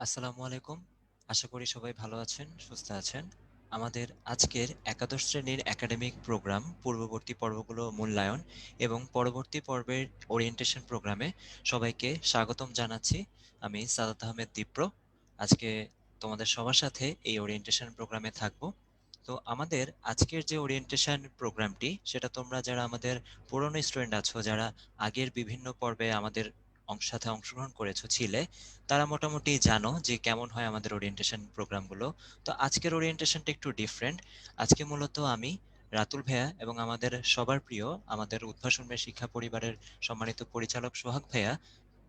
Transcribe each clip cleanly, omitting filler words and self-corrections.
আসসালামু আলাইকুম। আশা করি সবাই ভালো আছেন, সুস্থ আছেন। আমাদের আজকের একাদশ শ্রেণীর একাডেমিক প্রোগ্রাম পূর্ববর্তী পর্বগুলো মূল্যায়ন এবং পরবর্তী পর্বের ওরিয়েন্টেশন প্রোগ্রামে সবাইকে স্বাগতম জানাচ্ছি। আমি সাদাত আহমেদ দীপ্র। আজকে তোমাদের সবার সাথে এই ওরিয়েন্টেশন প্রোগ্রামে থাকব। তো আমাদের আজকের যে ওরিয়েন্টেশন প্রোগ্রামটি সেটা তোমরা যারা আমাদের পুরনো স্টুডেন্ট আছো, যারা আগের বিভিন্ন পর্বে আমাদের সাথে অংশগ্রহণ করেছো ছিলে, তারা মোটামুটি জানো যে কেমন হয় আমাদের ওরিয়েন্টেশন প্রোগ্রামগুলো। তো আজকের ওরিয়েন্টেশনটা একটু ডিফারেন্ট। আজকে মূলত আমি, রাতুল ভাইয়া এবং আমাদের সবার প্রিয় আমাদের উদ্ভাসন মেয়ে শিক্ষা পরিবারের সম্মানিত পরিচালক সোহাগ ভাইয়া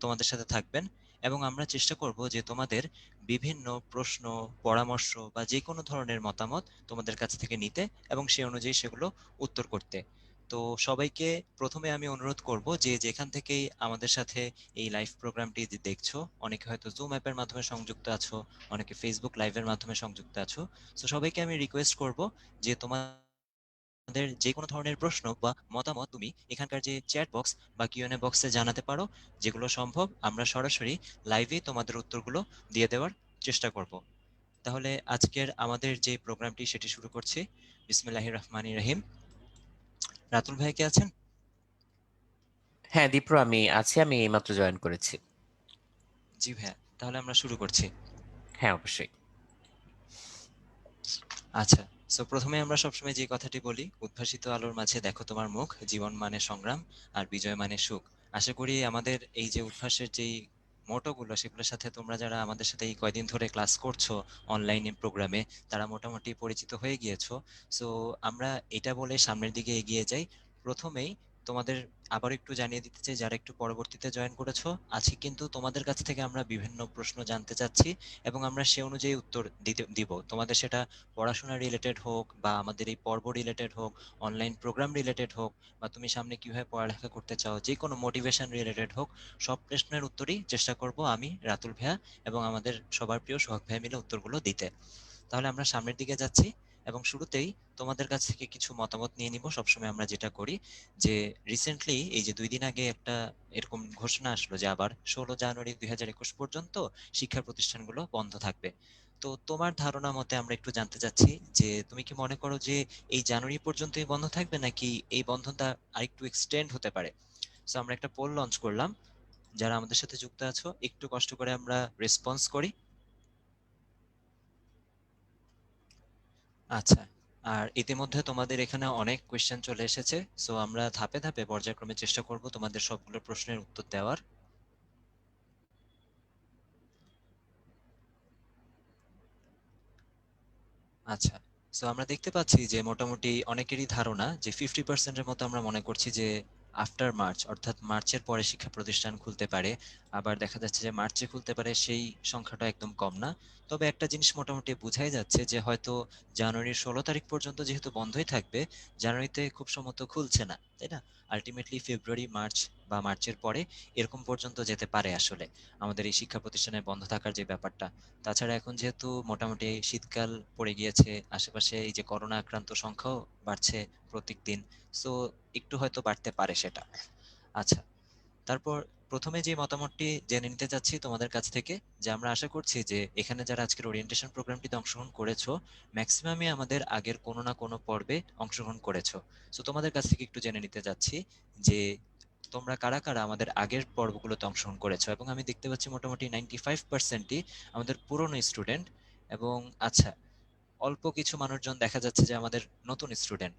তোমাদের সাথে থাকবেন। এবং আমরা চেষ্টা করব যে তোমাদের বিভিন্ন প্রশ্ন, পরামর্শ বা যে কোনো ধরনের মতামত তোমাদের কাছ থেকে নিতে এবং সে অনুযায়ী সেগুলো উত্তর করতে। তো সবাইকে প্রথমে আমি অনুরোধ করব যে যেখান থেকেই আমাদের সাথে এই লাইভ প্রোগ্রামটি যে দেখছো, অনেকে হয়তো জুম অ্যাপের মাধ্যমে সংযুক্ত আছো, অনেকে ফেসবুক লাইভের মাধ্যমে সংযুক্ত আছো। তো সবাইকে আমি রিকোয়েস্ট করব যে তোমাদের যে কোনো ধরনের প্রশ্ন বা মতামত তুমি এখানকার যে চ্যাট বক্স বা কিউএনএ বক্সে জানাতে পারো। যেগুলো সম্ভব আমরা সরাসরি লাইভে তোমাদের উত্তরগুলো দিয়ে দেওয়ার চেষ্টা করব। তাহলে আজকের আমাদের যে প্রোগ্রামটি সেটি শুরু করছি। বিসমিল্লাহির রহমানির রহিম। রাতুল ভাই কে আছেন? হ্যাঁ দীপ্র, আমি আছি। আমি এইমাত্র জয়েন করেছি। জি ভাইয়া, তাহলে আমরা শুরু করছি। হ্যাঁ, অবশ্যই। আচ্ছা। সো প্রথমে আমরা সবসময় যে কথাটি বলি, উদ্ভাসিত আলোর মাঝে দেখো তোমার মুখ, জীবন মানে সংগ্রাম আর বিজয় মানে সুখ। আশা করি আমাদের এই যে উদ্ভাসের যেই মোটোগুলো সেগুলোর সাথে তোমরা যারা আমাদের সাথে এই কয়দিন ধরে ক্লাস করছো অনলাইনে প্রোগ্রামে, তারা মোটামুটি পরিচিত হয়ে গিয়েছো। সো আমরা এটা বলে সামনের দিকে এগিয়ে যাই। প্রথমেই তোমাদের আবার একটু জানিয়ে দিতে চাই, যারা একটু পরবর্তীতে জয়েন করেছো, আজকে কিন্তু তোমাদের কাছ থেকে আমরা বিভিন্ন প্রশ্ন জানতে চাচ্ছি এবং আমরা সে অনুযায়ী উত্তর দিব তোমাদের। সেটা পড়াশোনা রিলেটেড হোক বা আমাদের এই পর্ব রিলেটেড হোক, অনলাইন প্রোগ্রাম রিলেটেড হোক, বা তুমি সামনে কিভাবে পড়ালেখা করতে চাও, যে কোনো মোটিভেশন রিলেটেড হোক, সব প্রশ্নের উত্তরই চেষ্টা করব আমি, রাতুল ভাইয়া এবং আমাদের সবার প্রিয় সোহাগ ভাইয়া মিলে উত্তরগুলো দিতে। তাহলে আমরা সামনের দিকে যাচ্ছি এবং শুরুতেই তোমাদের কাছ থেকে কিছু মতামত নিয়ে নিব। সবসময় আমরা যেটা করি যে রিসেন্টলি এই যে 2 দিন আগে একটা এরকম ঘোষণা আসলো যে আবার 16 জানুয়ারি 2021 পর্যন্ত শিক্ষা প্রতিষ্ঠানগুলো বন্ধ থাকবে। তো তোমার ধারণা মতে আমরা একটু জানতে চাচ্ছি যে তুমি কি মনে করো যে এই জানুয়ারি পর্যন্তই বন্ধ থাকবে, নাকি এই বন্ধনটা আরেকটু এক্সটেন্ড হতে পারে? সো আমরা একটা পোল লঞ্চ করলাম। যারা আমাদের সাথে যুক্ত আছো একটু কষ্ট করে আমরা রেসপন্স করি। আচ্ছা। আর ইতিমধ্যে তোমাদের এখানে অনেক কোয়েশ্চেন চলে এসেছে। সো আমরা ধাপে ধাপে পর্যায়ক্রমে চেষ্টা করব তোমাদের সবগুলো প্রশ্নের উত্তর দেওয়ার। আচ্ছা। সো আমরা দেখতে পাচ্ছি যে মোটামুটি অনেকেরই ধারণা যে 50%-এর মতো আমরা মনে করছি যে আফটার মার্চ, অর্থাৎ মার্চের পরে শিক্ষা প্রতিষ্ঠান খুলতে পারে। আবার দেখা যাচ্ছে যে মার্চে খুলতে পারে, সেই সংখ্যাটা একদম কম না। তবে একটা জিনিস মোটামুটি বোঝাই যাচ্ছে যে হয়তো জানুয়ারির 16 তারিখ পর্যন্ত যেহেতু বন্ধই থাকবে, জানুয়ারিতে খুব সম্ভবত খুলছে না, তাই না? আলটিমেটলি ফেব্রুয়ারি, মার্চ বা মার্চের পরে এরকম পর্যন্ত যেতে পারে আসলে আমাদের এই শিক্ষা প্রতিষ্ঠানের বন্ধ থাকার যে ব্যাপারটা। তাছাড়া এখন যেহেতু মোটামুটি শীতকাল পড়ে গিয়েছে, আশেপাশে এই যে করোনা আক্রান্ত সংখ্যাও বাড়ছে প্রত্যেকদিন। সো একটু হয়তো বাড়তে পারে সেটা। আচ্ছা। তারপর প্রথমে যে মতামতটি জেনে নিতে চাচ্ছি তোমাদের কাছ থেকে, যে আমরা আশা করছি যে এখানে যারা আজকের ওরিয়েন্টেশন প্রোগ্রামটিতে অংশগ্রহণ করেছো, ম্যাক্সিমামই আমাদের আগের কোনো না কোনো পর্বে অংশগ্রহণ করেছো। সো তোমাদের কাছ থেকে একটু জেনে নিতে চাচ্ছি যে তোমরা কারা কারা আমাদের আগের পর্বগুলোতে অংশগ্রহণ করেছো। এবং আমি দেখতে পাচ্ছি মোটামুটি 95%ই আমাদের পুরনো স্টুডেন্ট। এবং আচ্ছা, অল্প কিছু মানুষজন দেখা যাচ্ছে যে আমাদের নতুন স্টুডেন্ট।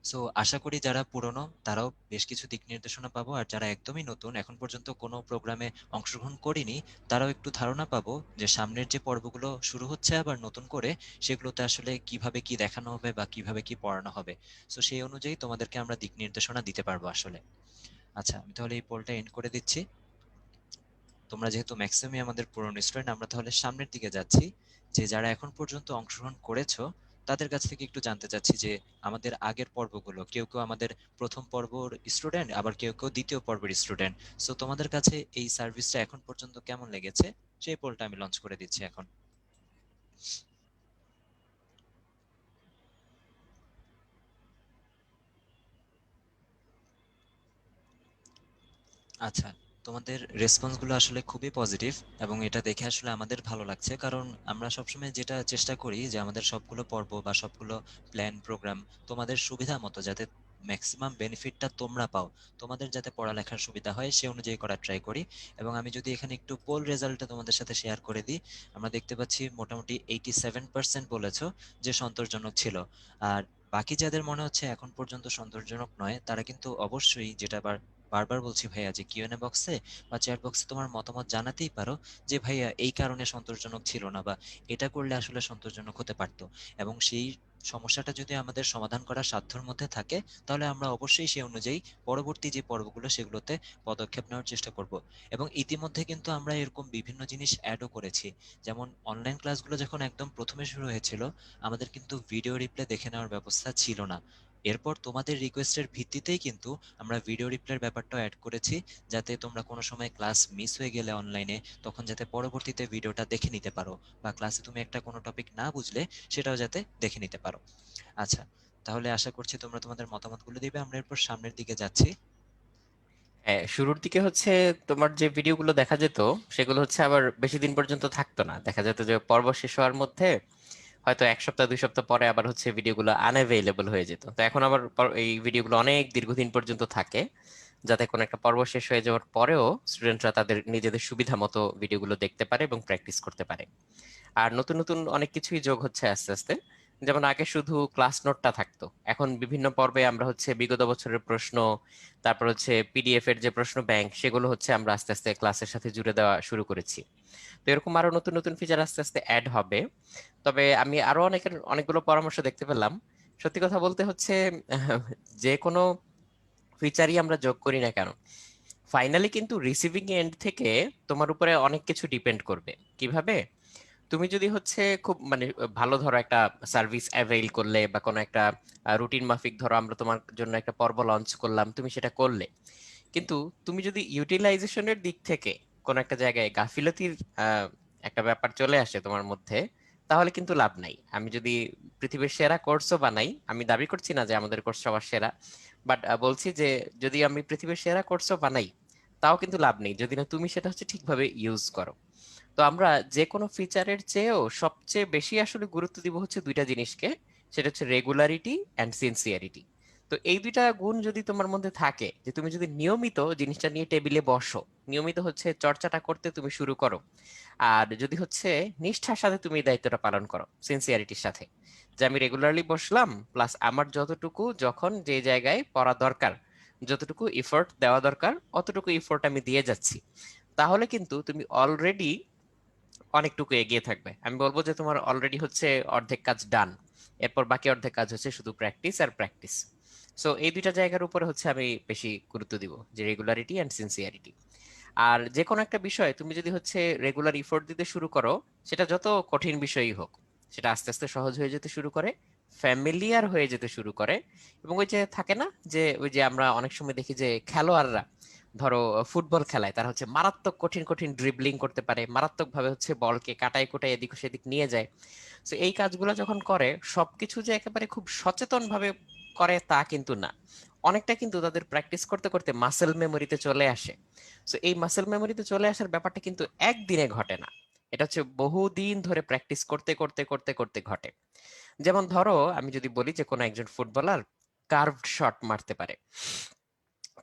সো আশা করি যারা পুরনো তারাও বেশ কিছু দিক নির্দেশনা পাবো, আর যারা একদমই নতুন, এখন পর্যন্ত কোনো প্রোগ্রামে অংশগ্রহণ করিনি, তারাও একটু ধারণা পাবো যে সামনের যে পর্বগুলো শুরু হচ্ছে আবার নতুন করে, সেগুলোতে আসলে কিভাবে কি দেখানো হবে বা কিভাবে কি পড়ানো হবে। সো সেই অনুযায়ী তোমাদেরকে আমরা দিক নির্দেশনা দিতে পারবো আসলে। আচ্ছা, আমি তাহলে এই পোলটা এন্ড করে দিচ্ছি। তোমরা যেহেতু ম্যাক্সিমামই আমাদের পুরনো স্টুডেন্ট, আমরা তাহলে সামনের দিকে যাচ্ছি। যে যারা এখন পর্যন্ত অংশগ্রহণ করেছো তাদের কাছ থেকে একটু জানতে চাচ্ছি যে আমাদের আগের পর্বগুলো, কেউ কেউ আমাদের প্রথম পর্বর স্টুডেন্ট, আবার কেউ কেউ দ্বিতীয় পর্বের স্টুডেন্ট। সো তোমাদের কাছে এই সার্ভিসটা এখন পর্যন্ত কেমন লেগেছে, সেই পোলটা আমি লঞ্চ করে দিচ্ছি এখন। আচ্ছা। তোমাদের রেসপন্স গুলো আসলে খুবই পজিটিভ এবং এটা দেখে আসলে আমাদের ভালো লাগছে, কারণ আমরা সবসময় যেটা চেষ্টা করি যে আমাদের সবগুলো পর্ব বা সবগুলো প্ল্যান প্রোগ্রাম তোমাদের সুবিধা মতো, যাতে ম্যাক্সিমাম বেনিফিটটা তোমরা পাও, তোমাদের যাতে পড়ালেখার সুবিধা হয় সে অনুযায়ী করার ট্রাই করি। এবং আমি যদি এখানে একটু পোল রেজাল্টটা তোমাদের সাথে শেয়ার করে দিই, আমরা দেখতে পাচ্ছি মোটামুটি 87% বলেছো যে সন্তোষজনক ছিল। আর বাকি যাদের মনে হচ্ছে এখন পর্যন্ত সন্তোষজনক নয়, তারা কিন্তু অবশ্যই, যেটা বারবার বলছি ভাইয়া, যে কিউএনএ বক্সে বা চ্যাট বক্সে তোমার মতামত জানাতেই পারো যে ভাইয়া এই কারণে সন্তোষজনক ছিল না, বা এটা করলে আসলে সন্তোষজনক হতে পারতো। এবং সেই সমস্যাটা যদি আমাদের সমাধান করার সাধ্যর মধ্যে থাকে, তাহলে আমরা অবশ্যই সেই অনুযায়ী পরবর্তী যে পর্বগুলো সেগুলোতে পদক্ষেপ নেওয়ার চেষ্টা করব। এবং ইতিমধ্যে কিন্তু আমরা এরকম বিভিন্ন জিনিস অ্যাডও করেছি। যেমন অনলাইন ক্লাসগুলো যখন একদম প্রথমে শুরু হয়েছিল, আমাদের কিন্তু ভিডিও রিপ্লে দেখে নেওয়ার ব্যবস্থা ছিল না। এরপর তোমাদের রিকোয়েস্টের ভিত্তিতেই কিন্তু আমরা ভিডিও রিপ্লের ব্যাপারটাও অ্যাড করেছি, যাতে তোমরা কোনো সময় ক্লাস মিস হয়ে গেলে অনলাইনে, তখন যাতে পরবর্তীতে ভিডিওটা দেখে নিতে পারো, বা ক্লাসে তুমি একটা কোনো টপিক না বুঝলে সেটাও যাতে দেখে নিতে পারো। আচ্ছা, তাহলে আশা করছি তোমরা তোমাদের মতামতগুলো দিবে। আমরা এরপর সামনের দিকে যাচ্ছি। হ্যাঁ, শুরুর দিকে হচ্ছে তোমার যে ভিডিওগুলো দেখা যেত সেগুলো হচ্ছে আবার বেশি দিন পর্যন্ত থাকতো না। দেখা যেত যে পর্ব শেষ হওয়ার মধ্যে হয়তো 1 সপ্তাহ 2 সপ্তাহ পরে আবার হচ্ছে ভিডিওগুলো আনঅ্যাভেলেবল হয়ে যেত। তো এখন আবার এই ভিডিওগুলো অনেক দীর্ঘদিন পর্যন্ত থাকে, যাতে কোনো একটা পর্ব শেষ হয়ে যাওয়ার পরেও স্টুডেন্টরা তাদের নিজেদের সুবিধা মতো ভিডিওগুলো দেখতে পারে এবং প্র্যাকটিস করতে পারে। আর নতুন নতুন অনেক কিছুই যোগ হচ্ছে আস্তে আস্তে। যেমন আগে শুধু ক্লাস নোটটা থাকতো, এখন বিভিন্ন পর্বে আমরা হচ্ছে বিগত বছরের প্রশ্ন, তারপর হচ্ছে পিডিএফ এর যে প্রশ্ন ব্যাংক, সেগুলো হচ্ছে আমরা আস্তে আস্তে ক্লাসের সাথে জুড়ে দেওয়া শুরু করেছি। তো এরকম আরো নতুন নতুন ফিচার আস্তে আস্তে অ্যাড হবে। তবে আমি আরো অনেকগুলো পরামর্শ দেখতে পেলাম। সত্যি কথা বলতে হচ্ছে আহ, যে কোনো ফিচারই আমরা যোগ করি না কেন, ফাইনালি কিন্তু রিসিভিং এন্ড থেকে তোমার উপরে অনেক কিছু ডিপেন্ড করবে। কিভাবে? তুমি যদি হচ্ছে খুব মানে ভালো ধরো একটা সার্ভিস অ্যাভেইল করলে, বা কোনো একটা রুটিন মাফিক ধরো আমরা তোমার জন্য একটা পর্ব লঞ্চ করলাম, তুমি সেটা করলে, কিন্তু তুমি যদি ইউটিলাইজেশনের দিক থেকে কোনো একটা জায়গায় গাফিলতির আহ, একটা ব্যাপার চলে আসে তোমার মধ্যে, তাহলে কিন্তু লাভ নাই। আমি যদি পৃথিবীর সেরা কোর্সও বানাই, আমি দাবি করছি না যে আমাদের কোর্স সবার সেরা, বাট বলছি যে যদি আমি পৃথিবীর সেরা কোর্সও বানাই, তাও কিন্তু লাভ নেই যদি না তুমি সেটা হচ্ছে ঠিকভাবে ইউজ করো। তো আমরা যে কোনো ফিচারের চেয়েও সবচেয়ে বেশি আসলে গুরুত্ব দিব হচ্ছে দুইটা জিনিসকে, সেটা হচ্ছে রেগুলারিটি অ্যান্ড সিনসিয়ারিটি। তো এই দুইটা গুণ যদি তোমার মধ্যে থাকে, যে তুমি যদি নিয়মিত জিনিসটা নিয়ে টেবিলে বসো, নিয়মিত হচ্ছে চর্চাটা করতে তুমি শুরু করো, আর যদি হচ্ছে নিষ্ঠার সাথে তুমি এই দায়িত্বটা পালন করো সিনসিয়ারিটির সাথে, যে আমি রেগুলারলি বসলাম, প্লাস আমার যতটুকু যখন যে জায়গায় পড়া দরকার, যতটুকু এফোর্ট দেওয়া দরকার অতটুকু এফোর্ট আমি দিয়ে যাচ্ছি, তাহলে কিন্তু তুমি অলরেডি অনেকটুকু এগিয়ে থাকবে। আমি বলবো যে তোমার অলরেডি হচ্ছে অর্ধেক কাজ ডান। এরপর বাকি অর্ধেক কাজ হচ্ছে শুধু প্র্যাকটিস আর প্র্যাকটিস। সো এই দুইটা জায়গার উপরে হচ্ছে আমি বেশি গুরুত্ব দিব, যে রেগুলারিটি অ্যান্ড সিনসিয়ারিটি। আর যে কোনো একটা বিষয় তুমি যদি হচ্ছে রেগুলার ইফোর্ট দিতে শুরু করো, সেটা যত কঠিন বিষয়ই হোক, সেটা আস্তে আস্তে সহজ হয়ে যেতে শুরু করে, ফ্যামিলিয়ার হয়ে যেতে শুরু করে। এবং ওই যে থাকে না, যে ওই যে আমরা অনেক সময় দেখি যে খেলোয়াড়রা ধরো ফুটবল খেলায় তারা হচ্ছে মারাত্মক কঠিন কঠিন ড্রিবলিং করতে পারে, মারাত্মক ভাবে হচ্ছে বলকে কাটায় কুটায় এদিক সেদিক নিয়ে যায়। তো এই কাজগুলো যখন করে, সবকিছু যে একেবারে খুব সচেতন ভাবে করে তা কিন্তু না, অনেকটা কিন্তু তাদের প্র্যাকটিস করতে করতে মাসেল মেমোরিতে চলে আসে। তো এই মাসেল মেমোরিতে চলে আসার ব্যাপারটা কিন্তু একদিনে ঘটে না, এটা হচ্ছে বহুদিন ধরে প্র্যাকটিস করতে করতে করতে করতে ঘটে। যেমন ধরো আমি যদি বলি যে কোনো একজন ফুটবলার কার্ভড শট মারতে পারে,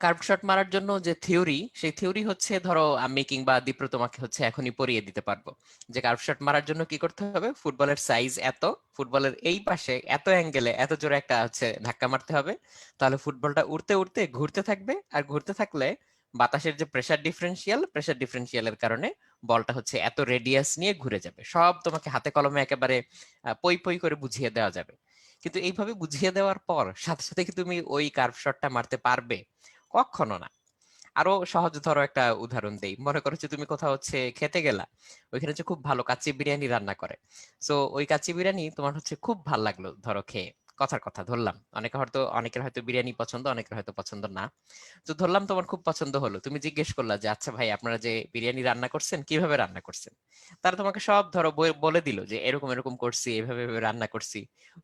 কার্ভ শট মারার জন্য যে থিওরি, সেই থিওরি হচ্ছে ধরো আমি কিংবা দীপ্র তোমাকে হচ্ছে এখনই পড়িয়ে দিতে পারবো। যে কার্ভ শট মারার জন্য কি করতে হবে, ফুটবলের সাইজ এত, ফুটবলের এই পাশে এত অ্যাঙ্গেলে এত জোরে একটা হচ্ছে ধাক্কা মারতে হবে, তাহলে ফুটবলটা উড়তে উড়তে ঘুরতে থাকবে, আর ঘুরতে থাকলে বাতাসের যে প্রেসার ডিফারেন্সিয়ালের কারণে বলটা হচ্ছে এত রেডিয়াস নিয়ে ঘুরে যাবে। সব তোমাকে হাতে কলমে একেবারে পই পই করে বুঝিয়ে দেওয়া যাবে। কিন্তু এইভাবে বুঝিয়ে দেওয়ার পর সাথে সাথে কি তুমি ওই কার্ভ শটটা মারতে পারবে? কখনো না। আরো সহজ ধরো একটা উদাহরণ দেই, মনে করো যে তুমি কোথাও হচ্ছে খেতে গেলা, ওইখানে হচ্ছে খুব ভালো কাচ্চি বিরিয়ানি রান্না করে। সো ওই কাচ্চি বিরিয়ানি তোমার হচ্ছে খুব ভালো লাগলো ধরো খেয়ে, কথার কথা ধরলাম, অনেকের হয়তো বিরিয়ানি পছন্দ, অনেকের হয়তো পছন্দ না। তো ধরলাম তোমার খুব পছন্দ হলো, তুমি জিজ্ঞেস করলা যে আচ্ছা ভাই আপনারা যে বিরিয়ানি রান্না করছেন কিভাবে রান্না করছেন। তারা তোমাকে সব ধরো বলে দিল যে এরকম এরকম করছি, এভাবে এভাবে রান্না করছি।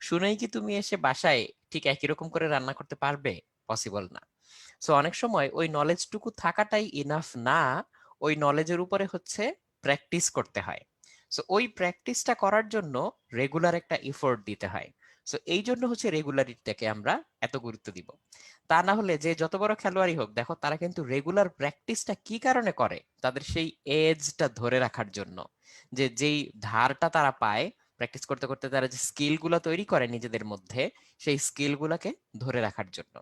শুনেই কি তুমি এসে বাসায় ঠিক একই রকম করে রান্না করতে পারবে? পসিবল না। সো অনেক সময় ওই নলেজটুকু থাকাটাই ইনাফ না, ওই নলেজের উপরে হচ্ছে প্র্যাকটিস করতে হয়। সো ওই প্র্যাকটিসটা করার জন্য রেগুলার একটা এফোর্ট দিতে হয়। সো এই জন্য হচ্ছে রেগুলারিটিটাকে আমরা এত গুরুত্ব দিব। তা না হলে যে যত বড় খেলোয়াড়ই হোক, দেখো তারা কিন্তু রেগুলার প্র্যাকটিসটা কি কারণে করে? তাদের সেই এজটা ধরে রাখার জন্য। যে যেই ধারটা তারা পায় প্র্যাকটিস করতে করতে, তারা যে স্কিলগুলো তৈরি করে নিজেদের মধ্যে, সেই স্কিলগুলোকে ধরে রাখার জন্য।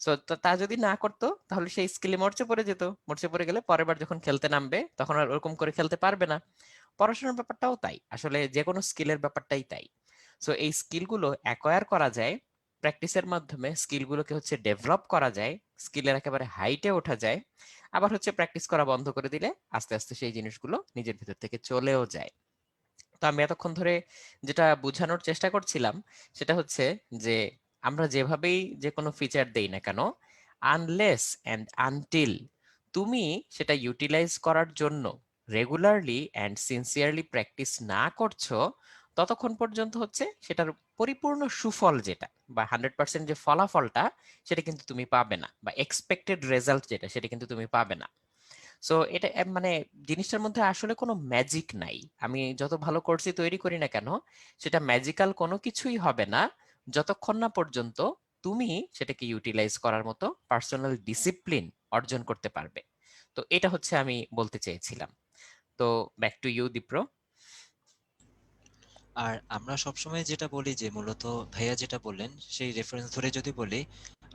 সো তা যদি না করতো তাহলে সেই স্কিলে মরচে পড়ে যেত। মরচে পড়ে গেলে পরের বার যখন খেলতে নামবে তখন আর ওরকম করে খেলতে পারবে না। পড়াশোনার ব্যাপারটাও তাই, আসলে যে কোনো স্কিলের ব্যাপারটাই তাই। সো এই স্কিলগুলো অ্যাকোয়ার করা যায় প্র্যাকটিসের মাধ্যমে, স্কিলগুলোকে হচ্ছে ডেভেলপ করা যায়, স্কিলের একেবারে হাইটে ওঠা যায়। আবার হচ্ছে প্র্যাকটিস করা বন্ধ করে দিলে আস্তে আস্তে সেই জিনিসগুলো নিজের ভিতর থেকে চলেও যায়। তো আমি এতক্ষণ ধরে যেটা বোঝানোর চেষ্টা করছিলাম সেটা হচ্ছে যে আমরা যেভাবেই যে কোনো ফিচার দেই না কেন, আনলেস অ্যান্ড আনটিল তুমি সেটা ইউটিলাইজ করার জন্য রেগুলারলি অ্যান্ড সিনসিয়ারলি প্র্যাকটিস না করছো, ততক্ষণ পর্যন্ত হচ্ছে সেটার পরিপূর্ণ সুফল যেটা বা 100% যে ফলাফলটা, সেটা কিন্তু তুমি পাবে না, বা এক্সপেক্টেড রেজাল্ট যেটা সেটা কিন্তু তুমি পাবে না। সো এটা মানে জিনিসটার মধ্যে আসলে কোনো ম্যাজিক নাই। আমি যত ভালো কোর্সই তৈরি করি না কেন, সেটা ম্যাজিক্যাল কোনো কিছুই হবে না যতক্ষণ না পর্যন্ত তুমি সেটাকে ইউটিলাইজ করার মতো পার্সোনাল ডিসিপ্লিন অর্জন করতে পারবে। তো এটা হচ্ছে আমি বলতে চেয়েছিলাম। তো ব্যাক টু ইউ, দীপ্র। আর আমরা সবসময় যেটা বলি যে মূলত ভাইয়া যেটা বললেন সেই রেফারেন্স ধরে যদি বলি,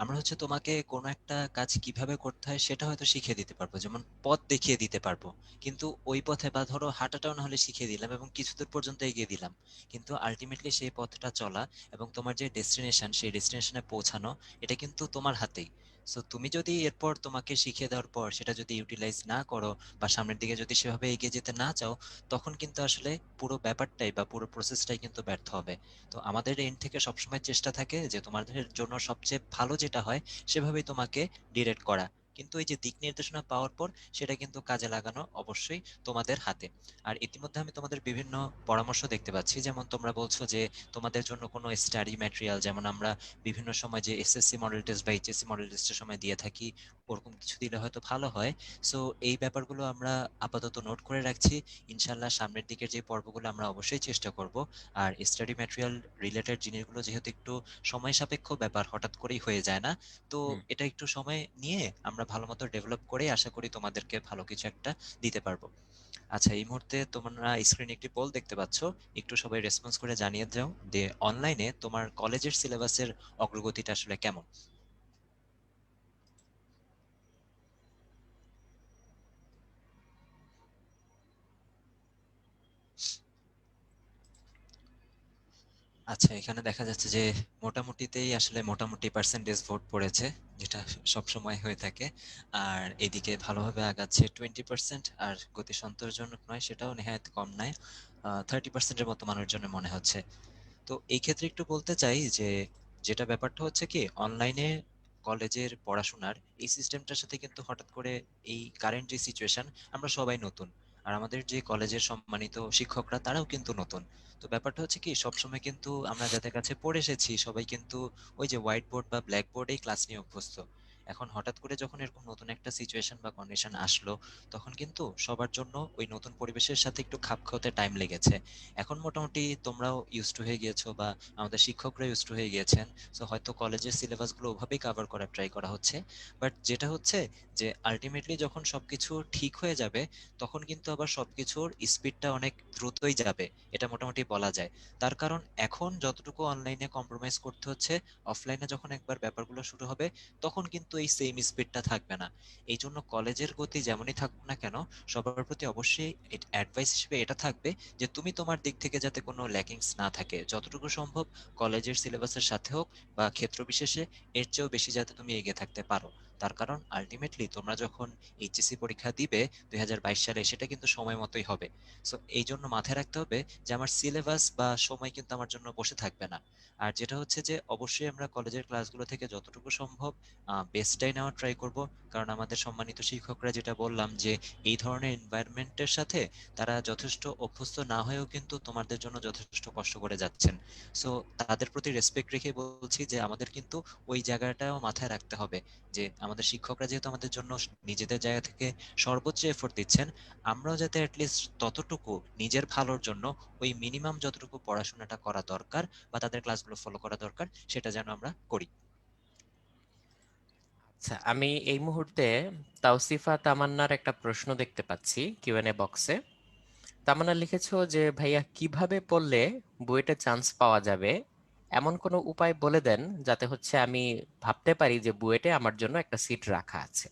আমরা হচ্ছে তোমাকে কোনো একটা কাজ কিভাবে করতে হয় সেটা হয়তো শিখিয়ে দিতে পারবো, যেমন পথ দেখিয়ে দিতে পারবো, কিন্তু ওই পথে বা ধরো হাঁটাটাও না হলে শিখিয়ে দিলাম এবং কিছু দূর পর্যন্ত এগিয়ে দিলাম, কিন্তু আলটিমেটলি সেই পথটা চলা এবং তোমার যে ডেস্টিনেশন সেই ডেস্টিনেশনে পৌঁছানো, এটা কিন্তু তোমার হাতেই। সো তুমি যদি এরপর তোমাকে শিখিয়ে দেওয়ার পর সেটা যদি ইউটিলাইজ না করো বা সামনের দিকে যদি সেভাবে এগিয়ে যেতে না চাও, তখন কিন্তু আসলে পুরো ব্যাপারটাই বা পুরো প্রসেসটাই কিন্তু ব্যর্থ হবে। তো আমাদের এন্ড থেকে সবসময় চেষ্টা থাকে যে তোমাদের জন্য সবচেয়ে ভালো যেটা হয় সেভাবেই তোমাকে ডিরেক্ট করা, কিন্তু এই যে দিক নির্দেশনা পাওয়ার পর সেটা কিন্তু কাজে লাগানো অবশ্যই তোমাদের হাতে। আর ইতিমধ্যে আমি তোমাদের বিভিন্ন পরামর্শ দেখতে পাচ্ছি, যেমন তোমরা বলছো যে তোমাদের জন্য কোনো স্টাডি ম্যাটেরিয়াল, যেমন আমরা বিভিন্ন সময় যে এসএসসি মডেল টেস্ট বা এইচএসসি মডেল টেস্টের সময় দিয়ে থাকি, ওরকম কিছু দিলে হয়তো ভালো হয়। সো এই ব্যাপারগুলো আমরা আপাতত নোট করে রাখছি। ইনশাল্লাহ সামনের দিকের যে পর্বগুলো আমরা অবশ্যই চেষ্টা করব। আর স্টাডি ম্যাটেরিয়াল রিলেটেড জিনিসগুলো যেহেতু একটু সময় সাপেক্ষ ব্যাপার, হঠাৎ করেই হয়ে যায় না, তো এটা একটু সময় নিয়ে আমরা ভালো মতো ডেভেলপ করে আশা করি তোমাদেরকে ভালো কিছু একটা দিতে পারবো। আচ্ছা, এই মুহূর্তে তোমরা স্ক্রিনে একটি পোল দেখতে পাচ্ছ, একটু সবাই রেসপন্স করে জানিয়ে দাও যে অনলাইনে তোমার কলেজের সিলেবাসের অগ্রগতিটা আসলে কেমন। আচ্ছা, এখানে দেখা যাচ্ছে যে মোটামুটিতেই আসলে মোটামুটি পার্সেন্টেজ ভোট পড়েছে, যেটা সব সময় হয়ে থাকে। আর এদিকে ভালোভাবে আগাচ্ছে 20%, আর গতি সন্তোষজনক নয় সেটাও নেহায়েত কম নয়, 30%-এর মতো মানুষের জন্য মনে হচ্ছে। তো এই ক্ষেত্রে একটু বলতে চাই যে যেটা ব্যাপারটা হচ্ছে কি, অনলাইনে কলেজের পড়াশোনার এই সিস্টেমটার সাথে কিন্তু হঠাৎ করে এই কারেন্ট যে সিচুয়েশন, আমরা সবাই নতুন, আর আমাদের যে কলেজের সম্মানিত শিক্ষকরা তারাও কিন্তু নতুন। তো ব্যাপারটা হচ্ছে কি, সবসময় কিন্তু আমরা যাদের কাছে পড়ে এসেছি সবাই কিন্তু ওই যে হোয়াইট বোর্ড বা ব্ল্যাক বোর্ডেই ক্লাস নিয়ে অভ্যস্ত। এখন হঠাৎ করে যখন এরকম নতুন একটা সিচুয়েশন বা কন্ডিশন আসলো, তখন কিন্তু সবার জন্য ওই নতুন পরিবেশের সাথে একটু খাপ খাওয়াতে টাইম লেগেছে। এখন মোটামুটি তোমরাও ইউজ টু হয়ে গিয়েছো বা আমাদের শিক্ষকরা ইউজ টু হয়ে গিয়েছেন। সো হয়তো কলেজের সিলেবাসগুলো ওভাবেই কভার করার ট্রাই করা হচ্ছে। বাট যেটা হচ্ছে যে আলটিমেটলি যখন সবকিছু ঠিক হয়ে যাবে, তখন কিন্তু আবার সবকিছুর স্পিডটা অনেক দ্রুতই যাবে, এটা মোটামুটি বলা যায়। তার কারণ এখন যতটুকু অনলাইনে কম্প্রোমাইজ করতে হচ্ছে, অফলাইনে যখন একবার ব্যাপারগুলো শুরু হবে তখন কিন্তু এই সেম স্পিডটা থাকবে না। এই জন্য কলেজের গতি যেমনই থাকুক না কেন, সবার প্রতি অবশ্যই অ্যাডভাইস হিসেবে এটা থাকবে যে তুমি তোমার দিক থেকে যাতে কোনো ল্যাকিংস না থাকে, যতটুকু সম্ভব কলেজের সিলেবাসের সাথে হোক বা ক্ষেত্র বিশেষে এর চেয়েও বেশি যাতে তুমি এগিয়ে থাকতে পারো। তার কারণ আলটিমেটলি তোমরা যখন এইচএসসি পরীক্ষা দিবে 2022 সালে, সেটা কিন্তু সময় মতোই হবে। সো এই জন্য মাথায় রাখতে হবে যে আমার সিলেবাস বা সময় কিন্তু আমার জন্য বসে থাকবে না। আর যেটা হচ্ছে যে অবশ্যই আমরা কলেজের ক্লাসগুলো থেকে যতটুকু সম্ভব বেস্টটাই নেওয়ার ট্রাই করব। কারণ আমাদের সম্মানিত শিক্ষকরা যেটা বললাম যে এই ধরনের এনভায়রনমেন্টের সাথে তারা যথেষ্ট অভ্যস্ত না হয়েও কিন্তু তোমাদের জন্য যথেষ্ট কষ্ট করে যাচ্ছেন। সো তাদের প্রতি রেসপেক্ট রেখে বলছি যে আমাদের কিন্তু ওই জায়গাটাও মাথায় রাখতে হবে যে আমাদের শিক্ষকরা যেহেতু আমাদের জন্য নিজেদের জায়গা থেকে সর্বোচ্চ এফোর্ট দিচ্ছেন, আমরাও যাতে অ্যাটলিস্ট ততটুকু নিজের ভালোর জন্য ওই মিনিমাম যতটুকু পড়াশোনাটা করা দরকার বা তাদের ক্লাসগুলো ফলো করা দরকার সেটা যেন আমরা করি। আচ্ছা, আমি এই মুহূর্তে তাওসিফা তামান্নার একটা প্রশ্ন দেখতে পাচ্ছি কিউএনএ বক্সে। তামান্না লিখেছো যে ভাইয়া কিভাবে পড়লে বুয়েটে চান্স পাওয়া যাবে, এমন কোনো উপায় বলে দেন যাতে হচ্ছে আমি ভাবতে পারি যে বুয়েটে আমার জন্য একটা সিট রাখা আছে।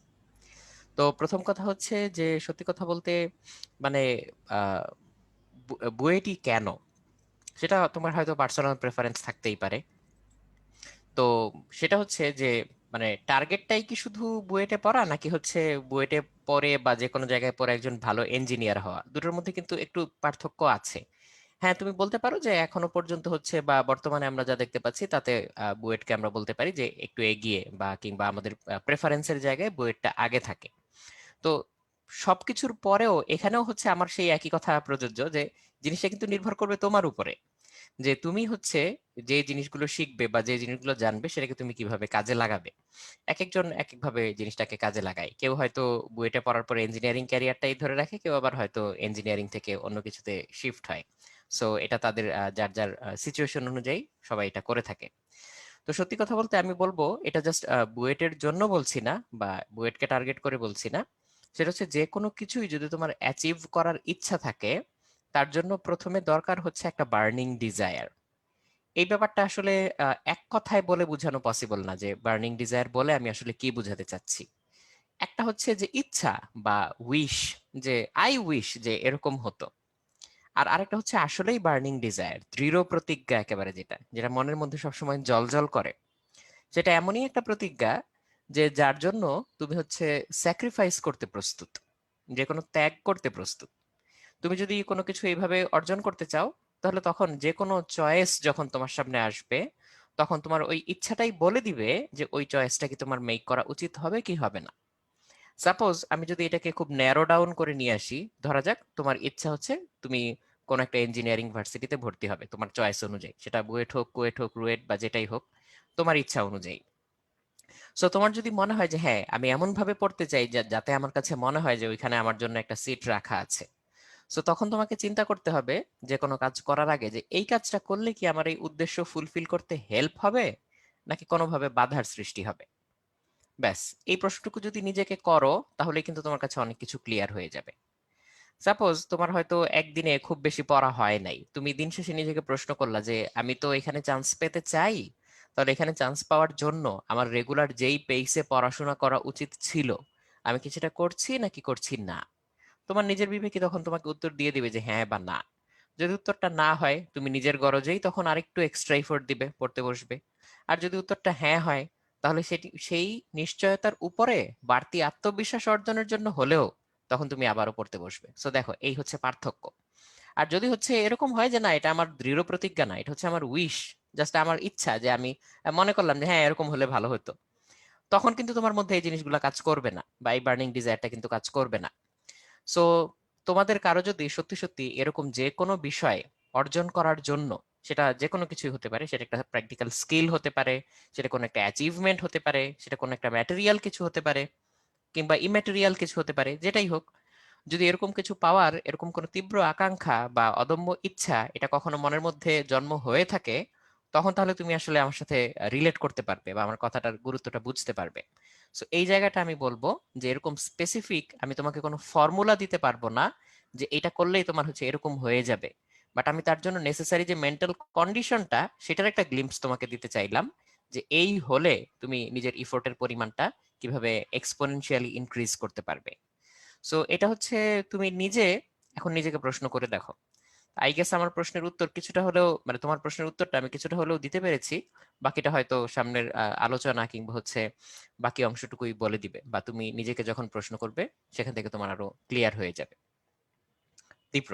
তো প্রথম কথা হচ্ছে যে সত্যি কথা বলতে মানে আহ, বুয়েটই কেন, সেটা তোমার হয়তো পার্সোনাল প্রেফারেন্স থাকতেই পারে। তো সেটা হচ্ছে যে মানে টার্গেটটাই কি শুধু বুয়েটে পড়া, নাকি হচ্ছে বুয়েটে পড়ে বা যে কোনো জায়গায় পড়ে একজন ভালো ইঞ্জিনিয়ার হওয়া? দুটোর মধ্যে কিন্তু একটু পার্থক্য আছে। হ্যাঁ, তুমি বলতে পারো যে এখনো পর্যন্ত হচ্ছে বা বর্তমানে আমরা যা দেখতে পাচ্ছি তাতে বুয়েটকে আমরা বলতে পারি যে একটু এগিয়ে, বা কিংবা আমাদের প্রেফারেন্সের জায়গায় বুয়েটটা আগে থাকে। তো সবকিছুর পরেও এখানেও হচ্ছে আমার সেই একই কথা প্রযোজ্য যে জিনিসটা কিন্তু নির্ভর করবে তোমার উপরে, যে তুমি হচ্ছে যে জিনিসগুলো শিখবে বা যে জিনিসগুলো জানবে সেটাকে তুমি কিভাবে কাজে লাগাবে। এক একজন এক একভাবে জিনিসটাকে কাজে লাগায়। কেউ হয়তো বুয়েটে পড়ার পরে ইঞ্জিনিয়ারিং ক্যারিয়ারটাই ধরে রাখে, কেউ আবার হয়তো ইঞ্জিনিয়ারিং থেকে অন্য কিছুতে শিফট হয়। সো এটা তাদের যার যার সিচুয়েশন অনুযায়ী সবাই এটা করে থাকে। তো সত্যি কথা বলতে আমি বলবো এটা জাস্ট বুয়েটের জন্য বলছি না, বা বুয়েটকে টার্গেট করে বলছি না। সেটা হচ্ছে যে কোনো কিছুই যদি তোমার অ্যাচিভ করার ইচ্ছা থাকে, তার জন্য প্রথমে দরকার হচ্ছে একটা বার্নিং ডিজায়ার। এই ব্যাপারটা আসলে এক কথায় বলে বোঝানো পসিবল না যে বার্নিং ডিজায়ার বলে আমি আসলে কি বোঝাতে চাচ্ছি। একটা হচ্ছে যে ইচ্ছা বা উইশ, যে আই উইশ যে এরকম হতো। আর আরেকটা হচ্ছে আসলেই বার্নিং ডিজায়ার, দৃঢ় প্রতিজ্ঞা, একেবারে যেটা যেটা মনের মধ্যে সবসময় জলজল করে। সেটা এমনই একটা প্রতিজ্ঞা যে যার জন্য তুমি হচ্ছে স্যাক্রিফাইস করতে প্রস্তুত, যে কোনো ত্যাগ করতে প্রস্তুত। তুমি যদি কোনো কিছু এইভাবে অর্জন করতে চাও, তাহলে তখন যে কোনো চয়েস যখন তোমার সামনে আসবে, তখন তোমার ওই ইচ্ছাটাই বলে দিবে যে ওই চয়েসটা কি তোমার মেক করা উচিত হবে কি হবে না। সাপোজ আমি যদি এটাকে খুব ন্যারো ডাউন করে নিয়ে আসি, ধরা যাক তোমার ইচ্ছা হচ্ছে তুমি কোন একটা ইঞ্জিনিয়ারিং ভার্সিটিতে ভর্তি হবে তোমার চয়েস অনুযায়ী, সেটা বুয়েট হোক, কুয়েট হোক, রুয়েট বা যেটাই হোক, তোমার ইচ্ছা অনুযায়ী। সো তোমার যদি মনে হয় যে হ্যাঁ আমি এমন ভাবে পড়তে চাই যাতে আমার কাছে মনে হয় যে ওইখানে আমার জন্য একটা সিট রাখা আছে, সো তখন তোমাকে চিন্তা করতে হবে যে কোনো কাজ করার আগে যে এই কাজটা করলে কি আমার এই উদ্দেশ্য ফুলফিল করতে হেল্প হবে, নাকি কোনোভাবে বাধার সৃষ্টি হবে। ব্যাস, এই প্রশ্নটুকু যদি নিজেকে করো, তাহলে কিন্তু তোমার কাছে অনেক কিছু ক্লিয়ার হয়ে যাবে। সাপোজ তোমার হয়তো একদিনে খুব বেশি পড়া হয় নাই, তুমি দিন শেষে নিজেকে প্রশ্ন করলা যে আমি তো এখানে চান্স পেতে চাই, তাহলে এখানে চান্স পাওয়ার জন্য আমার রেগুলার যেই পেইসে পড়াশোনা করা উচিত ছিল, আমি কি সেটা করছি নাকি করছি না। তোমার নিজের বিবেকই তখন তোমাকে উত্তর দিয়ে দিবে যে হ্যাঁ বা না। যদি উত্তরটা না হয়, তুমি নিজের গরজেই তখন আরেকটু এক্সট্রা এফোর্ট দিবে, পড়তে বসবে। আর যদি উত্তরটা হ্যাঁ হয়, তাহলে সেটি সেই নিশ্চয়তার উপরে বাড়তি আত্মবিশ্বাস অর্জনের জন্য হলেও তখন তুমি আবারও পড়তে বসবে। সো দেখো, এই হচ্ছে পার্থক্য। আর যদি হচ্ছে এরকম হয় যে না, এটা আমার দৃঢ় প্রতিজ্ঞা না, এটা হচ্ছে আমার উইশ, জাস্ট আমার ইচ্ছা যে আমি মনে করলাম যে হ্যাঁ এরকম হলে ভালো হতো, তখন কিন্তু তোমার মধ্যে এই জিনিসগুলো কাজ করবে না, বা এই বার্নিং ডিজায়ারটা কিন্তু কাজ করবে না। সো তোমাদের কারো যদি সত্যি সত্যি এরকম যে কোনো বিষয় অর্জন করার জন্য, সেটা যে কোনো কিছুই হতে পারে, সেটা একটা প্র্যাকটিক্যাল স্কিল হতে পারে, সেটা কোনো একটা অ্যাচিভমেন্ট হতে পারে, সেটা কোনো একটা ম্যাটেরিয়াল কিছু হতে পারে, কিংবা ইম্যাটেরিয়াল কিছু হতে পারে, যেটাই হোক, যদি এরকম কিছু পাওয়ার এরকম কোনো তীব্র আকাঙ্ক্ষা বা অদম্য ইচ্ছা এটা কখনো মনের মধ্যে জন্ম হয়ে থাকে, তখন তাহলে তুমি আসলে আমার সাথে রিলেট করতে পারবে বা আমার কথাটার গুরুত্বটা বুঝতে পারবে। সো এই জায়গাটা আমি বলবো যে এরকম স্পেসিফিক আমি তোমাকে কোনো ফর্মুলা দিতে পারবো না যে এটা করলেই তোমার হচ্ছে এরকম হয়ে যাবে, বাট আমি তার জন্য নেসেসারি যে মেন্টাল কন্ডিশনটা, সেটার একটা গ্লিম্পস তোমাকে দিতে চাইলাম, যে এই হলে তুমি নিজের ইফোর্টের পরিমাণটা কিভাবে এক্সপোনেনশিয়ালি ইনক্রিজ করতে পারবে। সো এটা হচ্ছে তুমি নিজে এখন নিজেকে প্রশ্ন করে দেখো। আই গেস আমার প্রশ্নের উত্তর কিছুটা হলেও, মানে তোমার প্রশ্নের উত্তরটা আমি কিছুটা হলেও দিতে পেরেছি। বাকিটা হয়তো সামনের আলোচনা কিংবা হচ্ছে বাকি অংশটুকুই বলে দিবে, বা তুমি নিজেকে যখন প্রশ্ন করবে সেখান থেকে তোমার আরো ক্লিয়ার হয়ে যাবে। তীব্র।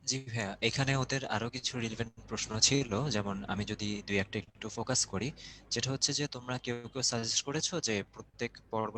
জি ভাইয়া, এখানে ওদের আরো কিছু রিলেভেন্ট প্রশ্ন ছিল, যেমন আমি যদি দুই একটা একটু ফোকাস করি, যেটা হচ্ছে যে তোমরা কেউ কেউ সাজেস্ট করেছো যে প্রত্যেক পর্ব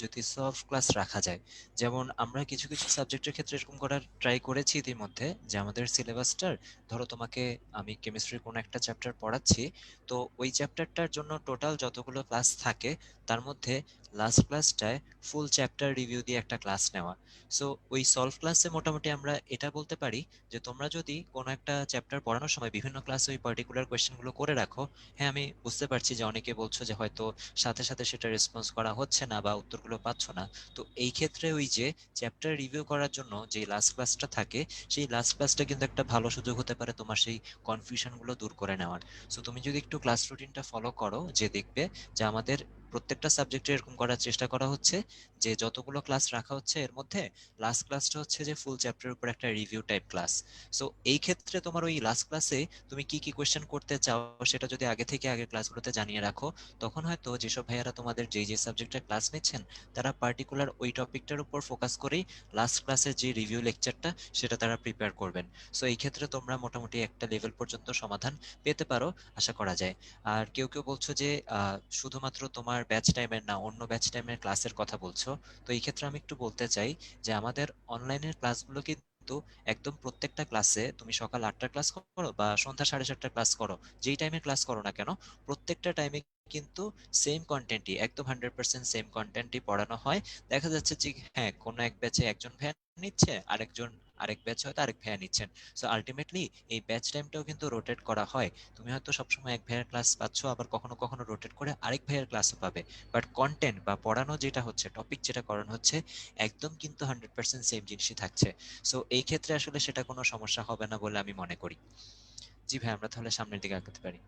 যদি সফট ক্লাস রাখা যায়, যেমন আমরা কিছু কিছু সাবজেক্টের ক্ষেত্রে এরকম করার ট্রাই করেছি ইতিমধ্যে, যে আমাদের সিলেবাসটার, ধরো তোমাকে আমি কেমিস্ট্রির কোনো একটা চ্যাপ্টার পড়াচ্ছি, তো ওই চ্যাপ্টারটার জন্য টোটাল যতগুলো ক্লাস থাকে তার মধ্যে লাস্ট ক্লাসটায় ফুল চ্যাপ্টার রিভিউ দিয়ে একটা ক্লাস নেওয়া। সো ওই সলভ ক্লাসে মোটামুটি আমরা এটা বলতে পারি যে তোমরা যদি কোনো একটা চ্যাপ্টার পড়ানোর সময় বিভিন্ন ক্লাসে ওই পার্টিকুলার কোয়েশ্চেনগুলো করে রাখো, হ্যাঁ আমি বুঝতে পারছি যে অনেকে বলছো যে হয়তো সাথে সাথে সেটা রেসপন্স করা হচ্ছে না বা উত্তরগুলো পাচ্ছ না, তো এই ক্ষেত্রে ওই যে চ্যাপ্টার রিভিউ করার জন্য যে লাস্ট ক্লাসটা থাকে, সেই লাস্ট ক্লাসটা কিন্তু একটা ভালো সুযোগ হতে পারে তোমার সেই কনফিউশনগুলো দূর করে নেওয়ার। সো তুমি যদি একটু ক্লাস রুটিনটা ফলো করো, যে দেখবে যে আমাদের প্রত্যেকটা সাবজেক্টে এরকম করার চেষ্টা করা হচ্ছে যে যতগুলো ক্লাস রাখা হচ্ছে এর মধ্যে লাস্ট ক্লাসটা হচ্ছে যে ফুল চ্যাপ্টারের উপর একটা রিভিউ টাইপ ক্লাস। সো এই ক্ষেত্রে তোমার ওই লাস্ট ক্লাসে তুমি কি কি কোয়েশ্চেন করতে চাও সেটা যদি আগে থেকে আগের ক্লাসগুলোতে জানিয়ে রাখো, তখন হয়তো যেসব ভাইয়ারা তোমাদের যে যে সাবজেক্টের ক্লাস নিচ্ছেন তারা পার্টিকুলার ওই টপিকটার উপর ফোকাস করেই লাস্ট ক্লাসের যে রিভিউ লেকচারটা সেটা তারা প্রিপেয়ার করবেন। সো এই ক্ষেত্রে তোমরা মোটামুটি একটা লেভেল পর্যন্ত সমাধান পেতে পারো, আশা করা যায়। আর কেউ কেউ বলছো যে শুধুমাত্র তোমার ব্যাচ টাইমের না, অন্য ব্যাচ টাইমের ক্লাসের কথা বলছো। তো এই ক্ষেত্রে আমি একটু বলতে চাই যে আমাদের অনলাইনের ক্লাসগুলো কিন্তু একদম প্রত্যেকটা ক্লাসে, তুমি সকাল 8টার ক্লাস করো বা সন্ধ্যা 7:30টার ক্লাস করো, যেই টাইমে ক্লাস করো না কেন, প্রত্যেকটা টাইমে কিন্তু সেম কন্টেন্টই, একদম 100% সেম কন্টেন্টই পড়ানো হয়। দেখা যাচ্ছে যে হ্যাঁ কোনো এক ব্যাচে একজন ভাইয়া নিচ্ছে, আরেকজন আরেক ব্যাচ হয়তো আরেক ভাইয়া নিচ্ছেন। সো আলটিমেটলি এই ব্যাচ টাইমটাও কিন্তু রোটেট করা হয়। তুমি হয়তো সবসময় এক ভাইয়ের ক্লাস পাচ্ছ, আবার কখনো কখনো রোটেট করে আরেক ভাইয়ের ক্লাসও পাবে, বাট কন্টেন্ট বা পড়ানো যেটা হচ্ছে, টপিক যেটা করানো হচ্ছে, একদম কিন্তু 100% সেম জিনিসই থাকছে। সো এই ক্ষেত্রে আসলে সেটা কোনো সমস্যা হবে না বলে আমি মনে করি। জি ভাই, আমরা তাহলে সামনের দিকে আগাতে পারি।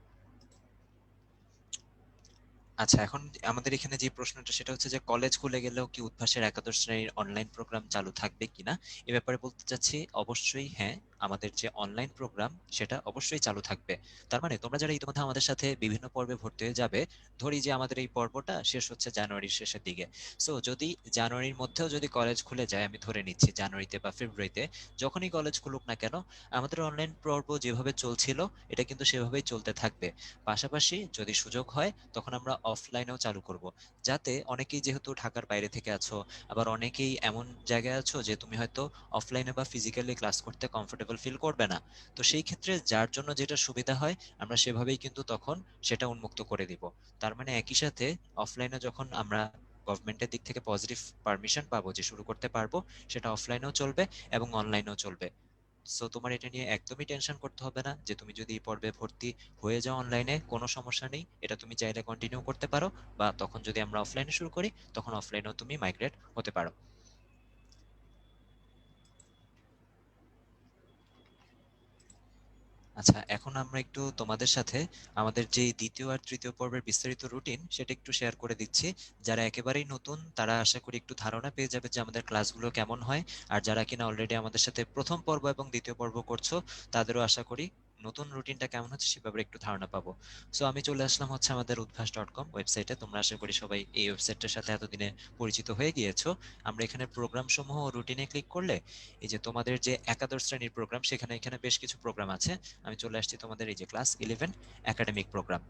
আচ্ছা, এখন আমাদের এখানে যে প্রশ্নটা সেটা হচ্ছে যে কলেজ খুলে গেলেও কি উদ্ভাসের একাদশ শ্রেণীর অনলাইন প্রোগ্রাম চালু থাকবে কিনা। এ ব্যাপারে বলতে চাচ্ছি অবশ্যই হ্যাঁ, আমাদের যে অনলাইন প্রোগ্রাম সেটা অবশ্যই চালু থাকবে। তার মানে তোমরা যারা ইতিমধ্যে আমাদের সাথে বিভিন্ন পর্বে ভর্তি হয়ে যাবে, ধরি যে আমাদের এই পর্বটা শেষ হচ্ছে জানুয়ারির শেষের দিকে। সো যদি জানুয়ারির মধ্যেও যদি কলেজ খুলে যায়, আমি ধরে নিচ্ছি জানুয়ারিতে বা ফেব্রুয়ারিতে, যখনই কলেজ খুলুক না কেন, আমাদের অনলাইন পর্ব যেভাবে চলছিল এটা কিন্তু সেভাবেই চলতে থাকবে। পাশাপাশি যদি সুযোগ হয় তখন আমরা অফলাইনেও চালু করব, যাতে অনেকেই যেহেতু ঢাকার বাইরে থেকে আছো, আবার অনেকেই এমন জায়গায় আছো যে তুমি হয়তো অফলাইনে বা ফিজিক্যালি ক্লাস করতে কমফোর্টেবল ফিল করবে না। তো সেই ক্ষেত্রে যার জন্য যেটা সুবিধা হয় আমরা সেভাবেই কিন্তু তখন সেটা উন্মুক্ত করে দিব। তার মানে একই সাথে অফলাইনে যখন আমরা গভর্নমেন্টের দিক থেকে পজিটিভ পারমিশন পাবো যে শুরু করতে পারবো, সেটা অফলাইনেও চলবে এবং অনলাইনেও চলবে। সো তোমার এটা নিয়ে একদমই টেনশন করতে হবে না, যে তুমি যদি এই পর্বে ভর্তি হয়ে যাও অনলাইনে, কোনো সমস্যা নেই, এটা তুমি চাইলে কন্টিনিউ করতে পারো, বা তখন যদি আমরা অফলাইনে শুরু করি তখন অফলাইনেও তুমি মাইগ্রেট হতে পারো। আচ্ছা, এখন আমরা একটু তোমাদের সাথে আমাদের যে দ্বিতীয় আর তৃতীয় পর্বের বিস্তারিত রুটিন সেটা একটু শেয়ার করে দিচ্ছি। যারা একেবারেই নতুন তারা আশা করি একটু ধারণা পেয়ে যাবে যে আমাদের ক্লাসগুলো কেমন হয়। আর যারা কিনা অলরেডি আমাদের সাথে প্রথম পর্ব এবং দ্বিতীয় পর্ব করছো, তাদেরও আশা করি নতুন রুটিনটা কেমন হচ্ছে সে ব্যাপারে একটু ধারণা পাবো। সো আমি চলে আসলাম হচ্ছে আমাদের উদ্ভাস.com ওয়েবসাইটে। তোমরা আশা করি সবাই এই ওয়েবসাইটটার সাথে এতদিনে পরিচিত হয়ে গিয়েছো। আমরা এখানে প্রোগ্রাম সমূহ রুটিনে ক্লিক করলে এই যে তোমাদের যে একাদশ শ্রেণীর প্রোগ্রাম, সেখানে এখানে বেশ কিছু প্রোগ্রাম আছে। আমি চলে আসছি তোমাদের এই যে ক্লাস 11 একাডেমিক প্রোগ্রাম।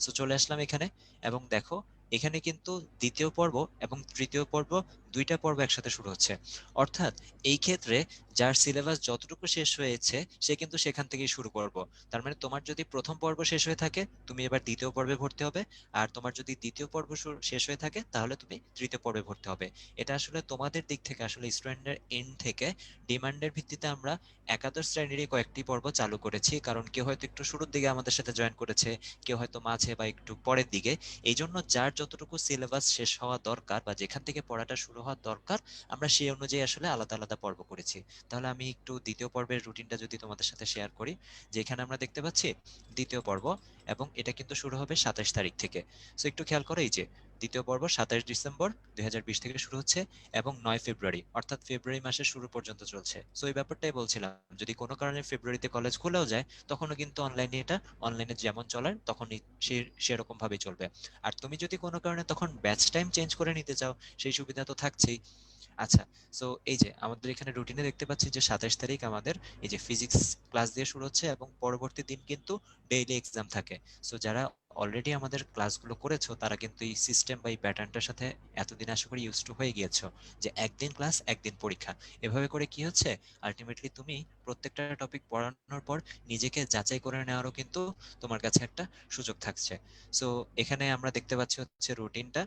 সো চলে আসলাম এখানে, এবং দেখো এখানে কিন্তু দ্বিতীয় পর্ব এবং তৃতীয় পর্ব, দুইটা পর্ব একসাথে শুরু হচ্ছে। অর্থাৎ এই ক্ষেত্রে যার সিলেবাস যতটুকু শেষ হয়েছে সে কিন্তু সেখান থেকেই শুরু করব। তার মানে তোমার যদি প্রথম পর্ব শেষ হয়ে থাকে তুমি এবার দ্বিতীয় পর্বে ভর্তি হবে, আর তোমার যদি দ্বিতীয় পর্ব শেষ হয়ে থাকে তাহলে তুমি তৃতীয় পর্বে ভর্তি হবে। এটা আসলে তোমাদের দিক থেকে, আসলে স্টুডেন্টের এন্ড থেকে ডিমান্ডের ভিত্তিতে আমরা একাদশ শ্রেণীরই কয়েকটি পর্ব চালু করেছি, কারণ কেউ হয়তো একটু শুরুর দিকে আমাদের সাথে জয়েন করেছে, কেউ হয়তো মাঝে বা একটু পরের দিকে। এই জন্য যার যতটুকু সিলেবাস শেষ হওয়া দরকার বা যেখান থেকে পড়াটা শুরু হওয়া দরকার, আমরা সেই অনুযায়ী আসলে আলাদা আলাদা পর্ব করেছি। তাহলে আমি একটু দ্বিতীয় পর্বের রুটিনটা যদি তোমাদের সাথে শেয়ার করি, যেখানে আমরা দেখতে পাচ্ছি দ্বিতীয় পর্ব, এবং এটা কিন্তু শুরু হবে 27 তারিখ থেকে। সো একটু খেয়াল করো, এই যে দ্বিতীয় পর্ব 27 ডিসেম্বর 2020 থেকে শুরু হচ্ছে এবং 9 ফেব্রুয়ারি, অর্থাৎ ফেব্রুয়ারি মাসের শুরু পর্যন্ত চলছে। সো এই ব্যাপারটাই বলছিলাম, যদি কোনো কারণে ফেব্রুয়ারিতে কলেজ খুলেও যায় তখনও কিন্তু অনলাইনে এটা, অনলাইনে যেমন চলার তখনই সে সেরকম ভাবেই চলবে। আর তুমি যদি কোনো কারণে তখন ব্যাচ টাইম চেঞ্জ করে নিতে চাও, সেই সুবিধা তো থাকছেই। আচ্ছা, সো এই যে আমাদের এখানে রুটিনে দেখতে পাচ্ছি যে 27 তারিখ আমাদের এই যে ফিজিক্স ক্লাস দিয়ে শুরু হচ্ছে এবং পরবর্তী দিন কিন্তু ডেইলি এক্সাম থাকে। সো যারা অলরেডি আমাদের ক্লাসগুলো করেছো তারা কিন্তু এই সিস্টেম বা এই প্যাটার্নটার সাথে এতদিন আশা করি ইউজ টু হয়ে গিয়েছো, যে একদিন ক্লাস একদিন পরীক্ষা। এভাবে করে কি হচ্ছে, আলটিমেটলি তুমি প্রত্যেকটা টপিক পড়ানোর পর নিজেকে যাচাই করে নেওয়ারও কিন্তু তোমার কাছে একটা সুযোগ থাকছে। সো এখানে আমরা দেখতে পাচ্ছি হচ্ছে রুটিনটা,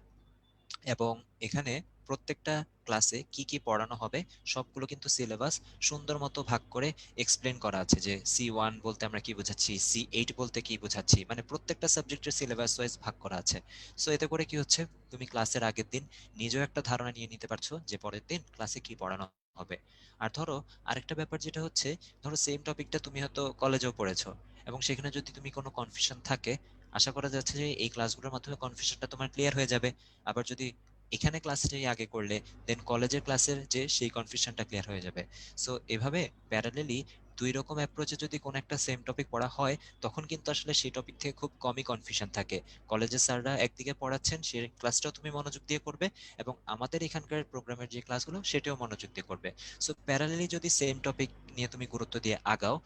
এবং এখানে প্রত্যেকটা ক্লাসে কি কি পড়ানো হবে সবগুলো কিন্তু সিলেবাস সুন্দর মতো ভাগ করে এক্সপ্লেন করা আছে, যে C1 বলতে আমরা কি বোঝাচ্ছি, C8 বলতে কি বোঝাচ্ছি, মানে প্রত্যেকটা সাবজেক্টের সিলেবাস ওয়াইজ ভাগ করা আছে। সো এতে করে কি হচ্ছে, তুমি ক্লাসের আগের দিন নিজেও একটা ধারণা নিয়ে নিতে পারছো যে পরের দিন ক্লাসে কি পড়ানো হবে। আর ধরো আরেকটা ব্যাপার যেটা হচ্ছে, ধরো সেম টপিকটা তুমি হয়তো কলেজেও পড়েছো, এবং সেখানে যদি তুমি কোনো কনফিউশন থাকে, আশা করা যাচ্ছে যে এই ক্লাসগুলোর মাধ্যমে কনফিউশনটা তোমার ক্লিয়ার হয়ে যাবে। আবার যদি এখানে ক্লাসটাই আগে করলে দেন কলেজের ক্লাসের যে সেই কনফিউশনটা ক্লিয়ার হয়ে যাবে। সো এভাবে প্যারালেলি দুই রকম অ্যাপ্রোচে যদি কোনো একটা সেম টপিক পড়া হয়, তখন কিন্তু আসলে সেই টপিক থেকে খুব কমই কনফিউশন থাকে। কলেজের স্যাররা একদিকে পড়াচ্ছেন, সেই ক্লাসটাও তুমি মনোযোগ দিয়ে করবে, এবং আমাদের এখানকার প্রোগ্রামের যে ক্লাসগুলো সেটাও মনোযোগ দিয়ে করবে। সো প্যারালেলি যদি সেম টপিক নিয়ে তুমি গুরুত্ব দিয়ে আগাও,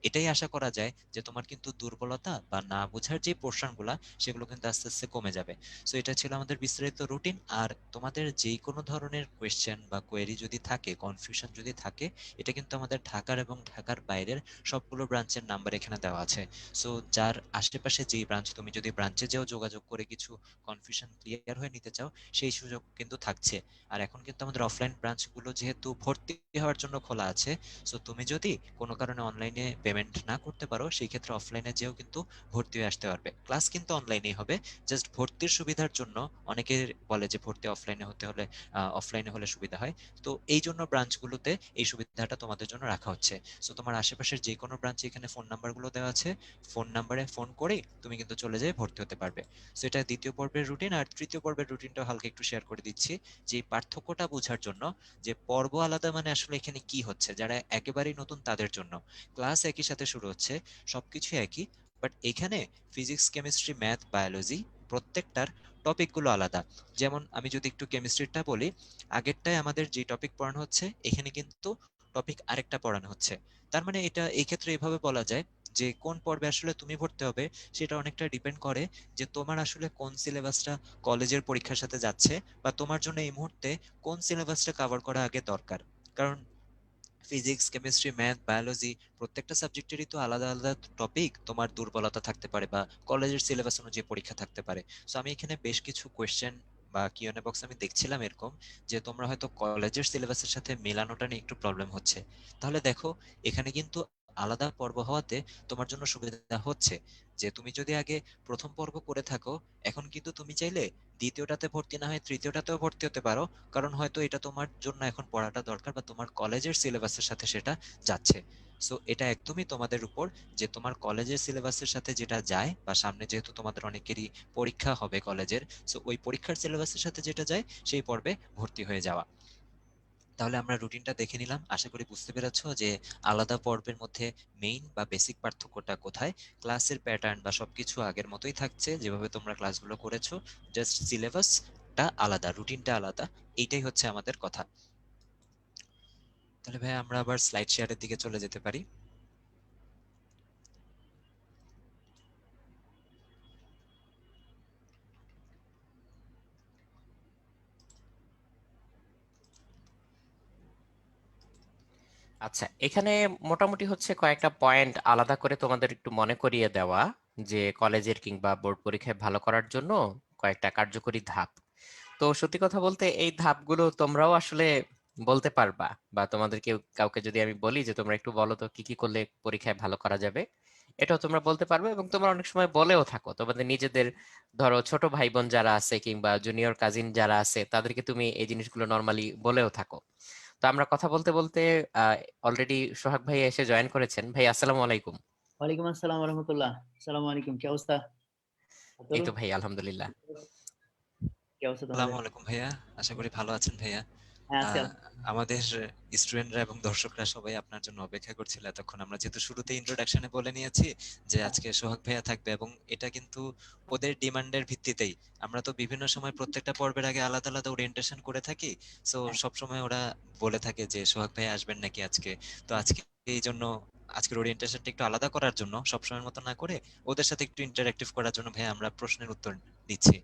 এটাই আশা করা যায় যে তোমার কিন্তু দুর্বলতা বা না বোঝার যে পোর্শনগুলো সেগুলো কিন্তু আস্তে আস্তে কমে যাবে। সো এটা ছিল আমাদের বিস্তারিত রুটিন। আর তোমাদের যেই কোনো ধরনের কোয়েশ্চেন বা কোয়েরি যদি থাকে, কনফিউশন যদি থাকে, এটা কিন্তু আমাদের ঢাকার এবং ঢাকার বাইরের সবগুলো ব্রাঞ্চের নাম্বার এখানে দেওয়া আছে। সো যার আশেপাশে যেই ব্রাঞ্চ, তুমি যদি ব্রাঞ্চে যেও যোগাযোগ করে কিছু কনফিউশন ক্লিয়ার হয়ে নিতে চাও, সেই সুযোগ কিন্তু থাকছে। আর এখন কিন্তু আমাদের অফলাইন ব্রাঞ্চগুলো যেহেতু ভর্তি হওয়ার জন্য খোলা আছে, সো তুমি যদি কোনো কারণে অনলাইনে পেমেন্ট না করতে পারো, সেই ক্ষেত্রে অফলাইনে যেও কিন্তু ভর্তি হয়ে আসতে পারবে। ক্লাস কিন্তু অনলাইনেই হবে, জাস্ট ভর্তির সুবিধার জন্য অনেকে বলে যে ভর্তি অফলাইনে হতে হলে অফলাইনে হলে সুবিধা হয়। তো এই জন্য ব্রাঞ্চগুলোতে এই সুবিধাটা তোমাদের জন্য রাখা হচ্ছে। সো তোমার আশেপাশের যে কোনো ব্রাঞ্চে এখানে ফোন নাম্বারগুলো দেওয়া আছে, ফোন নাম্বারে ফোন করেই তুমি কিন্তু চলে যেয়ে ভর্তি হতে পারবে। সো এটা দ্বিতীয় পর্বের রুটিন। আর তৃতীয় পর্বের রুটিনটা হালকা একটু শেয়ার করে দিচ্ছি, যে এই পার্থক্যটা বোঝার জন্য, যে পর্ব আলাদা মানে আসলে এখানে কি হচ্ছে, যারা একেবারেই নতুন তাদের জন্য ক্লাস একই সাথে শুরু হচ্ছে, সবকিছু একই, বাট এখানে ফিজিক্স কেমিস্ট্রি ম্যাথ বায়োলজি প্রত্যেকটার টপিকগুলো আলাদা। যেমন আমি যদি একটু কেমিস্ট্রিটা বলি, আগেরটায় আমাদের যে টপিক পড়ানো হচ্ছে এখানে কিন্তু টপিক আরেকটা পড়ানো হচ্ছে। তার মানে এটা এই ক্ষেত্রে এভাবে বলা যায় যে কোন পর্বে আসলে তুমি ভর্তি হবে সেটা অনেকটা ডিপেন্ড করে যে তোমার আসলে কোন সিলেবাসটা কলেজের পরীক্ষার সাথে যাচ্ছে, বা তোমার জন্য এই মুহূর্তে কোন সিলেবাসটা কভার করা আগে দরকার। কারণ ফিজিক্স কেমিস্ট্রি ম্যাথ বায়োলজি প্রত্যেকটা সাবজেক্টেরই তো আলাদা আলাদা টপিক তোমার দুর্বলতা থাকতে পারে, বা কলেজের সিলেবাস অনুযায়ী পরীক্ষা থাকতে পারে। সো আমি এখানে বেশ কিছু কোয়েশ্চেন বা কিউএনএ বক্স আমি দেখছিলাম এরকম, যে তোমরা হয়তো কলেজের সিলেবাসের সাথে মেলানোটা নিয়ে একটু প্রবলেম হচ্ছে। তাহলে দেখো, এখানে কিন্তু আলাদা পর্ব হওয়াতে তোমার জন্য সুবিধা হচ্ছে, যে তুমি যদি আগে প্রথম পর্ব করে থাকো, এখন কিন্তু তুমি চাইলে দ্বিতীয়টাতে ভর্তি না হয় তৃতীয়টাতেও ভর্তি হতে পারো, কারণ হয়তো এটা তোমার জন্য এখন পড়াটা দরকার, বা তোমার কলেজের সিলেবাসের সাথে সেটা যাচ্ছে। সো এটা একদমই তোমাদের উপর, যে তোমার কলেজের সিলেবাসের সাথে যেটা যায়, বা সামনে যেহেতু তোমাদের অনেকেরই পরীক্ষা হবে কলেজের, সো ওই পরীক্ষার সিলেবাসের সাথে যেটা যায় সেই পর্বে ভর্তি হয়ে যাওয়া। তাহলে আমরা রুটিনটা দেখে নিলাম, আশা করি বুঝতে পেরেছো যে আলাদা পর্বের মধ্যে মেইন বা বেসিক পার্থক্যটা কোথায়। ক্লাসের প্যাটার্ন বা সবকিছু আগের মতোই থাকছে, যেভাবে তোমরা ক্লাসগুলো করেছো, জাস্ট সিলেবাসটা আলাদা, রুটিনটা আলাদা। এইটাই হচ্ছে আমাদের কথা। তাহলে ভাই আমরা আবার স্লাইড শেয়ারের দিকে চলে যেতে পারি। আচ্ছা, এখানে মোটামুটি হচ্ছে কয়েকটা পয়েন্ট আলাদা করে তোমাদের একটু মনে করিয়ে দেওয়া, যে কলেজের কিংবা বোর্ড পরীক্ষায় ভালো করার জন্য কয়েকটা কার্যকরী ধাপ। তো সত্যি কথা বলতে এই ধাপগুলো তোমরাও আসলে বলতে পারবা, বা তোমাদের কেউ কাউকে যদি আমি বলি যে তোমরা একটু বলো তো কি কি করলে পরীক্ষায় ভালো করা যাবে, এটাও তোমরা বলতে পারবে। এবং তোমরা অনেক সময় বলেও থাকো তোমাদের নিজেদের, ধরো ছোট ভাই বোন যারা আছে কিংবা জুনিয়র কাজিন যারা আছে তাদেরকে তুমি এই জিনিসগুলো নর্মালি বলেও থাকো। তো আমরা কথা বলতে বলতে অলরেডি সোহাগ ভাই এসে জয়েন করেছেন। ভাই আসসালামু আলাইকুম। ওয়ালাইকুম আসসালাম রহমতুল্লাহ। আসসালামু আলাইকুম, কি অবস্থা? এই আতর, তো ভাই আলহামদুলিল্লাহ। কি অবস্থা আসসালামু তোমাদের? আলাইকুম ভাইয়া, আশা করি ভালো আছেন ভাইয়া। হ্যাঁ, আছি আহ, আমাদের স্টুডেন্টরা এবং দর্শকরা সবাই আপনার জন্য অপেক্ষা করছিল এতক্ষণ। আমরা যেহেতু শুরুতে ইন্ট্রোডাকশনে বলে নিয়েছি যে আজকে সোহাগ ভাইয়া থাকবে, এবং এটা কিন্তু ওদের ডিমান্ডের ভিত্তিতেই। আমরা তো বিভিন্ন সময় প্রত্যেকটা পর্বের আগে আলাদা আলাদা ওরিয়েন্টেশন করে থাকি। সো হ্যাঁ, সব সময় ওরা বলে থাকে যে সোহাগ ভাইয়া আসবেন নাকি আজকে। তো আজকে এই জন্য আজকের ওরিয়েন্টেশনটা একটু আলাদা করার জন্য, সবসময়ের মতো না করে ওদের সাথে একটু ইন্টারঅ্যাক্টিভ করার জন্য ভাই আমরা প্রশ্নের উত্তর দিচ্ছি।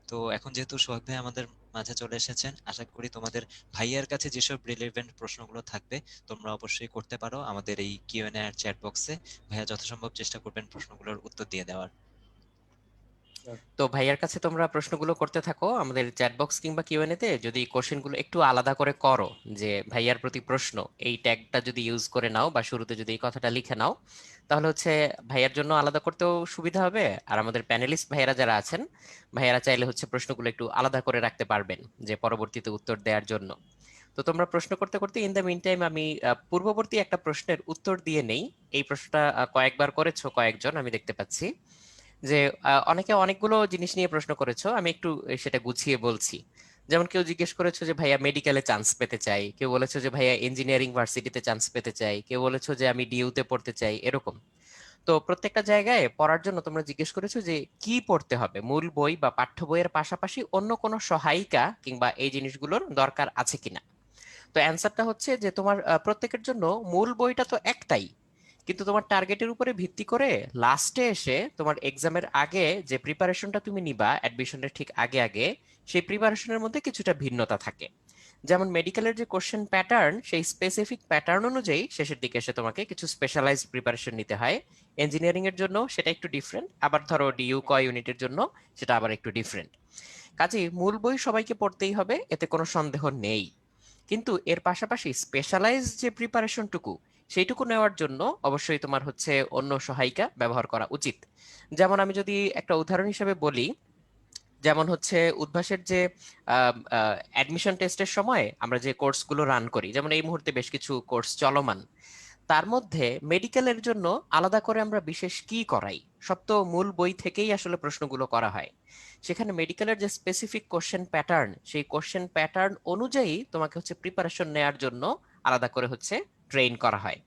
তো এখন যেহেতু সোহাগ ভাই আমাদের মাঝে চলে এসেছেন, আশা করি তোমাদের ভাইয়ার কাছে যেসব রিলেভেন্ট প্রশ্নগুলো থাকবে তোমরা অবশ্যই করতে পারো আমাদের এই কিউএনএ আর চ্যাট বক্সে। ভাইয়া যথাসম্ভব চেষ্টা করবেন প্রশ্নগুলোর উত্তর দিয়ে দেওয়ার। তো ভাইয়ার কাছে তোমরা প্রশ্নগুলো করতে থাকো আমাদের চ্যাট বক্স কিংবা কিউএনএ তে। যদি কোশ্চেনগুলো একটু আলাদা করে করো, যে ভাইয়ার প্রতি প্রশ্ন, এই ট্যাগটা যদি ইউজ করে নাও বা শুরুতে যদি এই কথাটা লিখে নাও, তাহলে হচ্ছে ভাইয়ার জন্য আলাদা করতেও সুবিধা হবে। আর আমাদের প্যানেলিস্ট ভাইয়ারা যারা আছেন, ভাইয়ারা চাইলে হচ্ছে প্রশ্নগুলো একটু আলাদা করে রাখতে পারবেন যে পরবর্তীতে উত্তর দেওয়ার জন্য। তো তোমরা প্রশ্ন করতে করতে ইন দ্য মিন টাইম আমি পূর্ববর্তী একটা প্রশ্নের উত্তর দিয়ে নেই। এই প্রশ্নটা কয়েকবার করেছো কয়েকজন, আমি দেখতে পাচ্ছি যে অনেকে অনেকগুলো জিনিস নিয়ে প্রশ্ন করেছো। আমি একটু সেটা গুছিয়ে বলছি। যেমন কেউ জিজ্ঞেস করেছো যে ভাইয়া মেডিকেলে চান্স পেতে চাই, কেউ বলেছো যে ভাইয়া ইঞ্জিনিয়ারিং ভার্সিটিতে চান্স পেতে চাই, কেউ বলেছো যে আমি ডিইউতে পড়তে চাই, এরকম। তো প্রত্যেকটা জায়গায় পড়ার জন্য তোমরা জিজ্ঞেস করেছো যে কি পড়তে হবে, মূল বই বা পাঠ্য বইয়ের পাশাপাশি অন্য কোনো সহায়িকা কিংবা এই জিনিসগুলোর দরকার আছে কিনা। তো অ্যান্সারটা হচ্ছে যে তোমার প্রত্যেকের জন্য মূল বইটা তো একটাই, কিন্তু তোমার টার্গেটের উপরে ভিত্তি করে লাস্টে এসে তোমার এক্সামের আগে যে প্রিপারেশনটা তুমি নিবা অ্যাডমিশনের ঠিক আগে আগে, সেই প্রিপারেশনের মধ্যে কিছুটা ভিন্নতা থাকে। যেমন মেডিকেলের যে কোশ্চেন প্যাটার্ন, সেই স্পেসিফিক প্যাটার্ন অনুযায়ী শেষের দিকে এসে তোমাকে কিছু স্পেশালাইজড প্রিপারেশন নিতে হয়। ইঞ্জিনিয়ারিং এর জন্য সেটা একটু ডিফারেন্ট, আবার ধরো ডিইউ ক ইউনিটের জন্য সেটা আবার একটু ডিফারেন্ট। কাজেই মূল বই সবাইকে পড়তেই হবে, এতে কোনো সন্দেহ নেই। কিন্তু এর পাশাপাশি স্পেশালাইজ যে প্রিপারেশনটুকু, সেইটুকু নেওয়ার জন্য অবশ্যই তোমার হচ্ছে অন্য সহায়িকা ব্যবহার করা উচিত। যেমন আমি যদি একটা উদাহরণ হিসেবে বলি, যেমন হচ্ছে উদ্ভাসের যে অ্যাডমিশন টেস্টের সময় আমরা যে কোর্সগুলো রান করি, যেমন এই মুহূর্তে বেশ কিছু কোর্স চলমান, তার মধ্যে মেডিকেলের জন্য আলাদা করে আমরা বিশেষ কি করাই? সব তো মূল বই থেকেই আসলে প্রশ্নগুলো করা হয়। সেখানে মেডিকেলের যে স্পেসিফিক কোশ্চেন প্যাটার্ন, সেই কোশ্চেন প্যাটার্ন অনুযায়ী তোমাকে হচ্ছে প্রিপারেশন নেওয়ার জন্য আলাদা করে হচ্ছে ট্রেন করা হয়।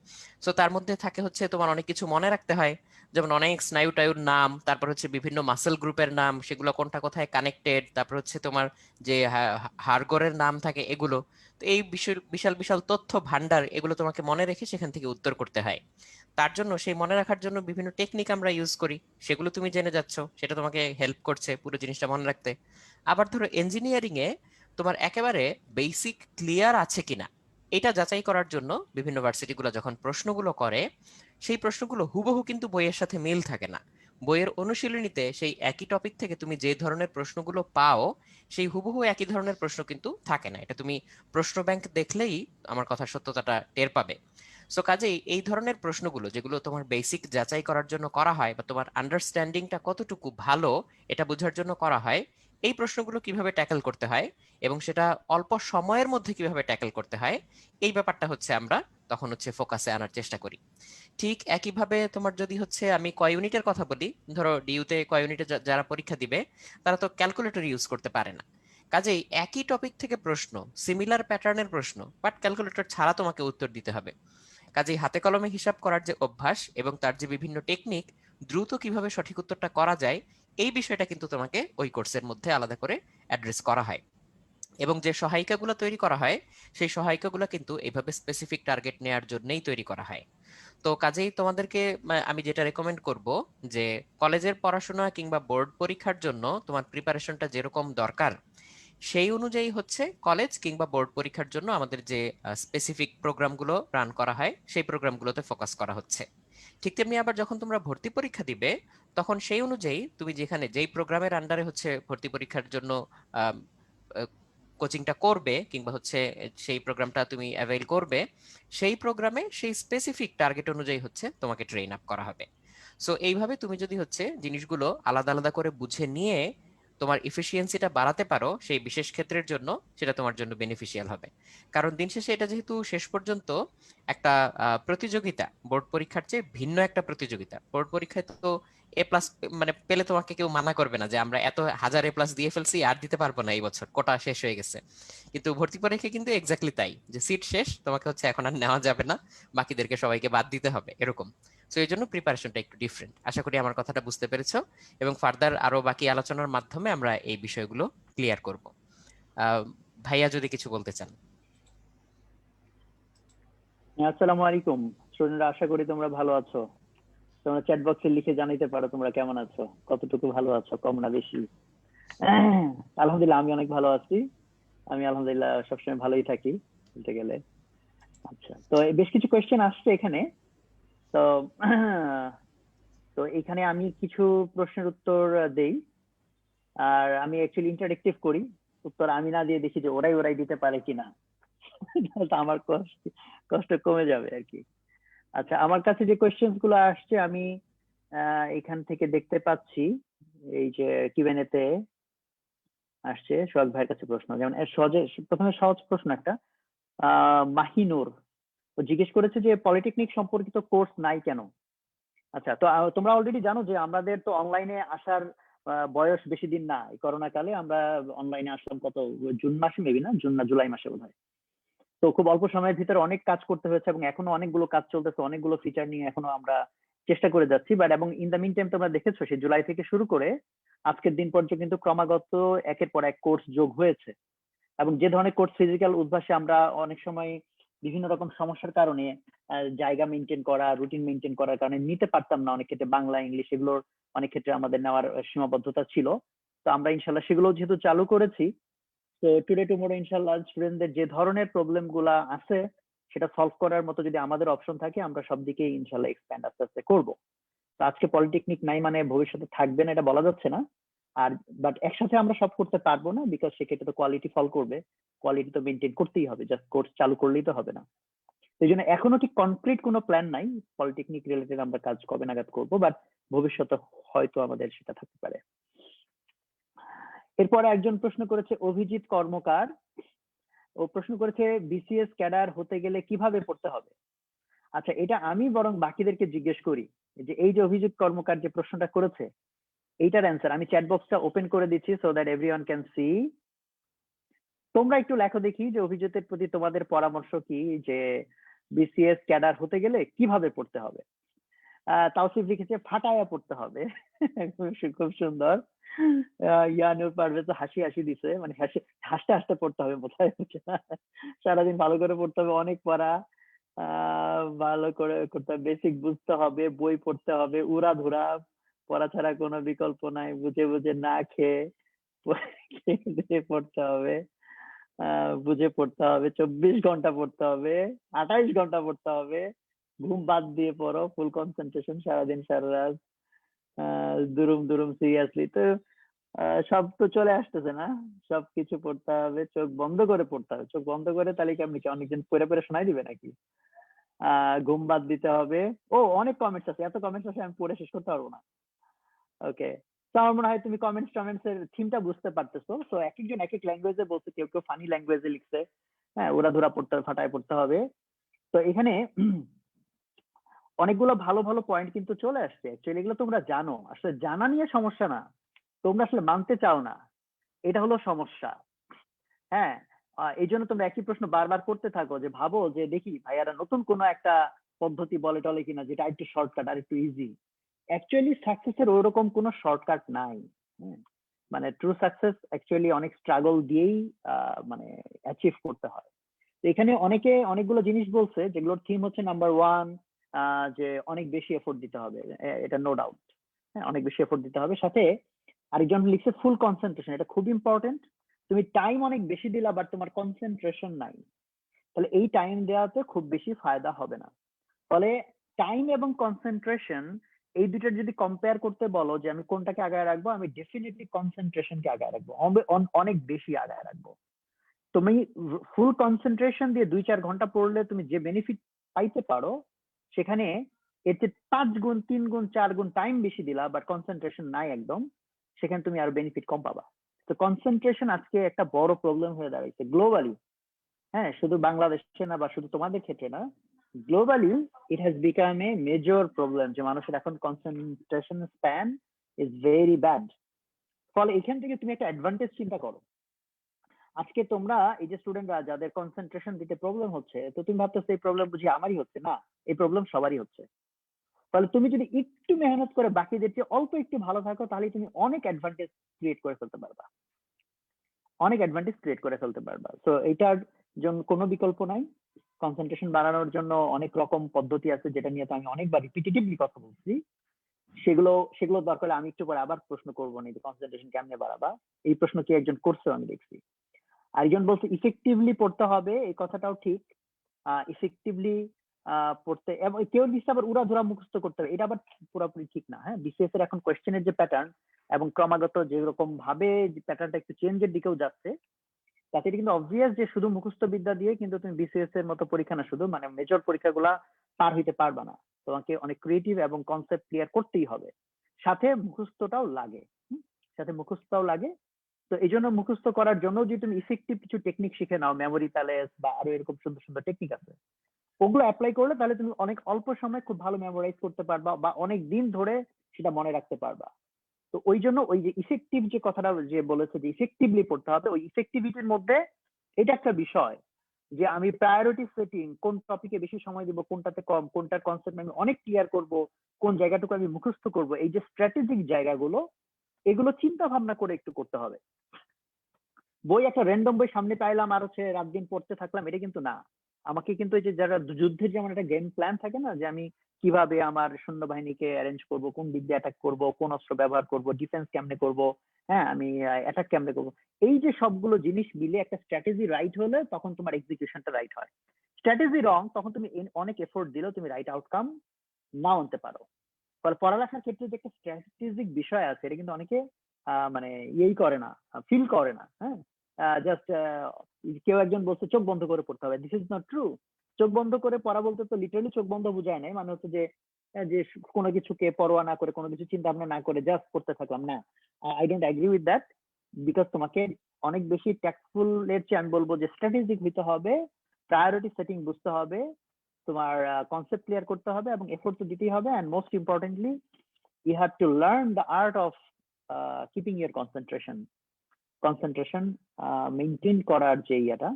সো তার মধ্যে থাকে হচ্ছে তোমার অনেক কিছু মনে রাখতে হয়, যেমন অনেক স্নায়ু টায়ুর নাম, তারপর হচ্ছে বিভিন্ন মাসেল গ্রুপের নাম, সেগুলো কোনটা কোথায় কানেক্টেড, তারপর হচ্ছে তোমার যে হাড়গোড়ের নাম থাকে এগুলো। তো এই বিশাল বিশাল বিশাল তথ্য ভান্ডার, এগুলো তোমাকে মনে রেখে সেখান থেকে উত্তর করতে হয়। তার জন্য সেই মনে রাখার জন্য বিভিন্ন টেকনিক আমরা ইউজ করি, সেগুলো তুমি জেনে যাচ্ছ, সেটা তোমাকে হেল্প করছে পুরো জিনিসটা মনে রাখতে। আবার ধরো ইঞ্জিনিয়ারিং এ তোমার একেবারে বেসিক ক্লিয়ার আছে কিনা, এটা যাচাই করার জন্য বিভিন্ন ভার্সিটিগুলো যখন প্রশ্নগুলো করে, সেই প্রশ্নগুলো হুবহু কিন্তু বইয়ের সাথে মিল থাকে না। বইয়ের অনুশীলনীতে সেই একই টপিক থেকে তুমি যে ধরনের প্রশ্নগুলো পাও, সেই হুবহু একই ধরনের প্রশ্ন কিন্তু থাকে না। এটা তুমি প্রশ্ন ব্যাংক দেখলেই আমার কথার সত্যতাটা টের পাবে। সো কাজেই এই ধরনের প্রশ্নগুলো যেগুলো তোমার বেসিক যাচাই করার জন্য করা হয়, বা তোমার আন্ডারস্ট্যান্ডিংটা কতটুকু ভালো এটা বোঝার জন্য করা হয়, এই প্রশ্নগুলো কিভাবে ট্যাকেল করতে হয় এবং সেটা অল্প সময়ের মধ্যে কিভাবে ট্যাকেল করতে হয়, এই ব্যাপারটা হচ্ছে আমরা তখন হচ্ছে ফোকাসে আনার চেষ্টা করি। ঠিক একইভাবে তোমার যদি হচ্ছে আমি কয় ইউনিটের কথা বলি, ধরো ডিইউতে কয় ইউনিটে যারা পরীক্ষা দিবে, তারা তো ক্যালকুলেটর ইউজ করতে পারে না। কাজেই একই টপিক থেকে প্রশ্ন, সিমিলার প্যাটার্নের প্রশ্ন, বাট ক্যালকুলেটর ছাড়া তোমাকে উত্তর দিতে হবে। কাজেই হাতে কলমে হিসাব করার যে অভ্যাস এবং তার যে বিভিন্ন টেকনিক, দ্রুত কিভাবে সঠিক উত্তরটা করা যায়, এই বিষয়টা কিন্তু তোমাকে ওই কোর্সের মধ্যে আলাদা করে অ্যাড্রেস করা হয়। এবং যে সহায়িকাগুলো তৈরি করা হয়, সেই সহায়িকাগুলো কিন্তু এইভাবে স্পেসিফিক টার্গেট নেওয়ার জন্যই তৈরি করা হয়। তো কাজেই তোমাদেরকে আমি যেটা রেকমেন্ড করব, যে কলেজের পড়াশোনা কিংবা বোর্ড পরীক্ষার জন্য তোমার প্রিপারেশনটা যেরকম দরকার, সেই অনুযায়ী হচ্ছে কলেজ কিংবা বোর্ড পরীক্ষার জন্য আমাদের যে স্পেসিফিক প্রোগ্রামগুলো রান করা হয়, সেই প্রোগ্রামগুলোতে ফোকাস করা হচ্ছে। ঠিক তেমনি আবার যখন তোমরা ভর্তি পরীক্ষা দিবে, তখন সেই অনুযায়ী তুমি যেখানে যেই প্রোগ্রামের আন্ডারে হচ্ছে ভর্তি পরীক্ষার জন্য কোচিংটা করবে কিংবা হচ্ছে সেই প্রোগ্রামটা তুমি অ্যাভেইল করবে, সেই প্রোগ্রামে সেই স্পেসিফিক টার্গেট অনুযায়ী হচ্ছে তোমাকে ট্রেন আপ করা হবে। সো এইভাবে তুমি যদি হচ্ছে জিনিসগুলো আলাদা আলাদা করে বুঝে নিয়ে তোমার ইফিসিয়েন্সিটা বাড়াতে পারো সেই বিশেষ ক্ষেত্রের জন্য, সেটা তোমার জন্য বেনিফিশিয়াল হবে। কারণ দিন শেষে এটা যেহেতু শেষ পর্যন্ত একটা প্রতিযোগিতা, বোর্ড পরীক্ষার চেয়ে ভিন্ন একটা প্রতিযোগিতা। বোর্ড পরীক্ষায় তো এ প্লাস মানে পেলে তোমাকে কেউ মানা করবে না যে আমরা এত হাজার এ প্লাস দিয়ে ফেলছি, আর দিতে পারবো না, এই বছর কোটা শেষ হয়ে গেছে। কিন্তু ভর্তি পরীক্ষা কিন্তু এক্স্যাক্টলি তাই, যে সিট শেষ, তোমাকে হচ্ছে এখন আর নেওয়া যাবে না, বাকিদেরকে সবাইকে বাদ দিতে হবে, এরকম। তো এই জন্য প্রিপারেশনটা একটু ডিফারেন্ট। আশা করি আমার কথাটা বুঝতে পেরেছো, এবং ফার্দার আরো বাকি আলোচনার মাধ্যমে আমরা এই বিষয়গুলো ক্লিয়ার করব। আহ, ভাইয়া যদি কিছু বলতে চান। আসসালামু আলাইকুম। স্টুডেন্টরা, আশা করি তোমরা ভালো আছো। তোমরা চ্যাট বক্সে লিখে জানাইতে পারো তোমরা কেমন আছো, কতটুকু ভালো আছো, কম না বেশি। আলহামদুলিল্লাহ আমি অনেক ভালো আছি। আমি আলহামদুলিল্লাহ সবসময় ভালোই থাকি বলতে গেলে। আচ্ছা, তো বেশ কিছু কোয়েশ্চেন আসছে এখানে। তো তো এখানে আমি কিছু প্রশ্নের উত্তর দেই, আর আমি অ্যাকচুয়ালি ইন্টারেক্টিভ করি। উত্তর আমি না দিয়ে দেখি যে ওরাই দিতে পারে কিনা। তাহলে তো আমার কষ্ট কষ্ট কমে যাবে আর কি। আচ্ছা, আমার কাছে যে কোয়েশ্চেন গুলো আসছে আমি এখান থেকে দেখতে পাচ্ছি। এই যে কিউএনএ তে আসছে সোহাগ ভাইয়ের কাছে প্রশ্ন, যেমন প্রথমে সহজ প্রশ্ন একটা। মাহিনুর ও জিজ্ঞেস করেছে যে পলিটেকনিক সম্পর্কিত কোর্স নাই কেন। আচ্ছা, তো তোমরা অলরেডি জানো যে আমাদের তো অনলাইনে আসার বয়স বেশি দিন না। এই করোনা কালে আমরা অনলাইনে আসলাম কত, জুন মাসে মেবি, না জুন না জুলাই মাসে বোধহয়। তো খুব অল্প সময়ের ভিতরে অনেক কাজ করতে হয়েছে এবং এখনো অনেকগুলো কাজ চলতেছে, অনেকগুলো ফিচার নিয়ে এখনো আমরা চেষ্টা করে যাচ্ছি। বাট এবং ইন দ্য মিন টাইম তোমরা দেখেছো সেই জুলাই থেকে শুরু করে আজকের দিন পর্যন্ত কিন্তু ক্রমাগত একের পর এক কোর্স যোগ হয়েছে। এবং যে ধরনের কোর্স ফিজিক্যাল উদ্ভাসে আমরা অনেক সময় বিভিন্ন রকম সমস্যার কারণে জায়গা মেনটেন করা, রুটিন মেনটেন করার কারণে নিতে পারতাম না, অনেক ক্ষেত্রে বাংলা ইংলিশ এগুলোর অনেক ক্ষেত্রে আমাদের নেওয়ার সীমাবদ্ধতা ছিল। তো আমরা ইনশাল্লাহ সেগুলো যেহেতু চালু করেছি, তো টুডে টুমোরো ইনশাল্লাহ স্টুডেন্টদের যে ধরনের প্রবলেম গুলা আছে সেটা সলভ করার মতো যদি আমাদের অপশন থাকে, আমরা সব দিকে ইনশাল্লাহ এক্সপ্যান্ড আস্তে আস্তে করবো। তো আজকে পলিটেকনিক নাই মানে ভবিষ্যতে থাকবে না এটা বলা যাচ্ছে না। আর বাট একসাথে আমরা সব করতে পারবো না, বিকজ সেক্ষেত্রে তো কোয়ালিটি ফল করবে। কোয়ালিটি তো মেনটেন করতেই হবে, জাস্ট কোর্স চালু করলেই তো হবে না। এই জন্য এখনো ঠিক কনক্রিট কোনো প্ল্যান নাই পলিটেকনিক রিলেটেড আমরা কাজ কবে নাগাদ করবো, বাট ভবিষ্যতে হয়তো আমাদের সেটা থাকতে পারে। এরপরে একজন প্রশ্ন করেছে অভিজিৎ কর্মকার। ও প্রশ্ন করেছে বিসিএস ক্যাডার হতে গেলে কিভাবে পড়তে হবে। আচ্ছা, এটা আমি বরং বাকিদেরকে জিজ্ঞেস করি যে এই যে অভিজিৎ কর্মকার যে প্রশ্নটা করেছে, এইটার অ্যান্সার আমি চ্যাট বক্সটা ওপেন করে দিচ্ছি so that everyone can see. তোমরা একটু লেখো দেখি যে অভিজিতের প্রতি তোমাদের পরামর্শ কি, যে বিসিএস ক্যাডার হতে গেলে কিভাবে পড়তে হবে। তাওসিফ লিখেছে ফাটায়া পড়তে হবে। খুব সুন্দর। ইয়ানুর পারভেজ হাসি হাসি দিছে, মানে হাসতে হাসতে পড়তে হবে বোধহয়। সারাদিন ভালো করে পড়তে হবে, অনেক পড়া ভালো করে করতে হবে, বেসিক বুঝতে হবে, বই পড়তে হবে, উড়াধুরা পড়া ছাড়া কোনো বিকল্প নাই, বুঝে বুঝে না খেয়ে পড়তে হবে। বুঝে পড়তে হবে, 24 ঘন্টা পড়তে হবে, 28 ঘন্টা পড়তে হবে, ঘুম বাদ দিয়ে পড়ো, ফুল কনসেন্ট্রেশন, সারাদিন সারা রাত দুরুম দুরুম সিরিয়াসলি। তো সব তো চলে আসতেছে না, সবকিছু পড়তে হবে, চোখ বন্ধ করে পড়তে হবে। চোখ বন্ধ করে তাহলে কি আপনি কি অনেকদিন পড়ে পড়ে শোনাই দিবে নাকি? ঘুম বাদ দিতে হবে। ও অনেক কমেন্টস আছে, এত কমেন্টস আছে আমি পড়ে শেষ করতে পারবো না। ওকে, তো আমার মনে হয় তুমি কমেন্টস এর থিমটা বুঝতে পারতেছো। তো এক একজন এক এক ল্যাঙ্গুয়েজে বলছে, কেউ কেউ ফানি ল্যাঙ্গুয়েজে লিখছে। হ্যাঁ, উড়াধুরা পড়তে হবে, ফাটায় পড়তে হবে। তো এখানে অনেকগুলো ভালো ভালো পয়েন্ট কিন্তু চলে আসছে। অ্যাকচুয়ালি এগুলো তোমরা জানো, আসলে জানা নিয়ে সমস্যা না, তোমরা আসলে মানতে চাও না, এটা হলো সমস্যা। হ্যাঁ, এই জন্য তোমরা একই প্রশ্ন বারবার করতে থাকো, যে ভাবো যে দেখি ভাইয়ারা নতুন কোনো একটা পদ্ধতি বলে টলে কিনা যেটা একটু শর্টকাট আর একটু ইজি। অ্যাকচুয়ালি সাকসেসের ওইরকম কোনো শর্টকাট নাই। মানে ট্রু সাকসেস অ্যাকচুয়ালি অনেক স্ট্রাগল দিয়েই মানে অ্যাচিভ করতে হয়। তো এখানে অনেকে অনেকগুলো জিনিস বলছে, যেগুলোর থিম হচ্ছে নাম্বার ওয়ান, যে অনেক বেশি এফোর্ট দিতে হবে, এটা নো ডাউট। হ্যাঁ, অনেক বেশি এফোর্ট দিতে হবে। সাথে আরেকজন লিখছে ফুল কনসেন্ট্রেশন, এটা খুব ইম্পর্টেন্ট। তুমি টাইম অনেক বেশি দিলা বাট তোমার কনসেন্ট্রেশন নাই, তাহলে এই টাইম দেওয়াতে খুব বেশি ফায়দা হবে না। ফলে টাইম এবং কনসেন্ট্রেশন এই দুটোর যদি কম্পেয়ার করতে বলো যে আমি কোনটাকে আগায় রাখবো, আমি ডেফিনেটলি কনসেন্ট্রেশনকে আগায় রাখবো, অনেক বেশি আগায় রাখবো। তুমি ফুল কনসেন্ট্রেশন দিয়ে 2-4 ঘন্টা পড়লে তুমি যে বেনিফিট পাইতে পারো, সেখানে এতে 5 গুণ 3 গুণ 4 গুণ টাইম বেশি দিলা বাট কনসেন্ট্রেশন নাই একদম, সেখানে তুমি আরো বেনিফিট কম পাবা। তো কনসেন্ট্রেশন আজকে একটা বড় প্রবলেম হয়ে দাঁড়াইছে গ্লোবালি। হ্যাঁ, শুধু বাংলাদেশে না বা শুধু তোমাদের ক্ষেত্রে না, globally it has become a major problem, যে মানুষের এখন concentration span is very bad. ফলে এখান থেকে তুমি একটা অ্যাডভান্টেজ চিন্তা করো। আজকে তোমরা এই যে স্টুডেন্টরা যাদের কনসেন্ট্রেশন দিতে প্রবলেম হচ্ছে, তো তুমি ভাবতেছো এই প্রবলেম বুঝি আমারই হচ্ছে, না, এই প্রবলেম সবারই হচ্ছে। তাহলে তুমি যদি একটু মেহনত করে বাকিদের চেয়ে অল্প একটু ভালো থাকো, তাহলে তুমি অনেক অ্যাডভান্টেজ ক্রিয়েট করে ফেলতে পারবা, অনেক অ্যাডভান্টেজ ক্রিয়েট করে ফেলতে পারবা। তো এটার জন্য কোনো বিকল্প নাই। কনসেন্ট্রেশন বাড়ানোর জন্য অনেক রকম পদ্ধতি আছে, যেটা নিয়ে তো আমি অনেকবার রিপিটেটিভলি কথা বলছি। সেগুলো সেগুলো দরকার হলে আমি একটু পরে আবার প্রশ্ন করবো না, যে কনসেন্ট্রেশন কেমনে বাড়াবা, এই প্রশ্ন কি একজন করছে আমি দেখছি। আরেকজন বলছে ইফেক্টিভলি পড়তে হবে, এই কথাটাও ঠিক। ইফেক্টিভলি পড়তে, এবং কেউ দিচ্ছে আবার উড়াধুরা মুখস্থ করতে হবে, এটা আবার পুরোপুরি ঠিক না। হ্যাঁ, বিসিএস এর এখন কোয়েশ্চেনের যে প্যাটার্ন এবং ক্রমাগত যেরকম ভাবে প্যাটার্নটা একটু চেঞ্জের দিকেও যাচ্ছে, তাতে এটা কিন্তু অবভিয়াস যে শুধু মুখস্থ বিদ্যা দিয়ে কিন্তু তুমি বিসিএস এর মতো পরীক্ষা না, শুধু মানে মেজর পরীক্ষাগুলা পার হইতে পারবা না। তোমাকে অনেক ক্রিয়েটিভ এবং কনসেপ্ট ক্লিয়ার করতেই হবে, সাথে মুখস্থটাও লাগে। সাথে মুখস্থটাও লাগে। তো এই জন্য মুখস্থ করার জন্য যদি তুমি ইফেক্টিভ কিছু টেকনিক শিখে নাও, মেমোরি প্যালেস বা আরো এরকম সুন্দর সুন্দর টেকনিক আছে, ওগুলো অ্যাপ্লাই করলে তাহলে তুমি অনেক অল্প সময় খুব ভালো মেমোরাইজ করতে পারবা, বা অনেক দিন ধরে সেটা মনে রাখতে পারবা। তো ওই জন্য ওই যে ইফেক্টিভ যে কথাটা যে বলেছে যে ইফেক্টিভলি পড়তে হবে, ওই ইফেক্টিভিটির মধ্যে এটা একটা বিষয়, যে আমি প্রায়োরিটি সেটিং, কোন টপিকে বেশি সময় দিব, কোনটাতে কম, কোনটার কনসেপ্ট আমি অনেক ক্লিয়ার করব, কোন জায়গাটুকু আমি মুখস্থ করব, এই যে স্ট্র্যাটেজিক জায়গাগুলো, এগুলো চিন্তা ভাবনা করে একটু করতে হবে। বই একটা র্যান্ডম বই সামনে পাইলাম আর হচ্ছে রাত দিন পড়তে থাকলাম, এটা কিন্তু না। আমাকে কিন্তু এই যে যারা যুদ্ধের যেমন একটা গেম প্ল্যান থাকে না, যে আমি কিভাবে আমার সৈন্যবাহিনীকে অ্যারেঞ্জ করব, কোন দিক দিয়ে অ্যাটাক করব, কোন অস্ত্র ব্যবহার করব, ডিফেন্স কেমনে করব, হ্যাঁ আমি অ্যাটাক কেমনে করব, এই যে সবগুলো জিনিস মিলে একটা স্ট্র্যাটেজি রাইট হলে তখন তোমার এক্সিকিউশনটা রাইট হয়। স্ট্র্যাটেজি রং, তখন তুমি অনেক এফোর্ট দিলেও তুমি রাইট আউটকাম নাও আনতে পারো। ফলে পড়ালেখার ক্ষেত্রে যে একটা স্ট্র্যাটেজিক বিষয় আছে, এটা কিন্তু অনেকে মানে ইয়েই করে না, ফিল করে না। হ্যাঁ, জাস্ট কেউ একজন বলছে চোখ বন্ধ করে পড়তে হবে, দিস ইজ নট ট্রু। চোখ বন্ধ করে পড়া বলতে তো লিটারালি চোখ বন্ধ বোঝায় নাই, মানে হচ্ছে যে যে কোনো কিছুকে পরোয়া না করে, কোনো কিছু চিন্তা ভাবনা না করে জাস্ট পড়তে থাকলাম না। I don't agree with that, because তোমাকে অনেক বেশি ট্যাক্টফুল এর চেয়ে আমি বলবো যে স্ট্র্যাটেজিক হইতে হবে, প্রায়োরিটি সেটিং বুঝতে হবে, তোমার কনসেপ্ট ক্লিয়ার করতে হবে, এবং এফোর্ট তো দিতেই হবে। And most importantly you have to learn the art of keeping your concentration maintain করার যে ইয়েটা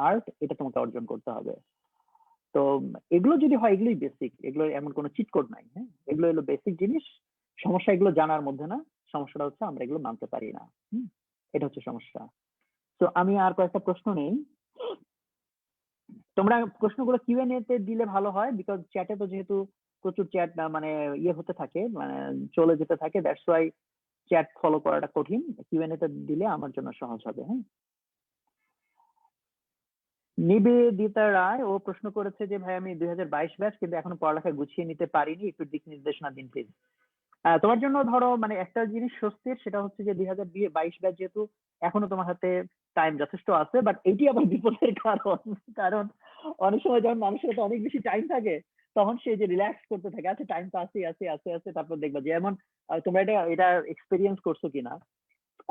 আর্ট, এটা তোমাকে অর্জন করতে হবে। তো এগুলো যদি হয়, এগুলোই বেসিক, এগুলো এমন কোনো চিট কোড নাই। হ্যাঁ, এগুলো হলো বেসিক জিনিস। সমস্যা এগুলো জানার মধ্যে না, সমস্যাটা হচ্ছে আমরা এগুলো মানতে পারি না। এটা হচ্ছে সমস্যা। তো আমি আর কয়েকটা প্রশ্ন নেই, তোমরা প্রশ্নগুলো কিউএনএ তে দিলে ভালো হয়, বিকজ চ্যাটে তো যেহেতু প্রচুর চ্যাট মানে ইয়ে হতে থাকে, মানে চলে যেতে থাকে, দ্যাটস ওয়াই চ্যাট ফলো করাটা কঠিন। কিউএনএ তে দিলে আমার জন্য সহজ হবে। হ্যাঁ, নিবেদিতা রায় ও প্রশ্ন করেছে যে ভাই আমি 2022 ব্যাচ, কিন্তু এখনো পড়ালেখা গুছিয়ে নিতে পারিনি, একটু দিক নির্দেশনা দিন প্লিজ। তোমার জন্য ধরো মানে একটা জিনিস স্বস্তির, সেটা হচ্ছে যে 2022 ব্যাচ যেহেতু এখনো তোমার হাতে টাইম যথেষ্ট আছে, বাট এটি আবার বিপদের কারণ। কারণ অনেক সময় যখন মানুষের হাতে অনেক বেশি টাইম থাকে, তখন সে যে রিল্যাক্স করতে থাকে, আচ্ছা টাইম তো আছে আছে আছে আছে, তারপর দেখবা যে এমন তোমরা এটা এটা এক্সপেরিয়েন্স করছো কিনা,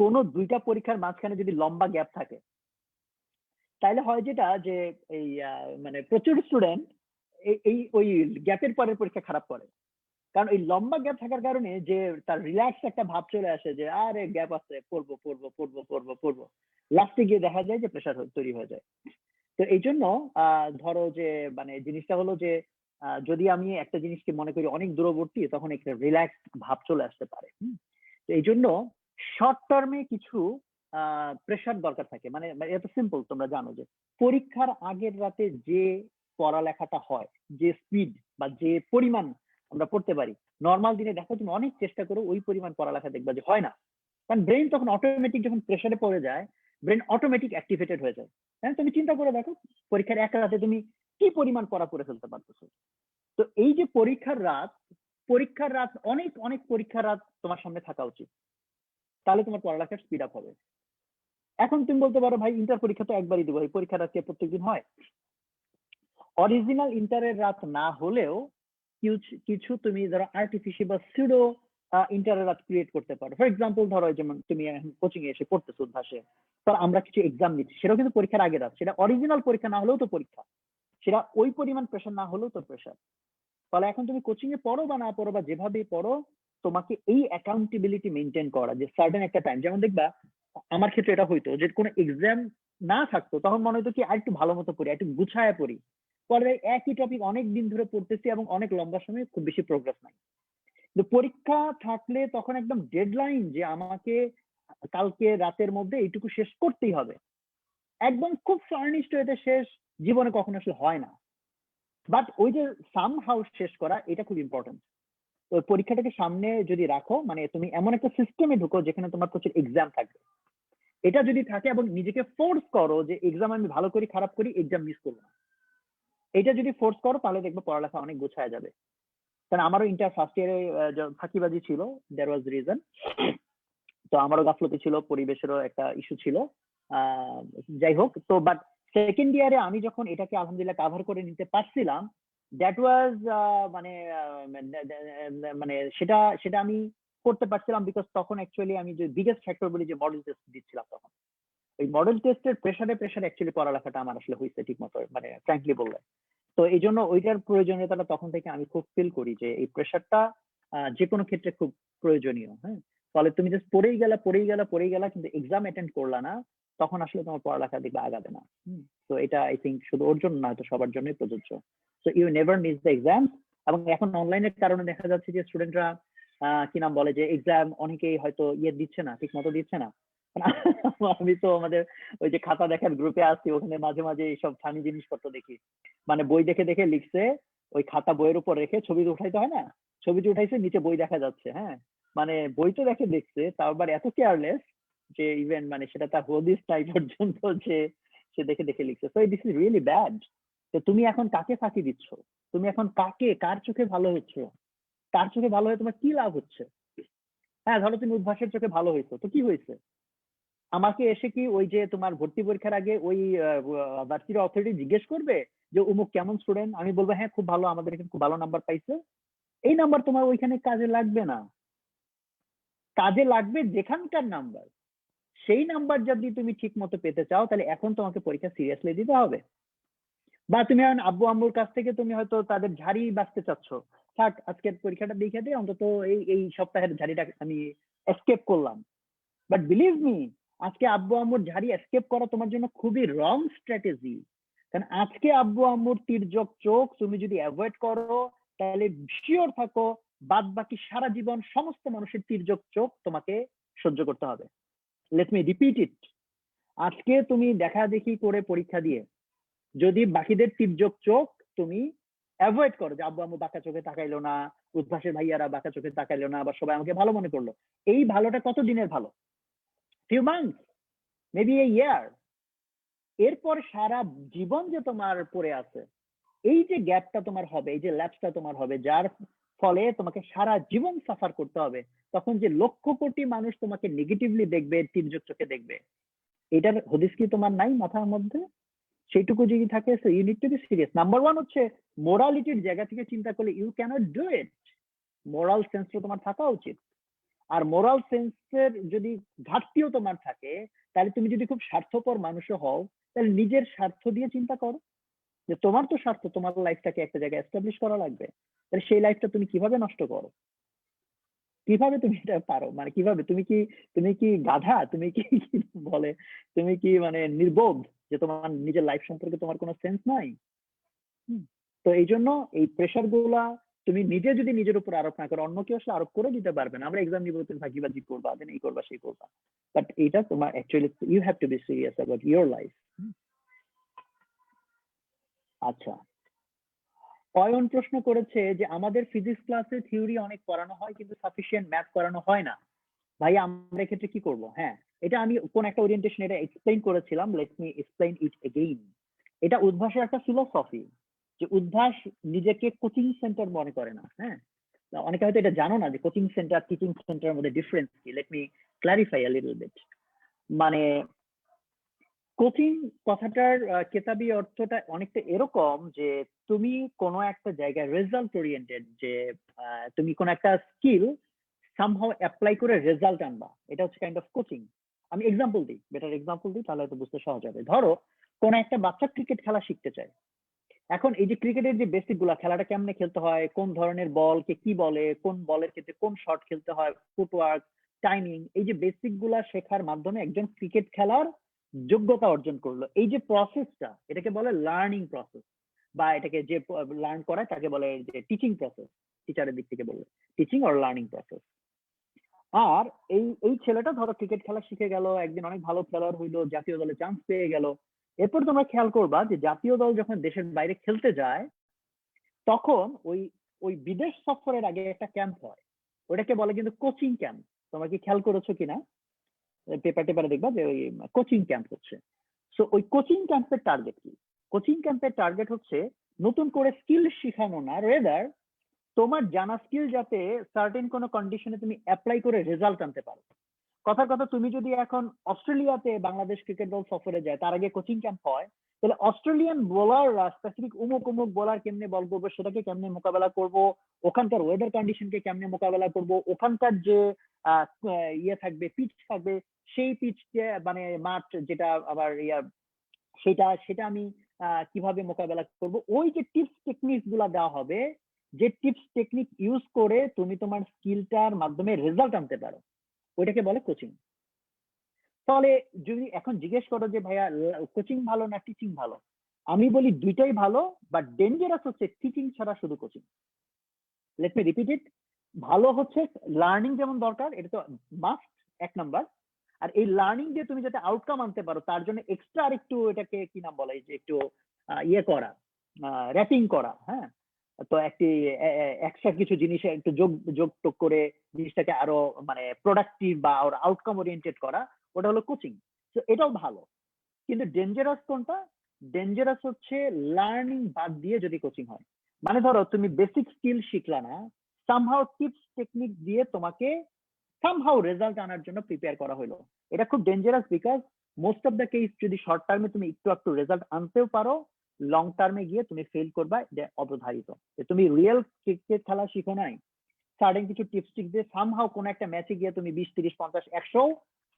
কোনো দুইটা পরীক্ষার মাঝখানে যদি লম্বা গ্যাপ থাকে, তাইলে হয় যেটা যে এই মানে প্রচুর স্টুডেন্ট এই ওই গ্যাপের পরের পরীক্ষা খারাপ করে। কারণ এই লম্বা গ্যাপ থাকার কারণে যে তার রিল্যাক্স একটা ভাব চলে আসে, যে আরে গ্যাপ আছে, পড়বো পড়বো পড়বো পড়বো পড়বো, লাস্টে গিয়ে দেখা যায় যে প্রেশার তৈরি হয়ে যায়। তো এই জন্য ধরো যে মানে জিনিসটা হলো যে যদি আমি একটা জিনিসকে মনে করি অনেক দূরবর্তী, তখন একটা রিল্যাক্স ভাব চলে আসতে পারে। তো এই জন্য শর্ট টার্মে কিছু প্রেশার দরকার থাকে। মানে এত সিম্পল, তোমরা জানো যে পরীক্ষার আগের রাতে যে পড়ালেখাটা হয়, যে স্পিড বা যে পরিমাণ আমরা পড়তে পারি, নর্মাল দিনে দেখো তুমি অনেক চেষ্টা করো ওই পরিমাণ পড়ালেখা দেখবা যে হয় না। কারণ ব্রেন তখন অটোমেটিক যখন প্রেশারে পড়ে যায়, ব্রেন অটোমেটিক অ্যাক্টিভেটেড হয়ে যায়। হ্যাঁ, তুমি চিন্তা করে দেখো পরীক্ষার এক রাতে তুমি কি পরিমাণ পড়া করে ফেলতে পারতেছো। তো এই যে পরীক্ষার রাত অনেক অনেক পরীক্ষার রাত তোমার সামনে থাকা উচিত, তাহলে তোমার পড়ালেখার স্পিড আপ হবে। এখন তুমি বলতে পারো ভাই ইন্টার পরীক্ষা তো একবারই দেবো, এই পরীক্ষার রাত প্রত্যেকদিন হয়? অরিজিনাল ইন্টারের রাত না হলেও কিছু তুমি ধরো আর্টিফিশিয়াল বা সিউডো ইন্টারের রাত ক্রিয়েট করতে পারো। ফর এক্সাম্পল ধরো যেমন তুমি কোচিং এ এসে পড়তেছো উদ্ভাসে, তার আমরা কিছু এক্সাম নিচ্ছি, সেটাও কিন্তু পরীক্ষার আগে রাত, সেটা অরিজিনাল পরীক্ষা না হলেও তো পরীক্ষা, সেটা ওই পরিমাণ প্রেশার না হলেও তো প্রেশার। তাহলে এখন তুমি কোচিং এ পড়ো বা না পড়ো বা যেভাবেই পড়ো, তোমাকে এই অ্যাকাউন্টেবিলিটি মেনটেন করা, যে সার্টেন একটা টাইম, যেমন দেখবা আমার ক্ষেত্রে এটা হইতো যে কোনো এক্সাম না থাকতো, তখন মনে হতো কি আর একটু ভালো মতো পড়ি, একটু গুছায় পড়ি, পরে একই টপিক অনেক দিন ধরে পড়তেছি এবং অনেক লম্বা সময় খুব বেশি প্রোগ্রেস নাই। কিন্তু পরীক্ষা থাকলে তখন একদম ডেডলাইন, যে আমাকে কালকে রাতের মধ্যে এইটুকু শেষ করতেই হবে, একদম খুব ফার্নিশড হইতে শেষ জীবনে কখনো আসলে হয় না। বাট ওই যে সাম হাউস শেষ করা এটা খুব ইম্পর্টেন্ট। তো পরীক্ষাটাকে সামনে যদি রাখো, মানে তুমি এমন একটা সিস্টেমে ঢুকো যেখানে তোমার প্রচুর এক্সাম থাকবে, এটা যদি থাকে এবং নিজেকে ফোর্স করো যে এক্সাম আমি ভালো করি খারাপ করি এক্সাম মিস করবো না, এটা যদি ফোর্স করো তাহলে দেখবে পড়ালেখা অনেক গোছায় যাবে। কারণ আমারও ইন্টার ফার্স্ট ইয়ারে ফাঁকিবাজি ছিল, দেয়ার ওয়াজ রিজন। তো আমারও গাফলতি ছিল, পরিবেশেরও একটা ইস্যু ছিল। যাই হোক, তো বাট সেকেন্ড ইয়ারে আমি যখন এটাকে আলহামদুলিল্লাহ কাভার করে নিতে পারছিলাম, দ্যাট ওয়াজ মানে মানে সেটা সেটা আমি করতে পারছিলাম বিকজ তখন অ্যাকচুয়ালি আমি যে বিগেস্ট ফ্যাক্টর বলি যে মডেল টেস্ট দিচ্ছিলাম তখন। ওই মডেল টেস্টের প্রেসারে অ্যাকচুয়ালি পড়ালেখাটা আমার আসলে হয়েছে ঠিক মতো, মানে ফ্র্যাঙ্কলি বললে। তো এই জন্য ওইটার প্রয়োজনীয়তাটা তখন থেকে আমি খুব ফিল করি যে এই প্রেসারটা যে কোনো ক্ষেত্রে খুব প্রয়োজনীয়। হ্যাঁ, ফলে তুমি জাস্ট পড়েই গেলা কিন্তু এক্সাম অ্যাটেন্ড করলা না, তখন আসলে তোমার পড়ালেখা দেখবে আগাবে না। তো এটা আই থিঙ্ক শুধু ওর জন্য না, হয়তো সবার জন্যই প্রযোজ্য। So you never miss the exam. এবং এখন অনলাইনের কারণে দেখা যাচ্ছে যে স্টুডেন্টরা কি নাম বলে যে এক্সাম অনেকেই হয়তো দিচ্ছে না, ঠিক মতো দিচ্ছে না। আমি তো আমাদের ওই যে খাতা দেখার গ্রুপে আছি, ওখানে মাঝে মাঝে এইসব ফানি জিনিসপত্র দেখি। মানে বই দেখে দেখে লিখছে, ওই খাতা বইয়ের উপর রেখে ছবি তো উঠাইতে হয় না, ছবিটি উঠাইছে নিচে বই দেখা যাচ্ছে। হ্যাঁ, মানে বই তো দেখছে, তাও আবার এত কেয়ারলেস যে ইভেন মানে সেটা তার হদিস নাই পর্যন্ত যে সে দেখে দেখে লিখছে। So this is really bad. তো তুমি এখন কাকে ফাঁকি দিচ্ছ? তুমি এখন কার চোখে ভালো হচ্ছ? কার চোখে ভালো হয়ে তোমার কি লাভ হচ্ছে? হ্যাঁ, ধরো তুমি উদ্ভাসের চোখে ভালো হয়েছো, তো কি হয়েছে? আমাকে এসে কি ওই যে তোমার ভর্তি পরীক্ষার আগে ওই ভার্সিটি অথরিটি জিজ্ঞেস করবে যে উমুক কেমন স্টুডেন্ট? আমি বলবো হ্যাঁ খুব ভালো, আমাদের এখানে খুব ভালো নাম্বার পাইছে। এই নাম্বার তোমার ওইখানে কাজে লাগবে না। কাজে লাগবে যেখানকার নাম্বার। সেই নাম্বার যদি তুমি ঠিক মতো পেতে চাও তাহলে এখন তোমাকে পরীক্ষা সিরিয়াসলি দিতে হবে। বা তুমি এখন আব্বু আম্মুর কাছ থেকে তুমি হয়তো তাদের ঝাড়ি বাঁচতে চাচ্ছ, থাক আজকের পরীক্ষাটা দেখে দিয়ে অন্তত এই সপ্তাহের ঝাড়িটা আমি এসকেপ করলাম। বাট বিলিভ মি, আজকে আব্বু আম্মুর ঝাড়ি এসকেপ করা তোমার জন্য খুবই রং স্ট্র্যাটেজি। কারণ আজকে আব্বু আম্মুর তির্যক চোখ তুমি যদি অ্যাভয়েড করো, তাহলে শিওর থাকো বাদ বাকি সারা জীবন সমস্ত মানুষের তির্যক চোখ তোমাকে সহ্য করতে হবে। লেট মি রিপিট ইট, আজকে তুমি দেখা দেখি করে পরীক্ষা দিয়ে যদি বাকিদের তির্যক চোখ তুমি অ্যাভয়েড করো, যে আব্বু আম্মু বাঁকা চোখে তাকাইলো না, উদ্ভাসের ভাইয়ারা বাঁকা চোখে তাকাইলো না, বা সবাই আমাকে ভালো মনে করলো, এই ভালোটা কত দিনের ভালো? ফিউ মান্থস, মেবি এ ইয়ার। এরপর সারা জীবন যে তোমার পড়ে আছে, এই যে গ্যাপটা তোমার হবে, এই যে ল্যাপসটা তোমার হবে, যার ফলে তোমাকে সারা জীবন সাফার করতে হবে, তখন যে লক্ষ কোটি মানুষ তোমাকে নেগেটিভলি দেখবে, তির্যক চোখে দেখবে, এটার হদিস কি তোমার নাই মাথার মধ্যে? সেইটুকু যদি থাকে, so you need to be serious. Number one হচ্ছে মোরালিটির জায়গা থেকে চিন্তা করলে you cannot do it. Moral সেন্সটা তোমার থাকা উচিত। আর মোরাল সেন্সের যদি ঘাটতিও তোমার থাকে, তাহলে তুমি যদি খুব স্বার্থপর মানুষও হও, তাহলে নিজের স্বার্থ দিয়ে চিন্তা করো যে তোমার তো স্বার্থ, তোমার লাইফটাকে একটা জায়গায় এস্টাবলিশ করা লাগবে, তাহলে সেই লাইফটা তুমি কিভাবে নষ্ট করো? কিভাবে তুমি এটা পারো? মানে কিভাবে? তুমি কি গাধা? তুমি কি বলে, তুমি কি মানে নির্বোধ যে তোমার নিজের লাইফ সম্পর্কে তোমার কোনো সেন্স নাই? তো এই জন্য এই প্রেশার গুলা তুমি নিজে যদি নিজের উপর আরোপ না করো, অন্য কেউ আসলে আরোপ করে দিতে পারবে না। আমরা এক্সাম নিব, তুমি ফাঁকিবাজি করবা, দেন এই করবা সেই করবা, বাট এটা তোমার actually you have to be serious about your life. আচ্ছা, অয়ন প্রশ্ন করেছে যে আমাদের ফিজিক্স ক্লাসে থিওরি অনেক পড়ানো হয় কিন্তু সাফিসিয়েন্ট ম্যাথ করানো হয় না, ভাই আমরা এক্ষেত্রে কি করব? হ্যাঁ, এটা আমি কোন একটা ওরিয়েন্টেশন এটা এক্সপ্লেইন করেছিলাম, লেট মি এক্সপ্লেইন ইট এগেইন। এটা উদ্ভাসের একটা ফিলোসফি, যে উদ্ভাস নিজেকে কোচিং সেন্টার মনে করে না। হ্যাঁ, অনেকে হয়তো এটা জানো না যে কোচিং সেন্টার টিচিং সেন্টারের মধ্যে ডিফারেন্স কি। Let me clarify a little bit. মানে কোচিং কথাটার কেতাবি অর্থটা অনেকটা এরকম যে তুমি কোনো একটা জায়গায় রেজাল্ট ওরিয়েন্টেড, যে তুমি কোনো একটা স্কিল সামহাও অ্যাপ্লাই করে রেজাল্ট আনবা, এটা হচ্ছে কাইন্ড অফ কোচিং। আমি এক্সাম্পল দিই, বেটার এক্সাম্পল দিই, তাহলে হয়তো বুঝতে সহজ হবে। ধরো কোনো একটা বাচ্চা ক্রিকেট খেলা শিখতে চায়। এখন এই যে ক্রিকেটের যে বেসিক গুলা, খেলাটা কেমনে খেলতে হয়, কোন ধরনের বলকে কি বলে, কোন বলের ক্ষেত্রে কোন শট খেলতে হয়, ফুটওয়ার্ক, টাইমিং, এই যে বেসিক গুলা শেখার মাধ্যমে একজন ক্রিকেট খেলার যোগ্যতা অর্জন করলো। এই যে প্রসেসটা, এটাকে বলে লার্নিং প্রসেস, বা এটাকে যে লার্ন করায় তাকে বলে যে টিচিং প্রসেস। টিচারের দিক থেকে বললে টিচিং অর লার্নিং প্রসেস। আর এই ছেলেটা ধরো ক্রিকেট খেলা শিখে গেল, একদিন অনেক ভালো খেলোয়াড় হইলো, জাতীয় দলে চান্স পেয়ে গেল, এরপর তোমরা খেয়াল করবা যে জাতীয় দল যখন দেশের বাইরে খেলতে যায় তখন ওই ওই বিদেশ সফরের আগে একটা ক্যাম্প হয়, ওটাকে বলে কিন্তু কোচিং ক্যাম্প। তোমরা কি খেয়াল করেছো কিনা, পেপার টেপারে দেখবা যে ওই কোচিং ক্যাম্প হচ্ছে। সো ওই কোচিং ক্যাম্পের টার্গেট কি? কোচিং ক্যাম্পের টার্গেট হচ্ছে নতুন করে স্কিল শেখানো না, রেদার তোমার জানা স্কিল যাতে সার্টেন কোনো কন্ডিশনে তুমি অ্যাপ্লাই করে রেজাল্ট আনতে পারো। কথার কথা, তুমি যদি এখন অস্ট্রেলিয়াতে বাংলাদেশ ক্রিকেট দল সফরে যায়, তার আগে কোচিং ক্যাম্প হয়, তাহলে অস্ট্রেলিয়ান বোলাররা স্পেসিফিক অমুক অমুক বোলার কেমনে বল করবো, সেটাকে কেমনে মোকাবেলা করব, ওখানকার ওয়েদার কন্ডিশনকে কেমনে মোকাবেলা করব, ওখানকার যে ইয়ে থাকবে, পিচ থাকবে, সেই পিচকে মানে মাঠ যেটা আবার সেটা সেটা আমি কিভাবে মোকাবেলা করব, ওই যে টিপস টেকনিক গুলা দেওয়া হবে, যে টিপস টেকনিক ইউজ করে তুমি তোমার স্কিলটার মাধ্যমে রেজাল্ট আনতে পারো, ওইটাকে বলে কোচিং। তাহলে যদি এখন জিজ্ঞেস করো যে ভাইয়া কোচিং ভালো না টিচিং ভালো, আমি বলি দুইটাই ভালো, বাট ডেঞ্জারাস হচ্ছে টিচিং ছাড়া শুধু coaching. Let me repeat it. ভালো হচ্ছে লার্নিং যেমন দরকার, এটা তো মাস্ট, এক নাম্বার। আর এই লার্নিং দিয়ে তুমি যাতে আউটকাম আনতে পারো তার জন্য এক্সট্রা আরেকটু, এটাকে কি নাম বলে, যে একটু ইয়ে করা, র্যাপিং করা, হ্যাঁ। তো একটি এক্সট্রা কিছু জিনিস একটু যোগ যোগ টোগ করে জিনিসটাকে আরো মানে প্রোডাক্টিভ বা আউটকাম ওরিয়েন্টেড করা, ওটা হলো কোচিং। তো এটাও ভালো। কিন্তু ডেঞ্জারাস কোনটা? ডেঞ্জারাস হচ্ছে লার্নিং বাদ দিয়ে যদি কোচিং হয়। মানে ধরো তুমি বেসিক স্কিল শিখলা না, সামহাউ টিপস টেকনিক দিয়ে তোমাকে সামহাউ রেজাল্ট আনার জন্য প্রিপেয়ার করা হলো, এটা খুব dangerous. Because most of the case যদি শর্ট টার্মে তুমি একটু একটু রেজাল্ট আনতেও পারো, লং টার্মে গিয়ে তুমি ফেল করবা, এটা অবধারিত। তুমি রিয়েল ক্রিকেট খেলা শিখো নাই, সার্টেন কিছু টিপস টিক দিয়ে সামহাউ কোন একটা ম্যাচে গিয়ে তুমি 20, 30, 50, 100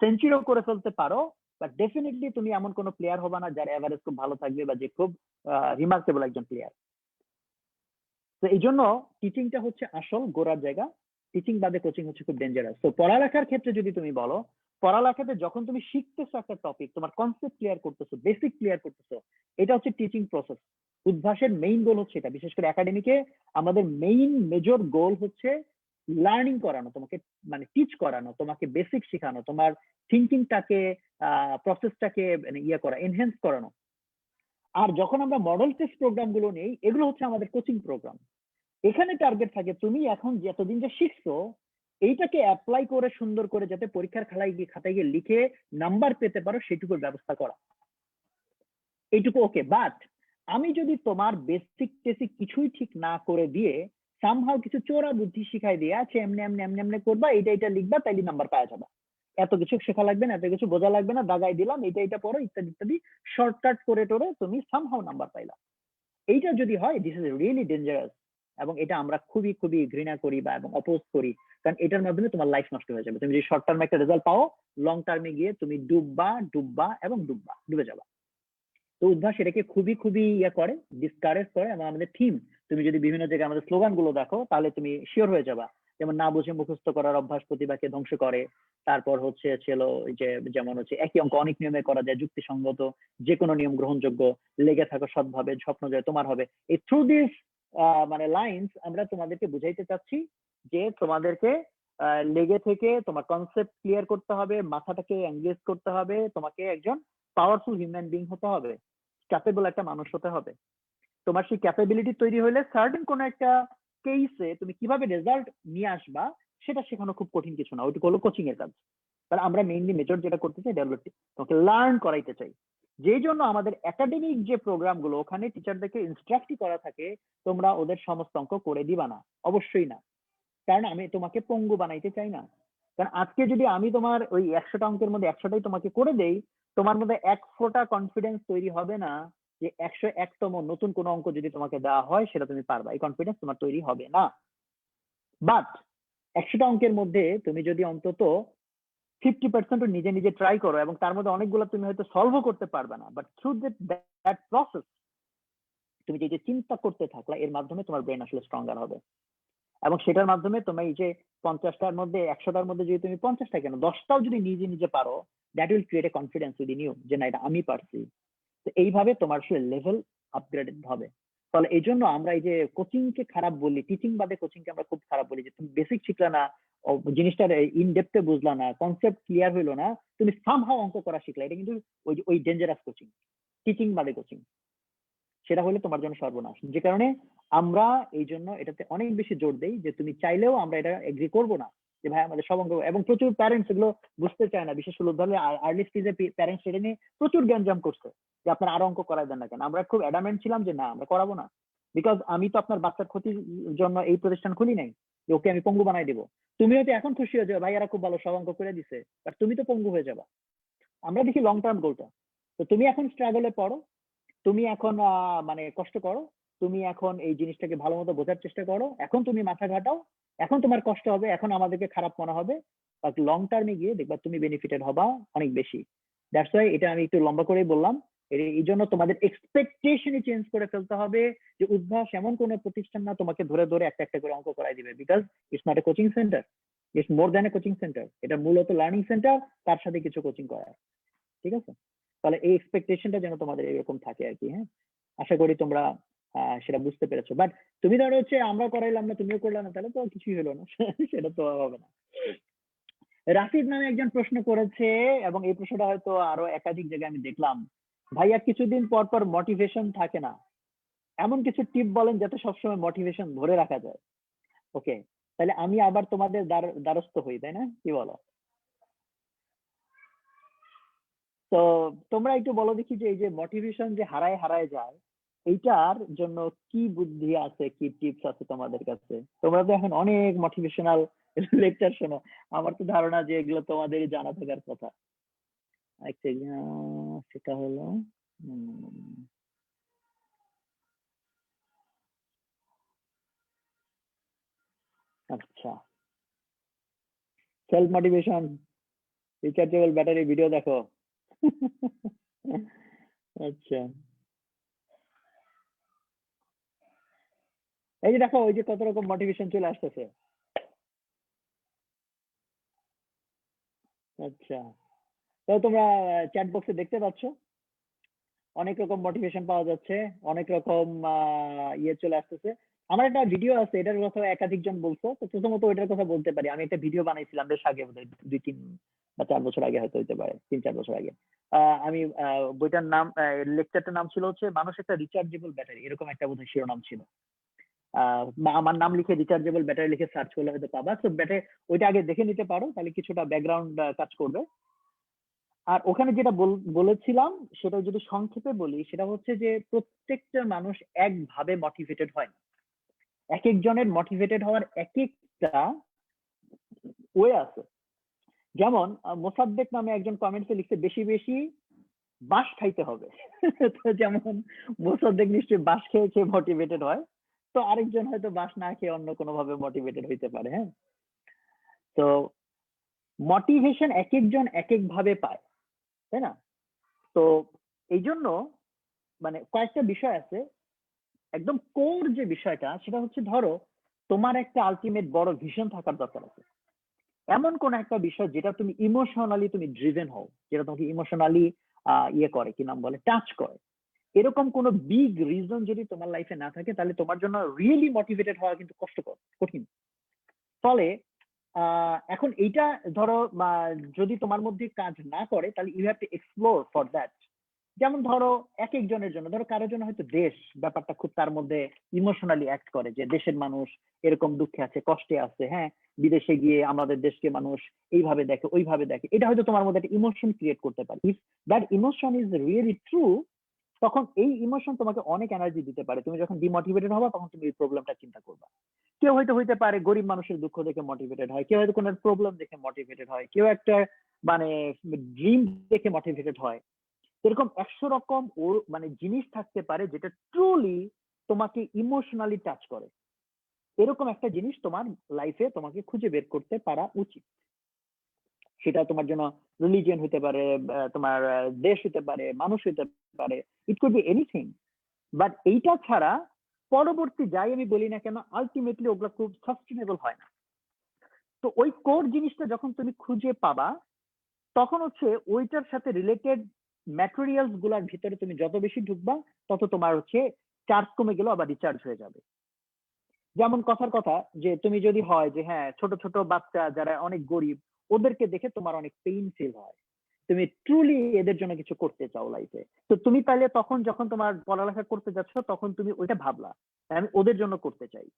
সেঞ্চুরিও করে ফেলতে পারো, বাট ডেফিনেটলি তুমি এমন কোনো প্লেয়ার হবে না যার এভারেজ খুব ভালো থাকবে বা যে খুব রিমার্কেবল একজন প্লেয়ার। তো এই জন্য টিচিংটা হচ্ছে আসল গোড়ার জায়গা, টিচিং বাদে কোচিং হচ্ছে খুব ডেঞ্জারাস। তো পড়ালেখার ক্ষেত্রে যদি তুমি বলো, পড়ালেখাতে যখন তুমি শিখতেছো একটা টপিক, তোমার কনসেপ্ট ক্লিয়ার করতেছো, বেসিক ক্লিয়ার করতেছো, এটা হচ্ছে টিচিং প্রসেস। উদ্ভাসের মেইন গোল হচ্ছে এটা। বিশেষ করে একাডেমিকে আমাদের মেইন মেজর গোল হচ্ছে লার্নিং করানো, তোমাকে মানে টিচ করানো, তোমাকে বেসিক শেখানো, তোমার থিঙ্কিংটাকে প্রসেসটাকে মানে ইয়ে করা, এনহ্যান্স করানো। আর যখন আমরা মডেল টেস্ট প্রোগ্রাম গুলো নেই, এগুলো হচ্ছে আমাদের কোচিং প্রোগ্রাম। এখানে টার্গেট থাকে তুমি এখন যতদিন যে শিখছো এইটাকে অ্যাপ্লাই করে সুন্দর করে যাতে পরীক্ষার খাতায় গিয়ে লিখে নাম্বার পেতে পারো, সেটুকুর ব্যবস্থা করা। এইটুকু ওকে। বাট আমি যদি তোমার বেসিক টেসিক কিছুই ঠিক না করে দিয়ে সামহাও কিছু চোরা বুদ্ধি শিখাই দিয়ে, আছে এমনি এমনি এমনি এমনি করবা, এটা এটা লিখবা, তাইলে নাম্বার পাওয়া যাবে, এত কিছু শেখা লাগবে না, এত কিছু বোঝা লাগবে না, দাগাই দিলাম, এটা এটা পড়ো, ইত্যাদি ইত্যাদি, শর্টকাট করে টোরে তুমি সামহাও নাম্বার পাইলা। এইটা যদি হয়, দিস ইজ রিয়েলি ডেঞ্জারাস। এবং এটা আমরা খুবই খুবই ঘৃণা করি বা এবং অপোজ করি, কারণ এটার মাধ্যমে তোমার লাইফ নষ্ট হয়ে যাবে। তুমি যদি শর্ট টার্মে একটা রেজাল্ট পাও, লং টার্মে গিয়ে তুমি ডুববা ডুববা এবং ডুববা, ডুবে যাবা। তো উদ্ভাস এটাকে খুবই খুবই ইয়ে করে, ডিসকারেজ করে। এবং আমাদের থিম, তুমি যদি বিভিন্ন জায়গায় আমাদের স্লোগান গুলো দেখো, তাহলে তুমি শিওর হয়ে যাবা। যেমন না বুঝে মুখস্থ করার অভ্যাস প্রতিভাকে ধ্বংস করে। তারপর হচ্ছে ছিল যে যেমন হচ্ছে একই অঙ্ক অনেক নিয়মে করা যায়, যুক্তিসঙ্গত, যে কোনো নিয়ম গ্রহণযোগ্য, লেগে থাকো সৎভাবে, স্বপ্ন যায় তোমার হবে। এই থ্রু দিস মানে লাইন্স আমরা তোমাদেরকে বুঝাইতে চাচ্ছি যে তোমাদেরকে লেগে থেকে তোমার কনসেপ্ট ক্লিয়ার করতে হবে, মাথাটাকে এঙ্গেজ করতে হবে, তোমাকে একজন পাওয়ারফুল হিউম্যান বিং হতে হবে, ক্যাপেবল একটা মানুষ হতে হবে। তোমার সেই ক্যাপাবিলিটি তৈরি হলে সার্টেন কোনো একটা কেসে তুমি কিভাবে রেজাল্ট নিয়ে আসবা, সেটা শেখানো খুব কঠিন কিছু না, ওইটুকু হলো কোচিং এর কাজ। তাহলে আমরা মেইনলি মেজর যেটা করতে চাই, ডেভেলপ, তোমাকে লার্ন করাইতে চাই। যেই জন্য আমাদের একাডেমিক যে প্রোগ্রাম গুলো, ওখানে টিচারদেরকে ইনস্ট্রাক্টই করা থাকে তোমরা ওদের সমস্ত অঙ্ক করে দিবা না, অবশ্যই না। কারণ আমি তোমাকে পঙ্গু বানাইতে চাই না। কারণ আজকে যদি আমি তোমার ওই 100টা অঙ্কের মধ্যে 100টাই তোমাকে করে দেই, তোমার মধ্যে এক ফোঁটা কনফিডেন্স তৈরি হবে না যে 101তম নতুন কোনো অঙ্ক যদি তোমাকে দেওয়া হয় সেটা তুমি পারবা, এই কনফিডেন্স তোমার তৈরি হবে না। বাট 100টা অঙ্কের মধ্যে তুমি যদি অন্তত 50% নিজে নিজে ট্রাই করো, এবং তার মধ্যে অনেকগুলো তুমি হয়তো সলভও করতে পারবে না, বাট থ্রু দ্যাট প্রসেস তুমি যে চিন্তা করতে থাকলা, এর মাধ্যমে তোমার ব্রেন আসলে স্ট্রঙ্গার হবে। এবং সেটার মাধ্যমে তুমি এই যে 50টার মধ্যে 100টার মধ্যে যদি তুমি 50টা কেন 10টাও যদি নিজে নিজে পারো, that will create a confidence within you যে না, এটা আমি পারছি। তো এইভাবে তোমার আসলে লেভেল আপগ্রেডেড হবে। তাহলে এই জন্য আমরা এই যে কোচিং কে খারাপ বলি, টিচিং বাদে কোচিং কে আমরা খুব খারাপ বলি, যে তুমি বেসিক শিখলা না, জিনিসটার ইন ডেপথে বুঝলা না, কনসেপ্ট ক্লিয়ার হইলো না, তুমি সামহাও অঙ্ক করা শিখলা, এটা কিন্তু ওই ডেঞ্জারাস কোচিং। টিচিং বাদে কোচিং, সেটা হলে তোমার জন্য সর্বনাশ। যে কারণে আমরা এই জন্য এটাতে অনেক বেশি জোর দেই যে তুমি চাইলেও আমরা এটা এগ্রি করব না যে ভাই আমাদের সব অঙ্ক, এবং প্রচুর প্যারেন্টস এগুলো বুঝতে চায় না, বিশেষ করে ধরলে আর্লি স্টেজে প্যারেন্টস এটা নিয়ে প্রচুর গ্যাঞ্জাম করছে যে আপনার আরো অঙ্ক করাই দেন না কেন। আমরা খুব অ্যাডামেন্ট ছিলাম যে না আমরা করাবো না, বিকজ আমি তো আপনার বাচ্চার ক্ষতির জন্য এই প্রতিষ্ঠান খুলি নাই যে ওকে আমি পঙ্গু বানাই দেবো। তুমি হয়তো এখন খুশি হয়ে যাবে ভাই এরা খুব ভালো সব অঙ্ক করে দিছে, বাট তুমি তো পঙ্গু হয়ে যাবা। আমরা দেখি লং টার্ম গোলটা। তো তুমি এখন স্ট্রাগলে পড়ো, তুমি এখন মানে কষ্ট করো, তুমি এখন এই জিনিসটাকে ভালো মতো বোঝার চেষ্টা করো, এখন তুমি মাথা ঘাটাও, এখন তোমার কষ্ট হবে, এখন আমাদেরকে খারাপ মনে হবে, বাট লং টার্মে গিয়ে দেখবা তুমি বেনিফিটেড হবা অনেক বেশি। দ্যাটস ওয়াই এটা আমি একটু লম্বা করেই বললাম। এই জন্য তোমাদের এক্সপেকটেশনই চেঞ্জ করে ফেলতে হবে যে উদ্ভাস এমন কোন প্রতিষ্ঠান না তোমাকে ধরে ধরে একটা একটা করে অঙ্ক করাই দিবে, because it's not a coaching centre, it's more than a coaching centre. এটা মূলত লার্নিং সেন্টার, তার সাথে কিছু কোচিং করার। ঠিক আছে, তাহলে এই এক্সপেকটেশনটা যেন তোমাদের এরকম থাকে আর কি। হ্যাঁ, আশা করি তোমরা সেটা বুঝতে পেরেছো। বাট তুমি ধরো হচ্ছে আমরা করাইলাম না তুমিও করলে না, তাহলে তো কিছুই হলো না সেটা তো হবে না। রাফিদ নামে একজন প্রশ্ন করেছে, এবং এই প্রশ্নটা হয়তো আরো একাধিক জায়গায় আমি দেখলাম, ভাইয়া কিছুদিন পর পর মোটিভেশন থাকে না, এমন কিছু টিপ বলেন যাতে সবসময় মোটিভেশন ধরে রাখা যায়। ওকে, তাহলে আমি আবার তোমাদের দ্বারস্থ হই, তাই না, কি বলো? তো তোমরা একটু বলো দেখি যে এই যে মোটিভেশন যে হারায় হারায় যায়, এইটার জন্য কি বুদ্ধি আছে, কি টিপস আছে তোমাদের কাছে? তোমরা তো এখন অনেক মোটিভেশনাল লেকচার শোনো, আমার তো ধারণা যে এগুলো তোমাদেরই জানা থাকার কথা। Actually, সেটা হলো আচ্ছা, self motivation, rechargeable battery video দেখো আচ্ছা, এই যে দেখো ওই যে কত রকম মোটিভেশন চলে আসতেছে। আচ্ছা, তো তোমরা চ্যাট বক্সে দেখতে পাচ্ছ অনেক রকম মোটিভেশন পাওয়া যাচ্ছে, অনেক রকম ইয়ে চলে আসতেছে। আমার একটা ভিডিও আছে, এটার কথা একাধিক জন বলছো, তো প্রথমত ওইটার কথা বলতে পারি। আমি একটা ভিডিও বানাইছিলাম বেশ আগে, বোধহয় 2-3 বা 4 বছর আগে, হয়তো হইতে পারে 3-4 বছর আগে। আমি বইটার নাম, লেকচারটার নাম ছিল হচ্ছে মানুষ একটা রিচার্জেবল ব্যাটারি, এরকম একটা বোধহয় শিরোনাম ছিল। আমার নাম লিখে রিচার্জেবল ব্যাটারি লিখে সার্চ করলে হয়তো পাবা। তো ব্যাটারি ওইটা আগে দেখে নিতে পারো, তাহলে কিছুটা ব্যাকগ্রাউন্ড কাজ করবে। আর ওখানে যেটা বলেছিলাম সেটা যদি সংক্ষেপে বলি, সেটা হচ্ছে যে প্রত্যেকটা মানুষ একভাবে মোটিভেটেড হয় না, এক একজনের মোটিভেটেড হওয়ার এক একটা ওয়ে আছে। যেমন মোসাদ্দেক নামে একজন কমেন্টসে লিখছে বেশি বেশি বাঁশ খাইতে হবে তো যেমন মোসাদ্দেক নিশ্চয়ই বাঁশ খেয়ে মোটিভেটেড হয়, তো আরেকজন হয়তো বাঁশ না খেয়ে অন্য কোনো ভাবে মোটিভেটেড হইতে পারে। হ্যাঁ, তো মোটিভেশন এক একজন এক এক ভাবে পায়, তাই না? তো এই জন্য মানে কয়েকটা বিষয় আছে। একদম কোর যে বিষয়টা সেটা হচ্ছে, ধরো তোমার একটা আলটিমেট বড় ভিশন থাকার দরকার আছে, এমন কোন একটা বিষয় যেটা তুমি ইমোশনালি তুমি ড্রিভেন হও, যেটা তোমাকে ইমোশনালি ইয়ে করে, কি নাম বলে, টাচ করে। এরকম কোন বিগ রিজন যদি তোমার লাইফে না থাকে, তাহলে তোমার জন্য রিয়েলি মোটিভেটেড হওয়া কিন্তু কষ্টকর, কঠিন। ফলে এখন এইটা ধরো যদি তোমার মধ্যে কাজ না করে, তাহলে you have to explore for that. যেমন ধরো এক একজনের জন্য, ধরো কারোর জন্য হয়তো দেশ ব্যাপারটা খুব তার মধ্যে ইমোশনালি অ্যাক্ট করে, যে দেশের মানুষ এরকম দুঃখে আছে, কষ্টে আছে, হ্যাঁ, বিদেশে গিয়ে আমাদের দেশকে মানুষ এইভাবে দেখে ওইভাবে দেখে, এটা হয়তো তোমার মধ্যে একটা ইমোশন ক্রিয়েট করতে পারে। If that emotion is really true, তখন এই ইমোশন তোমাকে অনেক এনার্জি দিতে পারে। তুমি যখন ডিমোটিভেটেড হবা, তখন তুমি এই প্রবলেমটা চিন্তা করবা। কেউ হয়তো হইতে পারে গরিব মানুষের দুঃখ দেখে মোটিভেটেড হয়, কেউ হয়তো কোনো প্রবলেম দেখে মোটিভেটেড হয়, কেউ একটা মানে ড্রিম দেখে মোটিভেটেড হয়। এরকম 100 রকম মানে জিনিস থাকতে পারে যেটা ট্রুলি তোমাকে ইমোশনালি টাচ করে। এরকম একটা জিনিস তোমার লাইফে তোমাকে খুঁজে বের করতে পারা উচিত। সেটা তোমার জন্য রিলিজিয়ন হতে পারে, তোমার দেশ হতে পারে, মানুষ হতে পারে, it could be anything. But এইটা ছাড়া পরবর্তী যাই আমি বলি না কেন, আলটিমেটলি ওগুলো খুব সাস্টেনেবল হয় না। তো ওই কোর জিনিসটা যখন তুমি খুঁজে পাবা, তখন হচ্ছে ওইটার সাথে রিলেটেড ম্যাটেরিয়ালস গুলার ভিতরে তুমি যত বেশি ঢুকবা, তত তোমার হচ্ছে চার্জ কমে গেল আবার রিচার্জ হয়ে যাবে। যেমন কথার কথা, যে তুমি যদি হয় যে হ্যাঁ ছোট ছোট বাচ্চা যারা অনেক গরিব, ওদেরকে দেখে তোমার অনেক পেইন ফিল হয়, তুমি ট্রুলি এদের জন্য কিছু করতে চাও লাইফে। তো তুমি তাহলে তখন যখন তোমার পড়ালেখা করতে যাচ্ছ তখন তুমি ওইটা ভাবলা আমি ওদের জন্য করতে চাই।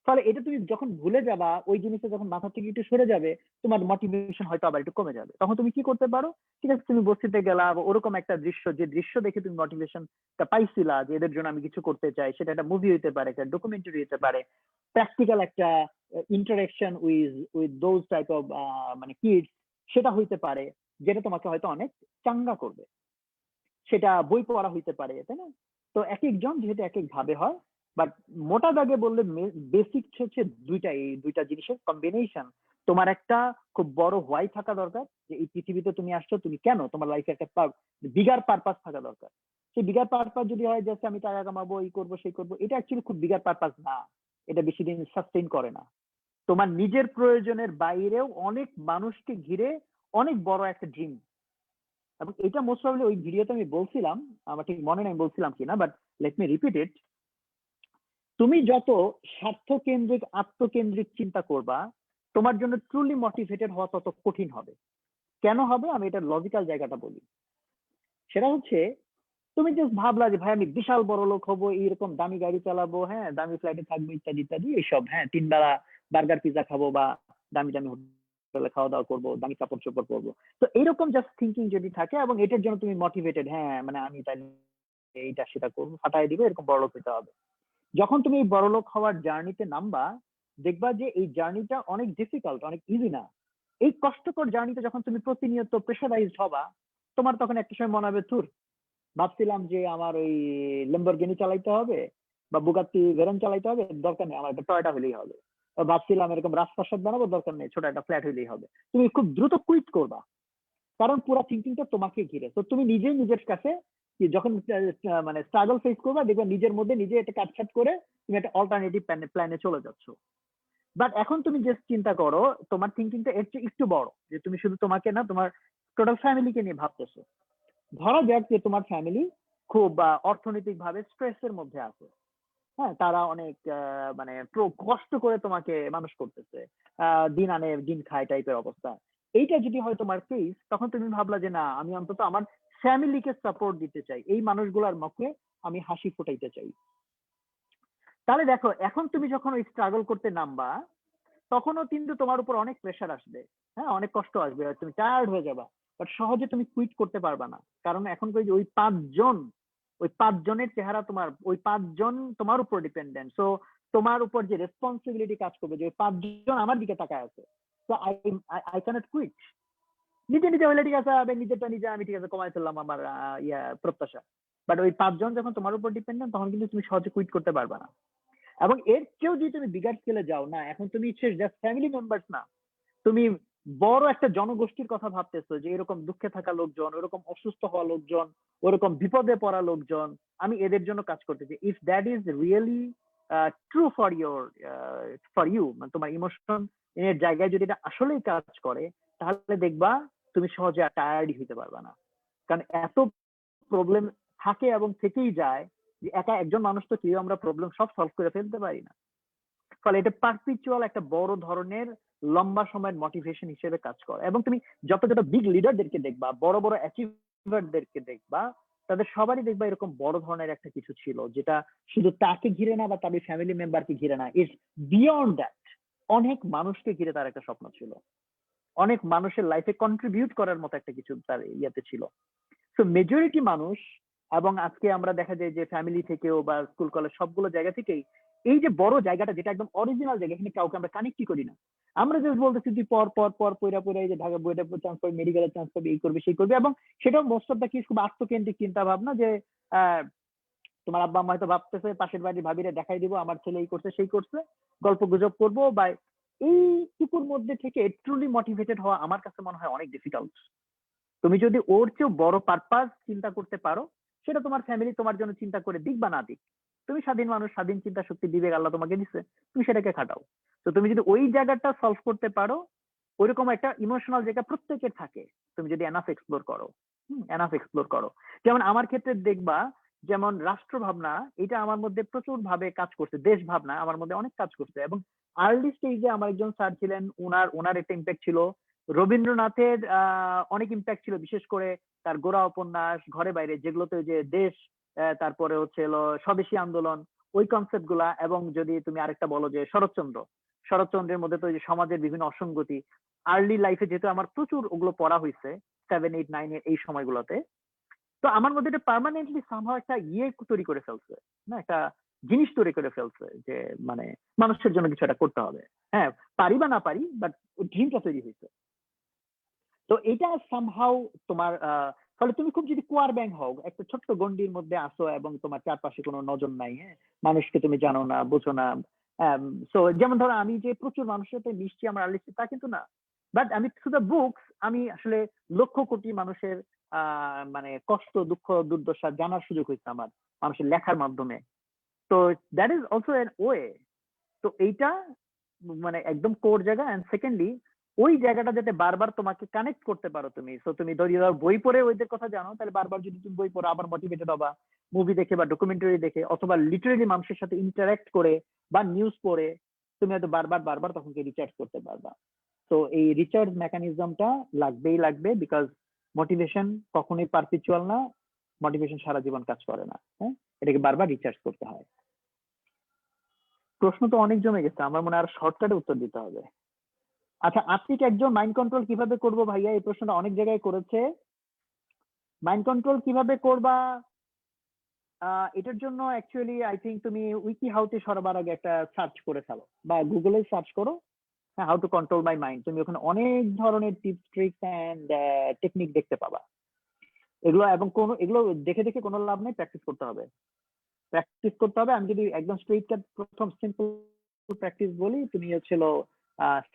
ফলে এটা তুমি যখন ভুলে যাবা, ওই জিনিসটা যখন মাথা থেকে একটু সরে যাবে, তোমার মোটিভেশন হয়তো আবার একটু কমে যাবে। তখন তুমি কি করতে পারো, ঠিক আছে তুমি বস্তিতে গেলা বা ওরকম একটা দৃশ্য, যে দৃশ্য দেখে তুমি মোটিভেশনটা পাইছিলা যে এদের জন্য আমি কিছু করতে চাই, সেটা একটা মুভি হইতে পারে, একটা ডকুমেন্টারি হতে পারে, প্র্যাকটিক্যাল একটা interaction with with those type of মানে কিডস, সেটা হইতে পারে, যেটা তোমাকে হয়তো অনেক চাঙ্গা করবে। সেটা বই পড়া হইতে পারে, তাই না? তো এক একজন যেহেতু এক এক ভাবে হয়, বাট মোটা দাগে বললে বেসিক হচ্ছে দুইটা, এই দুইটা জিনিসের কম্বিনেশন। তোমার একটা খুব বড় হোয়াই থাকা দরকার, যে এই পৃথিবীতে তুমি আসছো, তুমি কেন, তোমার লাইফে একটা বিগার পারপাস থাকা দরকার। সেই বিগার পারপাস যদি হয় জাস্ট আমি টাকা কামাবো, এই করবো সেই করবো, এটা অ্যাকচুয়ালি খুব বিগার পারপাস না। এটা বেশি দিন সাস্টেইন করে না। তোমার নিজের প্রয়োজনের বাইরেও অনেক মানুষকে ঘিরে অনেক বড় একটা ড্রিম। এবং এটা মোস্ট প্রবাবলি ওই ভিডিওতে আমি বলছিলাম, আমার ঠিক মনে নেই বলছিলাম কিনা, but let me repeat it. তুমি যত স্বার্থকেন্দ্রিক আত্মকেন্দ্রিক চিন্তা করবা, তোমার জন্য ট্রুলি মোটিভেটেড হওয়া তত কঠিন হবে। কেন হবে, আমি এটার লজিক্যাল জায়গাটা বলি। সেটা হচ্ছে, তুমি জাস্ট ভাবলা যে ভাই আমি বিশাল বড় লোক হবো, এইরকম দামি গাড়ি চালাবো, হ্যাঁ দামি ফ্লাইটে থাকবো, ইত্যাদি ইত্যাদি এইসব, হ্যাঁ 3 বেলা বার্গার পিজা খাবো, বা দামি দামি হোটেলে খাওয়া দাওয়া করবো, দামি কাপড় চোপড় পরবো। তো এইরকম জাস্ট থিঙ্কিং যদি থাকে এবং এটার জন্য তুমি মোটিভেটেড, হ্যাঁ মানে আমি তাই এইটা সেটা করবো, ফাটাই দিবো, এরকম বড়লোক হতে হবে। যখন তুমি এই বড়লোক হওয়ার জার্নিতে নামবা, দেখবা যে এই জার্নিটা অনেক ডিফিকাল্ট, অনেক ইজি না। এই কষ্টকর জার্নিতে যখন তুমি প্রতিনিয়ত প্রেশারাইজড হবা, তোমার তখন একটা সময় মনে হবে, ধুর, ভাবছিলাম যে আমার ওই ল্যাম্বরগিনি চালাইতে হবে বা বুগাত্তি ভেরন চালাইতে হবে, দরকার নেই, আমার একটা টয়োটা হলেই হবে। বা ভাবছিলাম এরকম রাজপ্রাসাদ বানাবো, দরকার নেই, ছোট একটা ফ্ল্যাট হলেই হবে। তুমি খুব দ্রুত কুইট করবা, কারণ পুরো থিঙ্কিংটা তোমাকে ঘিরে। তো তুমি নিজেই নিজের কাছে যখন মানে স্ট্রাগল ফেস করবা, দেখবা নিজের মধ্যে নিজে এটা কাটছাট করে তুমি একটা অল্টারনেটিভ প্ল্যানে চলে যাচ্ছ। বাট এখন তুমি যে চিন্তা করো, তোমার থিঙ্কিংটা এর চেয়ে একটু বড়, যে তুমি শুধু তোমাকে না, তোমার টোটাল ফ্যামিলিকে নিয়ে ভাবতেছো। ধরা যাক যে তোমার ফ্যামিলি খুব অর্থনৈতিক ভাবে স্ট্রেসের মধ্যে আছে, হ্যাঁ তারা অনেক মানে কষ্ট করে তোমাকে মানুষ করতেছে, দিন আনে দিন খায় টাইপের অবস্থা। এইটা যদি হয় তোমার কেস, তখন তুমি ভাবলা যে না, আমি অন্তত আমার ফ্যামিলিকে সাপোর্ট দিতে চাই, এই মানুষগুলোর মুখে আমি হাসি ফোটাইতে চাই। তাহলে দেখো, এখন তুমি যখন ওই স্ট্রাগল করতে নামবা, তখনও কিন্তু তোমার উপর অনেক প্রেশার আসবে, হ্যাঁ অনেক কষ্ট আসবে, তুমি টায়ার্ড হয়ে যাবা, বাট সহজে তুমি কুইট করতে পারবা না। কারণ এখন ওই 5 জন, ওই 5 জনের চেহারা, তোমার ওই 5 জন তোমার উপর ডিপেন্ডেন্ট। সো তোমার উপর যে রেসপন্সিবিলিটি কাজ করবে, যে ওই 5 জন আমার দিকে তাকায় আছে, তো আই আই ক্যানট কুইট। নিজে নিজে হইলে ঠিক আছে, নিজেরটা নিজে আমি ঠিক আছে কমাই ফেললাম আমার প্রত্যাশা। বাট ওই 5 জন যখন তোমার উপর ডিপেন্ডেন্ট, তখন কিন্তু তুমি সহজে কুইট করতে পারবা না। এবং এর চেয়েও যদি তুমি বিগার স্কেলে যাও, না এখন তুমি জাস্ট ফ্যামিলি মেম্বার্স না, তুমি বড় একটা জনগোষ্ঠীর কথা ভাবতেছো, যে এরকম দুঃখে থাকা লোকজন, ওরকম অসুস্থ হওয়া লোকজন, ওরকম বিপদে পড়া লোকজন, আমি এদের জন্য কাজ করতেছি। If that is really true for you, মানে তোমার ইমোশন এর জায়গায় যদি এটা আসলেই কাজ করে, তাহলে দেখবা তুমি সহজে টায়ার্ডই হইতে পারবা না। কারণ এত প্রবলেম থাকে এবং থেকেই যায়, যে একা একজন মানুষ তো কেউ আমরা প্রবলেম সব সলভ করে ফেলতে পারি না। ফলে এটা পারপিচুয়াল একটা বড় ধরনের লম্বা সময়ের মোটিভেশন হিসেবে কাজ করে। এবং তুমি যত যত বিগ লিডারদেরকে দেখবা, বড় বড় অ্যাচিভারদেরকে দেখবা, তাদের সবারই দেখবা এরকম বড় ধরনের একটা কিছু ছিল, যেটা শুধু তাকে ঘিরে না বা তাদের ফ্যামিলি মেম্বারকে ঘিরে না, ইটস বিয়ন্ড দ্যাট। অনেক মানুষকে ঘিরে তার একটা স্বপ্ন ছিল, অনেক মানুষের লাইফে কন্ট্রিবিউট করার মতো একটা কিছু তার ইয়েতে ছিল। তো মেজরিটি মানুষ, এবং আজকে আমরা দেখা যায় যে ফ্যামিলি থেকেও বা স্কুল কলেজ সবগুলো জায়গা থেকেই এই যে বড় জায়গাটা, যেটা একদম অরিজিনাল জায়গা, এখানে কাউকে আমরা কানেক্টই করি না। আমরা জাস্ট বলতেছি তুই পর পর পর পয়রা পয়রা, এই যে ঢাকা বইটা চান্স পাবি, মেডিকেলের চান্স পাবি, এই করবি সেই করবি। এবং সেটাও মোস্ট অফ দা কেস খুব আত্মকেন্দ্রিক চিন্তা ভাবনা, যে আহ তোমার আব্বা আম্মা হয়তো ভাবতেছে পাশের বাড়ির ভাবিরে দেখাই দিব আমার ছেলে এই করছে সেই করছে, গল্প গুজব করবো, বা এইটুকুর মধ্যে থেকে ট্রুলি মোটিভেটেড হওয়া আমার কাছে মনে হয় অনেক ডিফিকাল্ট। তুমি যদি ওর চেয়েও বড় পারপাস চিন্তা করতে পারো, সেটা তোমার ফ্যামিলি তোমার জন্য চিন্তা করে দিক বা না দিক, তুমি স্বাধীন মানুষ, স্বাধীন চিন্তা শক্তি বিবেক আল্লাহ তোমাকে দিচ্ছে, তুমি সেটাকে খাটাও। তো তুমি যদি ওই জায়গাটা সলভ করতে পারো, ওইরকম একটা ইমোশনাল জায়গা প্রত্যেকের থাকে, তুমি যদি এনাফ এক্সপ্লোর করো, এনাফ এক্সপ্লোর করো। যেমন আমার ক্ষেত্রে দেখবা, যেমন রাষ্ট্র ভাবনা, এটা আমার মধ্যে প্রচুর ভাবে কাজ করছে, দেশ ভাবনা আমার মধ্যে অনেক কাজ করছে। এবং আর্লি স্টেজে আমার একজন স্যার ছিলেন, ওনার একটা ইম্প্যাক্ট ছিল। রবীন্দ্রনাথের অনেক ইম্প্যাক্ট ছিল, বিশেষ করে তার গোরা উপন্যাস, ঘরে বাইরে, যেগুলোতে যে দেশ, তারপরে হচ্ছে হলো স্বদেশী আন্দোলন, ওই কনসেপ্ট গুলা। এবং যদি তুমি আরেকটা বলো যে শরৎচন্দ্রের মধ্যে তো যে সমাজের বিভিন্ন অসঙ্গতি, আর্লি লাইফে যেহেতু আমার প্রচুর ওগুলো পড়া হয়েছে 7, 8, 9 এর এই সময়গুলোতে, তো আমার মধ্যে এটা পার্মানেন্টলি সামহাও একটা তৈরি করে ফেলছে, না একটা জিনিস তৈরি করে ফেলছে যে মানে মানুষের জন্য কিছু একটা করতে হবে। হ্যাঁ, পারি বা না পারি, বাট ড্রিমটা তৈরি হয়েছে। তো এটা সামহাও তোমার ফলে তুমি খুব যদি কুয়ার ব্যাং হও, একটা ছোট্ট গন্ডির মধ্যে আসো এবং তোমার চারপাশে কোনো নজর নাই, হ্যাঁ, মানুষকে তুমি জানো না, বোঝো না। সো যেমন ধরো আমি যে প্রচুর মানুষের সাথে মিশছি আমার আলিস্টি তা কিন্তু না, বাট আমি থ্রু দ্য বুকস আমি আসলে লক্ষ কোটি মানুষের মানে কষ্ট, দুঃখ, দুর্দশা জানার সুযোগ হয়েছে আমার মানুষের লেখার মাধ্যমে। তো that is also N way. তো এইটা মানে একদম কোর জায়গা। এন্ড সেকেন্ডলি ওই জায়গাটা যাতে বারবার তোমাকে কানেক্ট করতে পারো তুমি। সো তুমি ধরো বই পড়ে ওইদের কথা জানো, তাহলে বারবার যদি তুমি বই পড়ো আবার মোটিভেটেড হবা, মুভি দেখে বা ডকুমেন্টারি দেখে অথবা লিটারেলি মানুষের সাথে ইন্টারাক্ট করে বা নিউজ পড়ে তুমি হয়তো বারবার বারবার তখন রিচার্জ করতে পারবা। তো এই রিচার্জ মেকানিজমটা লাগবেই লাগবে, বিকজ মোটিভেশন কখনোই পারপিচুয়াল না, মোটিভেশন সারা জীবন কাজ করে না। হ্যাঁ, এটাকে বারবার রিচার্জ করতে হয়। প্রশ্ন তো অনেক জমে গেছে, আমার মনে হয় আর শর্টকাটে উত্তর দিতে হবে। আচ্ছা, আত্মিক একজন মাইন্ড কন্ট্রোল কিভাবে করবো ভাইয়া, এই প্রশ্নটা অনেক জায়গায় করেছে। মাইন্ড কন্ট্রোল কিভাবে করবা, এটার জন্য অ্যাকচুয়ালি আই থিঙ্ক তুমি উইকি হাউতে সবার আগে একটা সার্চ করে ফেলো বা গুগলে সার্চ করো, হ্যাঁ, how to control my mind. তুমি ওখানে অনেক ধরনের টিপস, ট্রিক্স এন্ড টেকনিক দেখতে পাবা এগুলো। এবং এগুলো দেখে দেখে কোনো লাভ নেই, প্র্যাকটিস করতে হবে, প্র্যাকটিস করতে হবে। আমি যদি একদম স্ট্রেইট কাট প্রথম সিম্পল প্র্যাকটিস বলি, তুমি হচ্ছিল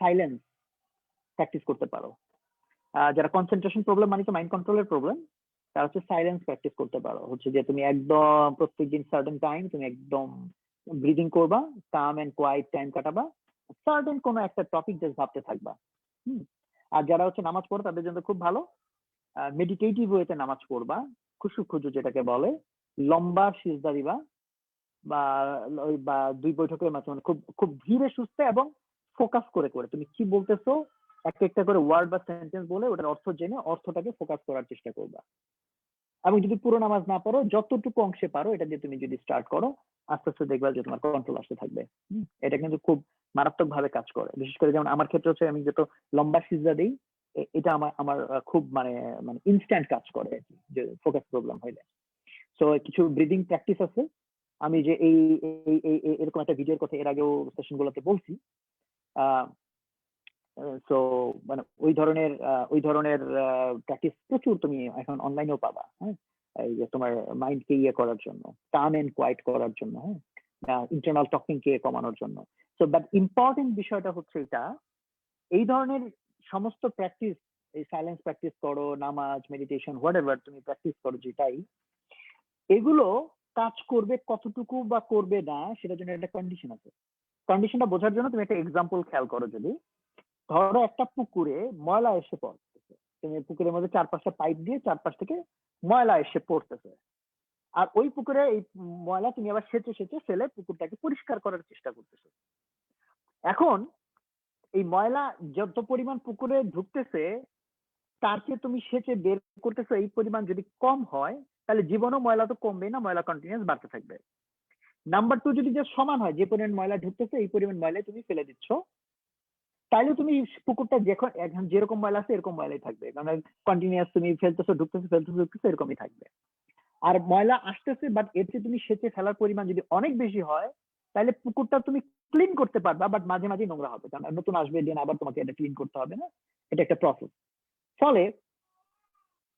সাইলেন্স প্র্যাকটিস করতে পারো। যারা কনসেন্ট্রেশন প্রবলেম মানে তো মাইন্ড কন্ট্রোলের প্রবলেম, তারা হচ্ছে সাইলেন্স প্র্যাকটিস করতে পারো। হচ্ছে যে তুমি একদম প্রত্যেকদিন সার্টেন টাইম তুমি একদম ব্রিদিং করবা, কাম এন্ড কোয়াইট টাইম কাটাবা, সার্টেন কোনো একটা টপিক জাস্ট ভাবতে থাকবা। আর যারা হচ্ছে নামাজ পড়ো তাদের জন্য খুব ভালো, মেডিটেটিভ ওয়েতে নামাজ পড়বা, খুশু খুজু যেটাকে বলে, লম্বা সিজদা দিবা বা বা 2 বৈঠকের মাঝে খুব খুব ধীরে সুস্থে এবং ফোকাস করে করে তুমি কি বলতেছো একটা একটা করে ওয়ার্ড বা সেন্টেন্স বলে ওটার অর্থ জেনে অর্থটাকে ফোকাস করার চেষ্টা করবা। এবং যদি পুরো নামাজ না পারো, যতটুকু অংশে পারো এটা দিয়ে তুমি যদি স্টার্ট করো, আস্তে আস্তে দেখবা যে তোমার কন্ট্রোল আসতে থাকবে। এটা কিন্তু খুব মারাত্মক ভাবে কাজ করে। বিশেষ করে যেমন আমার ক্ষেত্রে হচ্ছে আমি যত লম্বা সিজদা দিই, এটা আমার আমার খুব মানে মানে ইনস্ট্যান্ট কাজ করে যে ফোকাস প্রবলেম হইলে। সো কিছু ব্রিদিং প্র্যাকটিস আছে, আমি যে এই এরকম একটা ভিডিওর কথা এর আগেও সেশন গুলোতে বলছি। সো মানে ওই ধরনের প্র্যাকটিস প্রচুর তুমি এখন অনলাইনেও পাবা। হ্যাঁ, এই যে তোমার মাইন্ডকে করার জন্য, কাম এন্ড কোয়াইট করার জন্য, হ্যাঁ, ইন্টারনাল টকিং কে কমানোর জন্য। সো বাট ইম্পর্টেন্ট বিষয়টা হচ্ছে এটা, এই ধরনের সমস্ত প্র্যাকটিস, এই সাইলেন্স প্র্যাকটিস করো, নামাজ, মেডিটেশন, হোয়াটএভার তুমি প্র্যাকটিস করো যেটাই, এগুলো কাজ করবে কতটুকু বা করবে না সেটার জন্য একটা কন্ডিশন আছে। কন্ডিশনটা বোঝার জন্য তুমি একটা এক্সাম্পল খেয়াল করো। যদি ধরো একটা পুকুরে ময়লা এসে পড়তেছে, তুমি পুকুরের মধ্যে 4-5টা পাইপ দিয়ে চারপাশ থেকে ময়লা এসে পড়তেছে, আর ওই পুকুরে এই ময়লা তুমি আবার সেচে সেচে ফেলে পুকুরটাকে পরিষ্কার করার চেষ্টা করতেছো। এখন এই ময়লা যত পরিমাণ পুকুরে ঢুকতেছে তার চেয়ে তুমি সেচে বের করতেছো এই পরিমাণ যদি কম হয়, তাহলে জীবনও ময়লা তো কমবে না, ময়লা কন্টিনিউয়াস বাড়তে থাকবে। নাম্বার 2, যদি যে সমান হয়, যে পরিমাণ ময়লা ঢুকতেছে এই পরিমাণ ময়লা তুমি ফেলে দিচ্ছ, তাইলে তুমি পুকুরটা এখন যেরকম ময়লা আছে এরকম ময়লাই থাকবে, কারণ কন্টিনিউয়াস তুমি ফেলতেছো ঢুকতেছো ফেলতেছো ঢুকতেছো এরকমই থাকবে। আর ময়লা আসতেছে, বাট এর চেয়ে তুমি সেচে ফেলার পরিমাণ যদি অনেক বেশি হয়, তাহলে পুকুরটা তুমি ক্লিন করতে পারবা, বাট মাঝে মাঝে নোংরা হবে, কারণ নতুন আসবে দিন আবার তোমাকে এটা ক্লিন করতে হবে না, এটা একটা প্রসেস। ফলে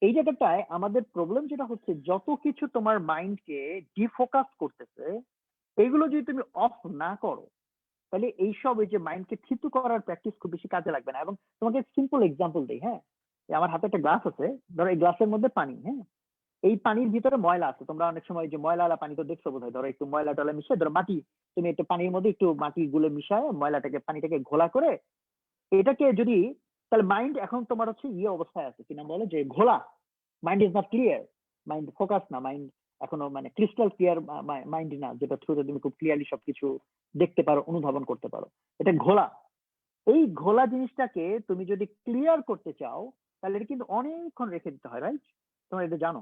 এই জায়গাটায় আমাদের প্রবলেম যেটা হচ্ছে, যত কিছু তোমার মাইন্ডকে ডিফোকাস করতেছে এগুলো যদি তুমি অফ না করো, তাহলে এইসব এই যে মাইন্ডকে থিতু করার প্র্যাকটিস খুব বেশি কাজে লাগবে না। এবং তোমাকে সিম্পল এক্সাম্পল দিই, হ্যাঁ, আমার হাতে একটা গ্লাস আছে, ধরো এই গ্লাসের মধ্যে পানি, হ্যাঁ, এই পানির ভিতরে ময়লা আছে। তোমরা অনেক সময় যে ময়লা পানি তো দেখছো বোধ হয়, ধরো একটু ময়লা টলা মিশিয়ে, ধরো মাটি, তুমি একটু পানির মধ্যে একটু মাটি গুলো মিশায় ময়লাটাকে পানিটাকে ঘোলা করে এটাকে যদি, তাহলে মাইন্ড এখন তোমার হচ্ছে অবস্থায় আছে, কি নাম বলে যে ঘোলা, mind is not clear, mind focus না, মাইন্ড এখনো মানে ক্রিস্টাল ক্লিয়ার মাইন্ড না, যেটা থ্রুতে তুমি খুব ক্লিয়ারলি সবকিছু দেখতে পারো, অনুধাবন করতে পারো, এটা ঘোলা। এই ঘোলা জিনিসটাকে তুমি যদি ক্লিয়ার করতে চাও তাহলে এটা কিন্তু অনেকক্ষণ রেখে দিতে হয়, রাইট? তোমরা এটা জানো,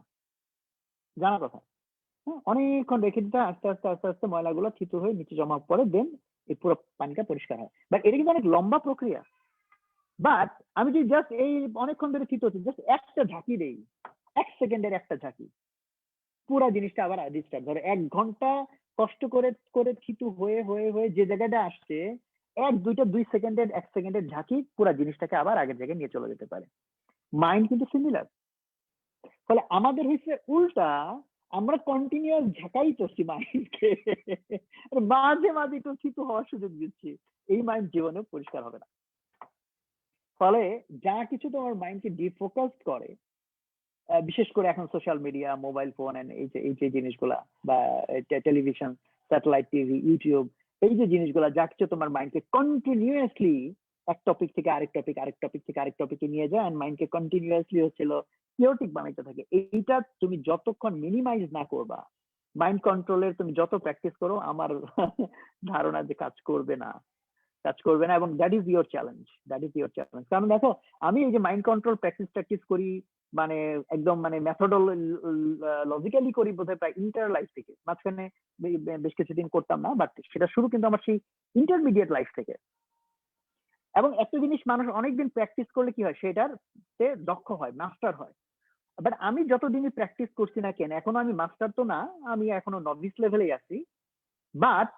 জানা কথা। হ্যাঁ, অনেকক্ষণ রেখে দিতে হয়, আস্তে আস্তে আস্তে আস্তে ময়লাগুলো থিতু হয়ে নিচে জমা পড়ে, দেন এই পুরো পানিটা পরিষ্কার হয়। বাট এটা কিন্তু অনেক লম্বা প্রক্রিয়া। বাট আমি যদি জাস্ট এই অনেকক্ষণ ধরে থিতু হচ্ছে, জাস্ট একটা ঝাঁকি দেই, 1 সেকেন্ডের একটা ঝাঁকি, পুরো জিনিসটা আবার রিস্টার্ট। ধরো 1 ঘন্টা কষ্ট করে করে থিতু হয়ে হয়ে হয়ে যে জায়গাটা আসছে, 2 সেকেন্ডের 1 সেকেন্ডের ঝাঁকি পুরো জিনিসটাকে আবার আগের জায়গায় নিয়ে চলে যেতে পারে। মাইন্ড কিন্তু সিমিলার। ফলে আমাদের হচ্ছে উল্টা, আমরা কন্টিনিউয়াস ঝাঁকাই করছি মাইন্ডকে, মাঝে মাঝে একটু থিতু হওয়ার সুযোগ দিচ্ছি, এই মাইন্ড জীবনে পরিষ্কার হবে না। ফলে যা কিছু তোমার মাইন্ডকে ডিফোকাস করে, বিশেষ করে এখন সোশ্যাল মিডিয়া, মোবাইল ফোন, এই যে জিনিসগুলা, বা টেলিভিশন, স্যাটেলাইট টিভি, ইউটিউব, এই যে জিনিসগুলা যা কিছু তোমার মাইন্ডকে কন্টিনিউয়াসলি এক টপিক থেকে আরেক টপিক, আরেক টপিক থেকে আরেক টপিকে নিয়ে যায়, মাইন্ডকে কন্টিনিউয়াসলি হচ্ছিল কিওটিক বানাইতে থাকে। এইটা তুমি যতক্ষণ মিনিমাইজ না করবা, মাইন্ড কন্ট্রোলের তুমি যত প্র্যাকটিস করো, আমার ধারণা যে কাজ করবে না, কাজ করবে না। এবং that is your challenge, that is your challenge. কারণ দেখো, আমি এই যে মাইন্ড কন্ট্রোল প্র্যাকটিস করি, মানে একদম মানে লজিক্যালি করি বোধহয় প্রায় ইন্টার লাইফ থেকে। মাঝখানে বেশ কিছুদিন করতাম না, বাট সেটা শুরু কিন্তু আমার সেই ইন্টারমিডিয়েট লাইফ থেকে। এবং একটা জিনিস মানুষ অনেকদিন প্র্যাকটিস করলে কি হয়, সেটার দক্ষ হয়, মাস্টার হয়। বাট আমি যতদিনই প্র্যাকটিস করছি না কেন, এখনো আমি মাস্টার তো না, আমি এখনো নভিস লেভেলেই আছি। বাট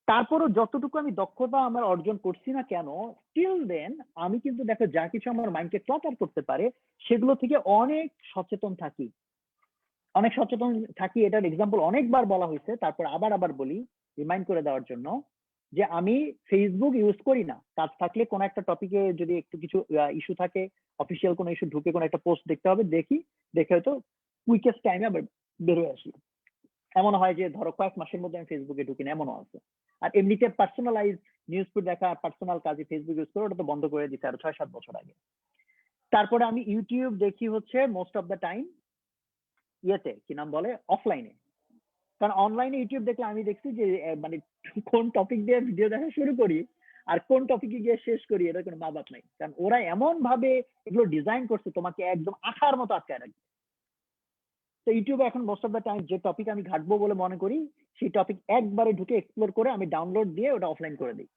তারপরও যতটুকু আমি দক্ষতা আমার অর্জন করছি না কেন, টিল দেন আমি কিন্তু দেখো যা কিছু আমার মাইন্ডকে ক্লাটার করতে পারে, সেগুলো থেকে অনেক সচেতন থাকি, অনেক সচেতন থাকি। এটার এক্সাম্পল অনেকবার বলা হয়েছে, তারপর আবার আবার বলি রিমাইন্ড করে দেওয়ার জন্য, যে আমি ফেসবুক ইউজ করি না। কাজ থাকলে কোনো একটা টপিকে যদি একটু কিছু ইস্যু থাকে, অফিসিয়াল কোনো ইস্যু, ঢুকে কোনো একটা পোস্ট দেখতে হবে, দেখি, দেখে হয়তো কুইকেস্ট টাইমে আবার বেরোয় আসি। এমন হয় যে ধরো কয়েক মাসের মধ্যে আমি ফেসবুকে ঢুকি না, এমনও আছে। আর এমনিতে পার্সোনালাইজ নিউজ দেখা, পার্সোনাল কাজে ফেসবুক ইউজ করে, ওটা তো বন্ধ করে দিতে আরো 6-7 বছর আগে। তারপরে আমি ইউটিউব দেখি হচ্ছে মোস্ট অফ দ্য টাইম ইয়েতে, কি নাম বলে, অফলাইনে। কারণ অনলাইনে ইউটিউব দেখলে আমি দেখছি যে মানে কোন টপিক দিয়ে ভিডিও দেখা শুরু করি আর কোন টপিকে গিয়ে শেষ করি, এটা কোনো মা বাপ নাই। কারণ ওরা এমন ভাবে এগুলো ডিজাইন করছে, তোমাকে একদম আঠার মতো আটকায় রাখবে। তো ইউটিউবে এখন মোস্ট অফ দ্য টাইম যে টপিক আমি ঘাটবো বলে মনে করি, সেই টপিক একবারে ঢুকে এক্সপ্লোর করে আমি ডাউনলোড দিয়ে ওটা অফলাইন করে দিই।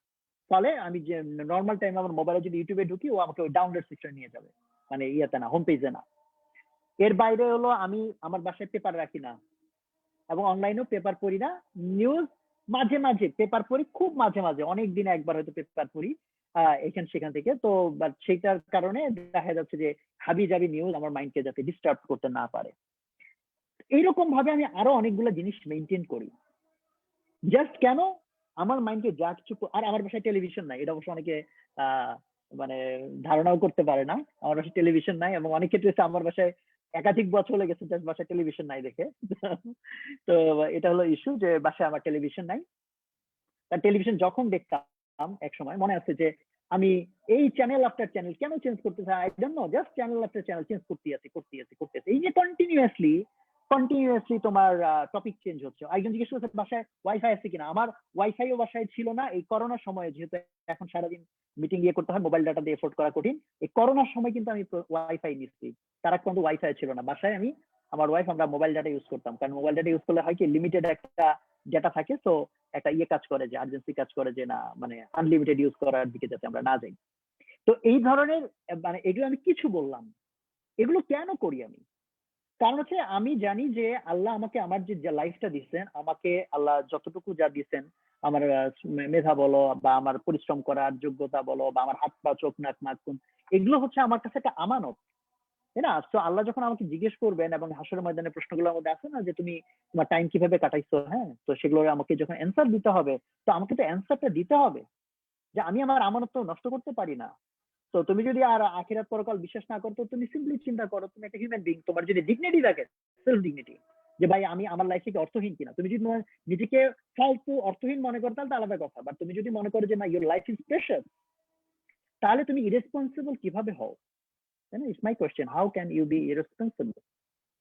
ফলে আমি যে নর্মাল টাইম আমার মোবাইলে যদি ইউটিউবে ঢুকি, ও আমাকে ওই ডাউনলোড সেকশন নিয়ে যাবে, মানে ইয়েতে না, হোম পেজে না। এর বাইরে হলো আমি আমার বাসায় পেপার রাখি না, এবং অনলাইনেও পেপার পড়ি না। নিউজ মাঝে মাঝে পেপার পড়ি, খুব মাঝে মাঝে, অনেক দিনে একবার হয়তো পেপার পড়ি এখান সেখান থেকে। তো বাট সেইটার কারণে দেখা যাচ্ছে যে হাবি জাবি নিউজ আমার মাইন্ডকে যাতে ডিস্টার্ব করতে না পারে। এইরকম ভাবে আমি আরো অনেকগুলো জিনিস মেনটেন করি। জাস্ট কেন, আমার মাইন্ডকে যা কিছু, আর আমার বাসায় টেলিভিশন নাই, এটা অবশ্য অনেকে আহ মানে ধারণাও করতে পারে না। আমার বাসায় টেলিভিশন নাই, এবং অনেক ক্ষেত্রে আমার বাসায় একাধিক বছর হয়ে গেছে জাস্ট বাসায় টেলিভিশন নাই দেখে। তো এটা হলো ইস্যু, যে বাসায় আমার টেলিভিশন নাই। তার টেলিভিশন যখন দেখতাম এক সময় মনে আছে যে আমি এই চ্যানেল আফটার চ্যানেল কেন চেঞ্জ করতেছি, I don't know, just channel after channel change করতে আছি। এই যে কন্টিনিউয়াসলি কন্টিনিউয়াসলি তোমার টপিক চেঞ্জ হচ্ছে। একজন জিজ্ঞেস করছে বাসায় ওয়াইফাই আছে কিনা, আমার ওয়াইফাইও বাসায় ছিল না এই করোনার সময়ে, যেহেতু এখন সারাদিন মিটিং ইয়ে করতে হয়, মোবাইল ডাটা দিয়ে এফোর্ড করা কঠিন। এই করোনার সময় কিন্তু আমি ওয়াইফাই নিচ্ছি, তারা কিন্তু ওয়াইফাই ছিল না বাসায়। আমি আমার ওয়াইফ আমরা মোবাইল ডাটা ইউজ করতাম, কারণ মোবাইল ডাটা ইউজ করলে হয় কি, লিমিটেড একটা ডেটা থাকে, তো একটা ইয়ে কাজ করে, যে আর্জেন্সি কাজ করে, যে না মানে আনলিমিটেড ইউজ করার দিকে যাতে আমরা না যাই। তো এই ধরনের মানে এগুলো আমি কিছু বললাম, এগুলো কেন করি আমি, কারণ হচ্ছে আমি জানি যে আল্লাহ আমাকে আমার যে লাইফটা দিচ্ছেন, আমাকে আল্লাহ যতটুকু যা দিচ্ছেন, আমার মেধা বলো, বা আমার পরিশ্রম করার যোগ্যতা বলো, বা আমার হাত পা চোখ নাক নাক, এগুলো হচ্ছে আমার কাছে একটা আমানত, তাই না? তো আল্লাহ যখন আমাকে জিজ্ঞেস করবেন, এবং হাসরের ময়দানে প্রশ্নগুলোর মধ্যে আছে না, যে তুমি তোমার টাইম কিভাবে কাটাইছো, হ্যাঁ, তো সেগুলো আমাকে যখন অ্যান্সার দিতে হবে, তো আমাকে তো অ্যান্সারটা দিতে হবে যে আমি আমার আমানত তো নষ্ট করতে পারি না। তো তুমি যদি আর আখিরাত পরকাল বিশ্বাস না করো, তো তুমি সিম্পলি চিন্তা করো, তুমি একটা হিউম্যান বিং, তোমার যদি ডিগনিটি থাকে, সেলফ ডিগনিটি, যে ভাই আমি আমার লাইফ থেকে অর্থহীন কিনা। তুমি যদি নিজেকে ফালতু অর্থহীন মনে করো, তাহলে আলাদা কথা। বাট তুমি যদি মনে করো যে না, ইউর লাইফ ইজ প্রেশাস, তাহলে তুমি ইরেসপন্সিবল কিভাবে হও, তাই না? It's my question, how can you be irresponsible?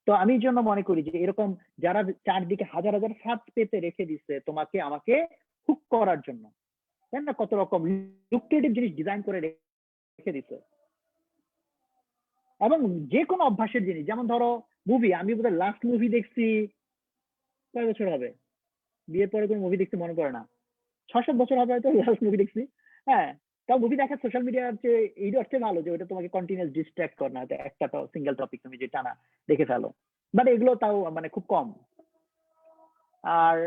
তো আমি এই জন্য মনে করি যে এরকম যারা চারদিকে হাজার হাজার ফাঁদ পেতে রেখে দিচ্ছে তোমাকে আমাকে হুক করার জন্য, জানেন না কত রকম লুক্রেটিভ জিনিস ডিজাইন করে রেখে দিচ্ছে। এবং যে কোনো অভ্যাসের জিনিস, যেমন ধরো মুভি, আমি বোধহয় লাস্ট মুভি দেখছি কয় বছর হবে, বিয়ের পরে কোনো মুভি দেখতে মনে পড়ে না, 6-7 বছর হবে হয়তো লাস্ট মুভি দেখছি। হ্যাঁ, তাও মুভি দেখা সোশ্যাল মিডিয়ার চেয়ে এই অর্থে ভালো যে ওটা তোমাকে কন্টিনিউয়াস ডিস্ট্রাক্ট করে না, একটা সিঙ্গেল টপিক তুমি যে টানা দেখে ফেলো, বাট এগুলো তাও মানে খুব কম। আর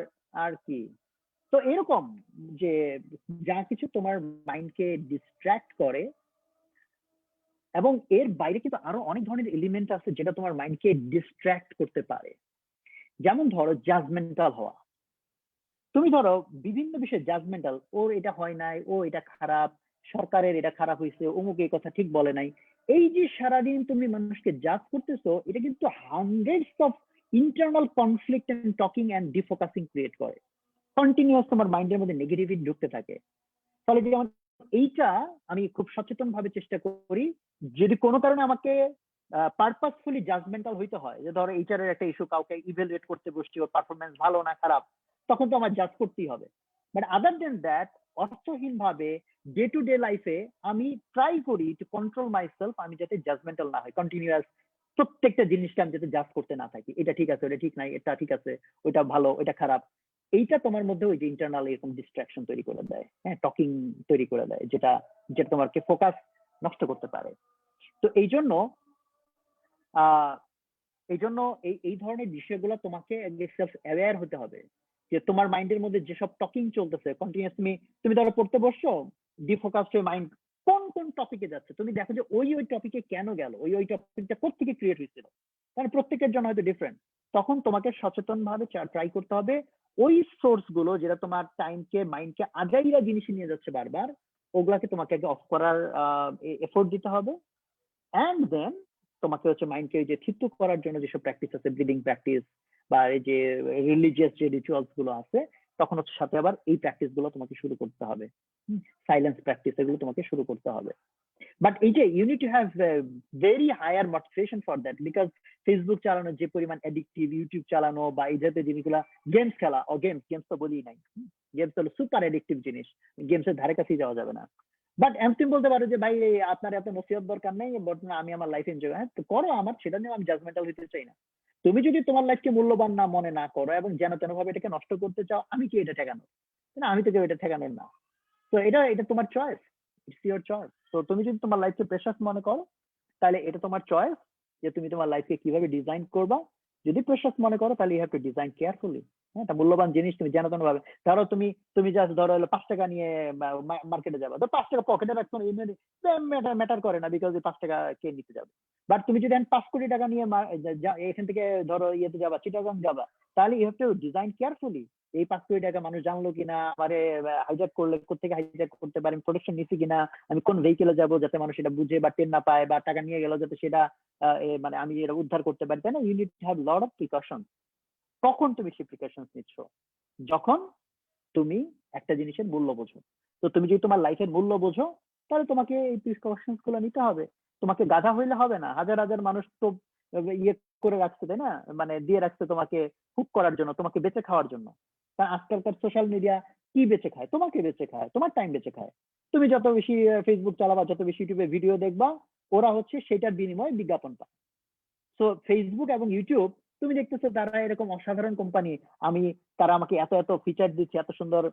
আর কি, তো এরকম যে যা কিছু তোমার মাইন্ডকে ডিস্ট্রাক্ট করে, এবং এর বাইরে কিন্তু আরো অনেক ধরনের এলিমেন্ট আছে যেটা তোমার মাইন্ডকে ডিস্ট্রাক্ট করতে পারে। যেমন ধরো জাজমেন্টাল হওয়া। তুমি ধরো বিভিন্ন বিষয়ে জাজমেন্টাল, ওর এটা হয় নাই, ও এটা খারাপ, সরকারের এটা খারাপ হয়েছে, অমুক এই কথা ঠিক বলে নাই, এই যে সারাদিন তুমি মানুষকে জাজ করতেছো, এটা কিন্তু hundreds of internal conflict and talking and defocusing create করে। কন্টিনিউয়াস তোমার মাইন্ডের মধ্যে নেগেটিভিটি ঢুকতে থাকে। ফলে যেমন এইটা আমি খুব সচেতন ভাবে চেষ্টা করি, যদি কোনো কারণে আমাকে পারপাসফুলি জাজমেন্টাল হইতে হয়, যে ধরো এইচআর এর একটা ইস্যু, কাউকে ইভ্যালুয়েট করতে বসছি, ওর পারফরমেন্স ভালো না খারাপ, তখন তো আমার জাজ করতেই হবে। বাট আদার দেন দ্যাট, অর্থহীন ভাবে ডে টু ডে লাইফে আমি ট্রাই করি টু কন্ট্রোল মাই সেলফ, আমি যাতে জাজমেন্টাল না হয়, কন্টিনিউয়াস প্রত্যেকটা জিনিসকে আমি যাতে জাজ করতে না থাকি, এটা ঠিক আছে, ওটা ঠিক নাই, এটা ঠিক আছে, ওইটা ভালো, ওইটা খারাপ। এইটা তোমার মধ্যে ওই যে ইন্টারনাল এরকম ডিস্ট্রাকশন তৈরি করে দেয়, হ্যাঁ, টকিং তৈরি করে দেয়, যেটা যেটা তোমাকে ফোকাস নষ্ট করতে পারে। তো এই জন্য আহ এই জন্য এই ধরনের বিষয়গুলো তোমাকে সেলফ অ্যাওয়্যার হতে হবে, যে তোমার মাইন্ডের মধ্যে যেসব টকিং চলতেছে কন্টিনিউয়াস, তুমি তুমি ধরো পড়তে বসছো, ডিফোকাসড হয়ে মাইন্ড কোন কোন টপিকে যাচ্ছে, তুমি দেখো যে ওই টপিকে কেন গেল, ওই টপিকটা কোত্থেকে ক্রিয়েট হয়েছিল, কারণ প্রত্যেকের জন্য হয়তো ডিফারেন্ট। তখন তোমাকে সচেতন ভাবে ট্রাই করতে হবে ওই সোর্স গুলো যেটা তোমার টাইমকে মাইন্ডকে আজাইরা জিনিসে নিয়ে যাচ্ছে বারবার, ওগুলাকে তোমাকে আগে অফ করার এফোর্ট দিতে হবে। অ্যান্ড দেন তোমাকে হচ্ছে মাইন্ডকে যে ঠিক করার জন্য যেসব প্র্যাকটিস আছে, ব্রিদিং প্র্যাকটিস বা এই যে রিলিজিয়াস যে রিচুয়ালস গুলো আছে, তখন হচ্ছে সাথে আবার এই প্র্যাকটিস গুলো তোমাকে শুরু করতে হবে, সাইলেন্স প্র্যাকটিস, এগুলো তোমাকে শুরু করতে হবে। বাট এই যে you need to have very higher motivation for that, because Facebook চালানো যে পরিমাণ অ্যাডিকটিভ, ইউটিউব চালানো বা এই জাতীয় জিনিসগুলা, গেমস খেলা, ও গেমস তো বলি নাই, গেমস হলো সুপার অ্যাডিকটিভ জিনিস, গেমসের ধারে কাছেই যাওয়া যাবে না। বাট তুমি বলতে পারো যে ভাই আপনার এত নসিহত দরকার নেই, বর্তমানে আমি আমার লাইফ এনজয়, হ্যাঁ তো করো, আমার সেটা নিয়ে আমি জাজমেন্টাল হতে চাই না। তুমি যদি তোমার লাইফকে মূল্যবান না মনে না করো এবং যেন তেন ভাবে এটাকে নষ্ট করতে চাও, আমি কি এটা ঠেকানো? না, আমি তো কেউ এটা ঠেকানোর না। তো এটা এটা তোমার চয়েস, ইটস ইউর চয়েস। তো তুমি যদি তোমার লাইফকে প্রেশাস মনে করো, তাহলে এটা তোমার চয়েস যে তুমি তোমার লাইফকে কিভাবে ডিজাইন করবা। যদি প্রেশাস মনে করো, তাহলে you have to design carefully. হ্যাঁ, এটা মূল্যবান জিনিস, তুমি যেন তেন ভাবে ধরো, তুমি তুমি জাস্ট ধরো হলো 5 টাকা নিয়ে মার্কেটে যাবা, তো 5 টাকা পকেটে রাখছো, ম্যাটার করে না, বিকজ 5 টাকা কে নিতে যাবে। বাট তুমি যদি 5 কোটি টাকা নিয়ে এখান থেকে ধরো ইয়েতে যাবা, চিটাগাং যাবা, তাহলে you have to design carefully. এই 5 কোটি টাকা মানুষ জানলো কিনা, আমারে হাইজ্যাক করলে কোথেকে হাইজ্যাক করতে পারে, আমি প্রোটেকশন নিচ্ছি কিনা, আমি কোন ভেহিকেলে যাবো যাতে মানুষ এটা বুঝে বা টের না পায়, বা টাকা নিয়ে গেল যাতে সেটা মানে আমি এটা উদ্ধার করতে পারি, তাই না? You need to have lot of precaution. কখন তুমি সেই প্রিকশন নিচ্ছ? যখন তুমি একটা জিনিসের মূল্য বোঝো। তো তুমি যদি তোমার লাইফের মূল্য বোঝো, তাহলে তোমাকে এই প্রিকশন গুলো নিতে হবে। তোমাকে গাধা হইলে হবে না। হাজার হাজার মানুষ তো ইয়ে করে রাখছে, তাই না, মানে দিয়ে রাখছে তোমাকে হুক করার জন্য, তোমাকে বেঁচে খাওয়ার জন্য। কারণ আজকালকার সোশ্যাল মিডিয়া কি বেঁচে খায়? তোমাকে বেঁচে খায়, তোমার টাইম বেঁচে খায়। তুমি যত বেশি ফেসবুক চালাবা, যত বেশি ইউটিউবে ভিডিও দেখবা, ওরা হচ্ছে সেটার বিনিময়ে বিজ্ঞাপন পায়। তো ফেসবুক এবং ইউটিউব, তুমি দেখতেছো তারা এরকম অসাধারণ কোম্পানি, আমি তারা আমাকে এত এত ফিচার দিচ্ছে, এত সুন্দর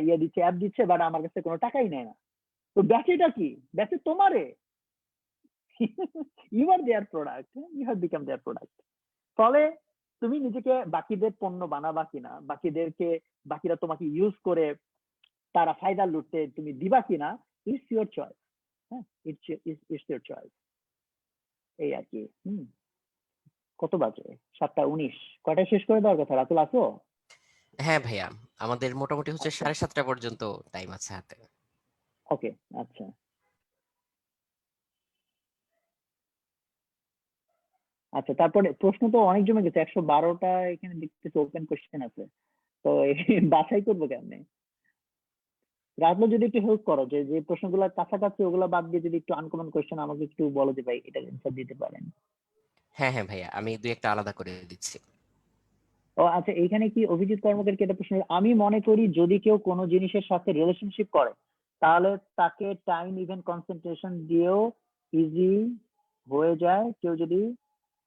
ইয়ে দিচ্ছে, অ্যাপ দিচ্ছে, বাট আমার কাছে কোনো টাকাই নেয় না। তো বেচেটা কি? বেচে তোমারে। You are their product, you have become their product. ফলে তুমি নিজেকে বাকিদের পণ্য বানাবা কিনা, বাকিরা তোমাকে ইউজ করে তারা ফায়দা লুটতে তুমি দিবা কিনা, ইটস ইউর চয়েস। হ্যাঁ, ইটস ইউর চয়েস। এই আর কি। কত বাজে? 7টা 19। কয়টায় শেষ করে দেওয়ার কথা? রাতুল আসো? হ্যাঁ ভাইয়া, আমাদের মোটামুটি হচ্ছে আচ্ছা, 7:30 পর্যন্ত টাইম আছে হাতে। ওকে, আচ্ছা। আচ্ছা, তারপরে প্রশ্ন তো অনেক জমে গেছে, 112টা এখানে দেখতেছি ওপেন কোশ্চেন আছে। তো বাছাই করবো কেমনে? রাতুল যদি একটু হেল্প করো, যে যে প্রশ্নগুলো কাছাকাছি ওগুলো বাদ দিয়ে যদি একটু আনকমন কোশ্চেন আমাকে একটু বলো যে ভাই এটা অ্যান্সার দিতে পারেন। হ্যাঁ হ্যাঁ ভাইয়া, আমি দুই একটা আলাদা করে দিচ্ছি। ও আচ্ছা, এইখানে কি অভিজিৎ কর্মকারকে এটা প্রশ্ন, আমি মনে করি যদি কেউ কোনো জিনিসের সাথে রিলেশনশিপ করে তাহলে তাকে টাইম ইভেন কনসেন্ট্রেশন দিয়েও ইজি হয়ে যায়। কেউ যদি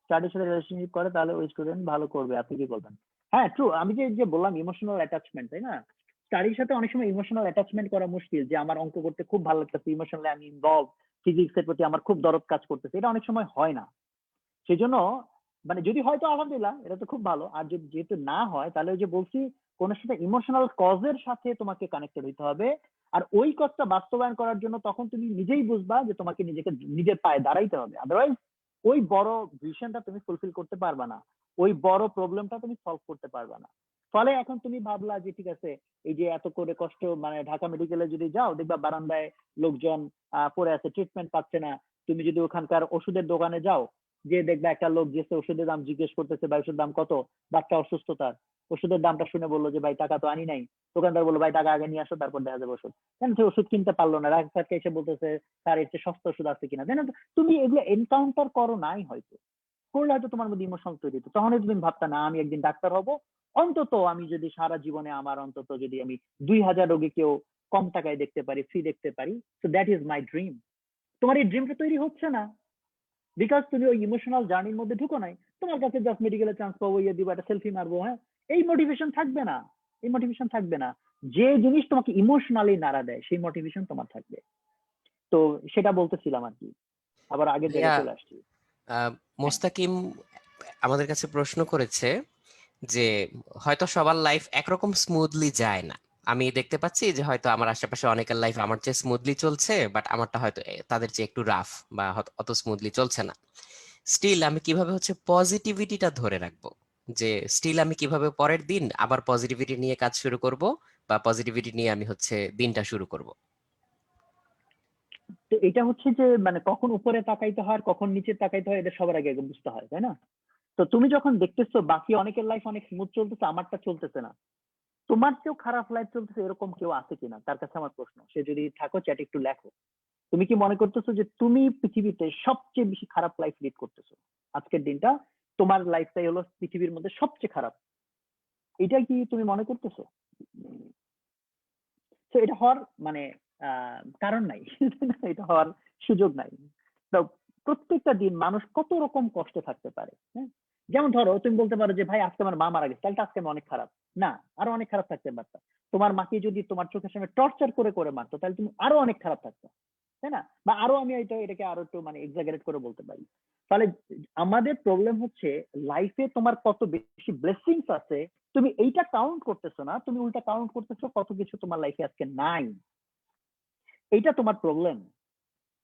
স্টাডির সাথে রিলেশনশিপ করে তাহলে ওই স্টুডেন্ট ভালো করবে। আপনি কি বলবেন? হ্যাঁ ট্রু, আমি যে যে বললাম ইমোশনাল অ্যাটাচমেন্ট, তাই না? স্টাডির সাথে অনেক সময় ইমোশনাল অ্যাটাচমেন্ট করা মুশকিল, যে আমার অঙ্ক করতে খুব ভালো লাগতেছে, ইমোশনালি আমি ইনভলভ, ফিজিক্স এর প্রতি আমার খুব দরদ কাজ করতেছে, এটা অনেক সময় হয় না। সেজন্য মানে যদি হয়তো আলহামদুলিল্লাহ, এটা তো খুব ভালো। আর যদি যেহেতু না হয় তাহলে ওই যে বলছি, কোন সাথে ইমোশনাল কজের সাথে তোমাকে কানেক্টেড হইতে হবে। আর ওই কজটা বাস্তবায়ন করার জন্য তখন তুমি নিজেই বুঝবা যে তোমাকে নিজেকে নিজের পায়ে দাঁড়াইতে হবে, আদারওয়াইজ ওই বড় ভিশনটা তুমি ফুলফিল করতে পারবা না, ওই বড় প্রবলেমটা তুমি সলভ করতে পারবা না। ফলে এখন তুমি ভাবলা যে ঠিক আছে, এই যে এত করে কষ্ট, মানে ঢাকা মেডিকেলে যদি যাও দেখবা বারান্দায় লোকজন পড়ে আছে, ট্রিটমেন্ট পাচ্ছে না। তুমি যদি ওখানকার ওষুধের দোকানে যাও, যে দেখবে একটা লোক গেছে ওষুধের দাম জিজ্ঞেস করতেছে, ভাই ওষুধের দাম কত? বাচ্চা অসুস্থ, তার ওষুধের দামটা শুনে বললো যে ভাই টাকা তো আনি নাই। দোকানদার বললো ভাই টাকা আগে নিয়ে আসো, তারপর দেখা যাবে ওষুধ। কেন সে ওষুধ কিনতে পারলো না, ডাক্তারকে এসে বলতেছে স্যার এর চেয়ে সস্তা ওষুধ আছে কিনা, তাই না? তুমি এগুলো এনকাউন্টার করো নাই, হয়তো করলে হয়তো তোমার মধ্যে ইমোশন তৈরি হতো, তখন তুমি ভাবতা না আমি একদিন ডাক্তার হব, অন্তত আমি যদি সারা জীবনে আমার অন্তত যদি আমি 2000 রোগীকেও কম টাকায় দেখতে পারি, ফ্রি দেখতে পারি, so that is my dream. তোমার এই ড্রিমটা তৈরি হচ্ছে না বিকজ তুমি ওই ইমোশনাল জার্নির মধ্যে ঢুকো নাই। তোমার কাছে জাস্ট মেডিকেলে চান্স পাবো, ইয়ে দিব, একটা সেলফি মারবো, হ্যাঁ, এই মোটিভেশন থাকবে না, এই মোটিভেশন থাকবে না। যে জিনিস তোমাকে ইমোশনালি নাড়া দেয় সেই মোটিভেশন তোমার থাকবে। তো সেটা বলতেছিলাম আর কি, আবার আগের ভাইয়া, জায়গায় চলে আসছি। হ্যাঁ, মোস্তাকিম আমাদের কাছে প্রশ্ন করেছে যে হয়তো সবার লাইফ একরকম স্মুথলি যায় না। আমি দেখতে পাচ্ছি যে হয়তো আমার আশেপাশে অনেকের লাইফ আমার চেয়ে স্মুথলি চলছে, বাট আমারটা হয়তো তাদের চেয়ে একটু রাফ বা অত স্মুথলি চলছে না। স্টিল আমি কিভাবে হচ্ছে পজিটিভিটিটা ধরে রাখবো, যে স্টিল আমি কিভাবে পরের দিন আবার পজিটিভিটি নিয়ে কাজ শুরু করব, বা পজিটিভিটি নিয়ে আমি হচ্ছে দিনটা শুরু করব। তো এটা হচ্ছে যে মানে কখন উপরে তাকাইতে হয় আর কখন নিচে তাকাইতে হয়, এটা সবার আগে আগে বুঝতে হয়, তাই না? তো তুমি যখন দেখতেছো বাকি অনেকের লাইফ অনেক স্মুথ চলতেছে, আমারটা চলতেছে না, তোমার চেয়েও খারাপ লাইফ চলতেছে এরকম কেউ আছে কিনা তার কাছে আমার প্রশ্ন। সে যদি থাকো চ্যাট একটু লেখো। তুমি কি মনে করতেছো যে তুমি পৃথিবীতে সবচেয়ে বেশি খারাপ লাইফ লিড করতেছো? আজকের দিনটা তোমার লাইফটাই হলো পৃথিবীর মধ্যে সবচেয়ে খারাপ, এটা কি তুমি মনে করতেছো? তো এটা হওয়ার মানে কারণ নাই এটা হওয়ার সুযোগ নাই। তো প্রত্যেকটা দিন মানুষ কত রকম কষ্ট থাকতে পারে, হ্যাঁ? যেমন ধরো তুমি বলতে পারো যে ভাই আজকে আমার মা মারা গেছে, তাহলে তো আজকে আমি অনেক খারাপ। না, আরো অনেক খারাপ থাকতে পারতাম। তোমার মাকে যদি তোমার চোখের সামনে টর্চার করে করে মারতো তাহলে তুমি আরো অনেক খারাপ থাকতো, তাই না? বা আরো আমি এটাকে আরো একটু মানে এক্সাজারেট করে বলতে পারি। তাহলে আমাদের প্রবলেম হচ্ছে লাইফে তোমার কত বেশি ব্লেসিংস আছে, তুমি এইটা কাউন্ট করতেছো না, তুমি উল্টা কাউন্ট করতেছো কত কিছু তোমার লাইফে আজকে নাই। এইটা তোমার প্রবলেম।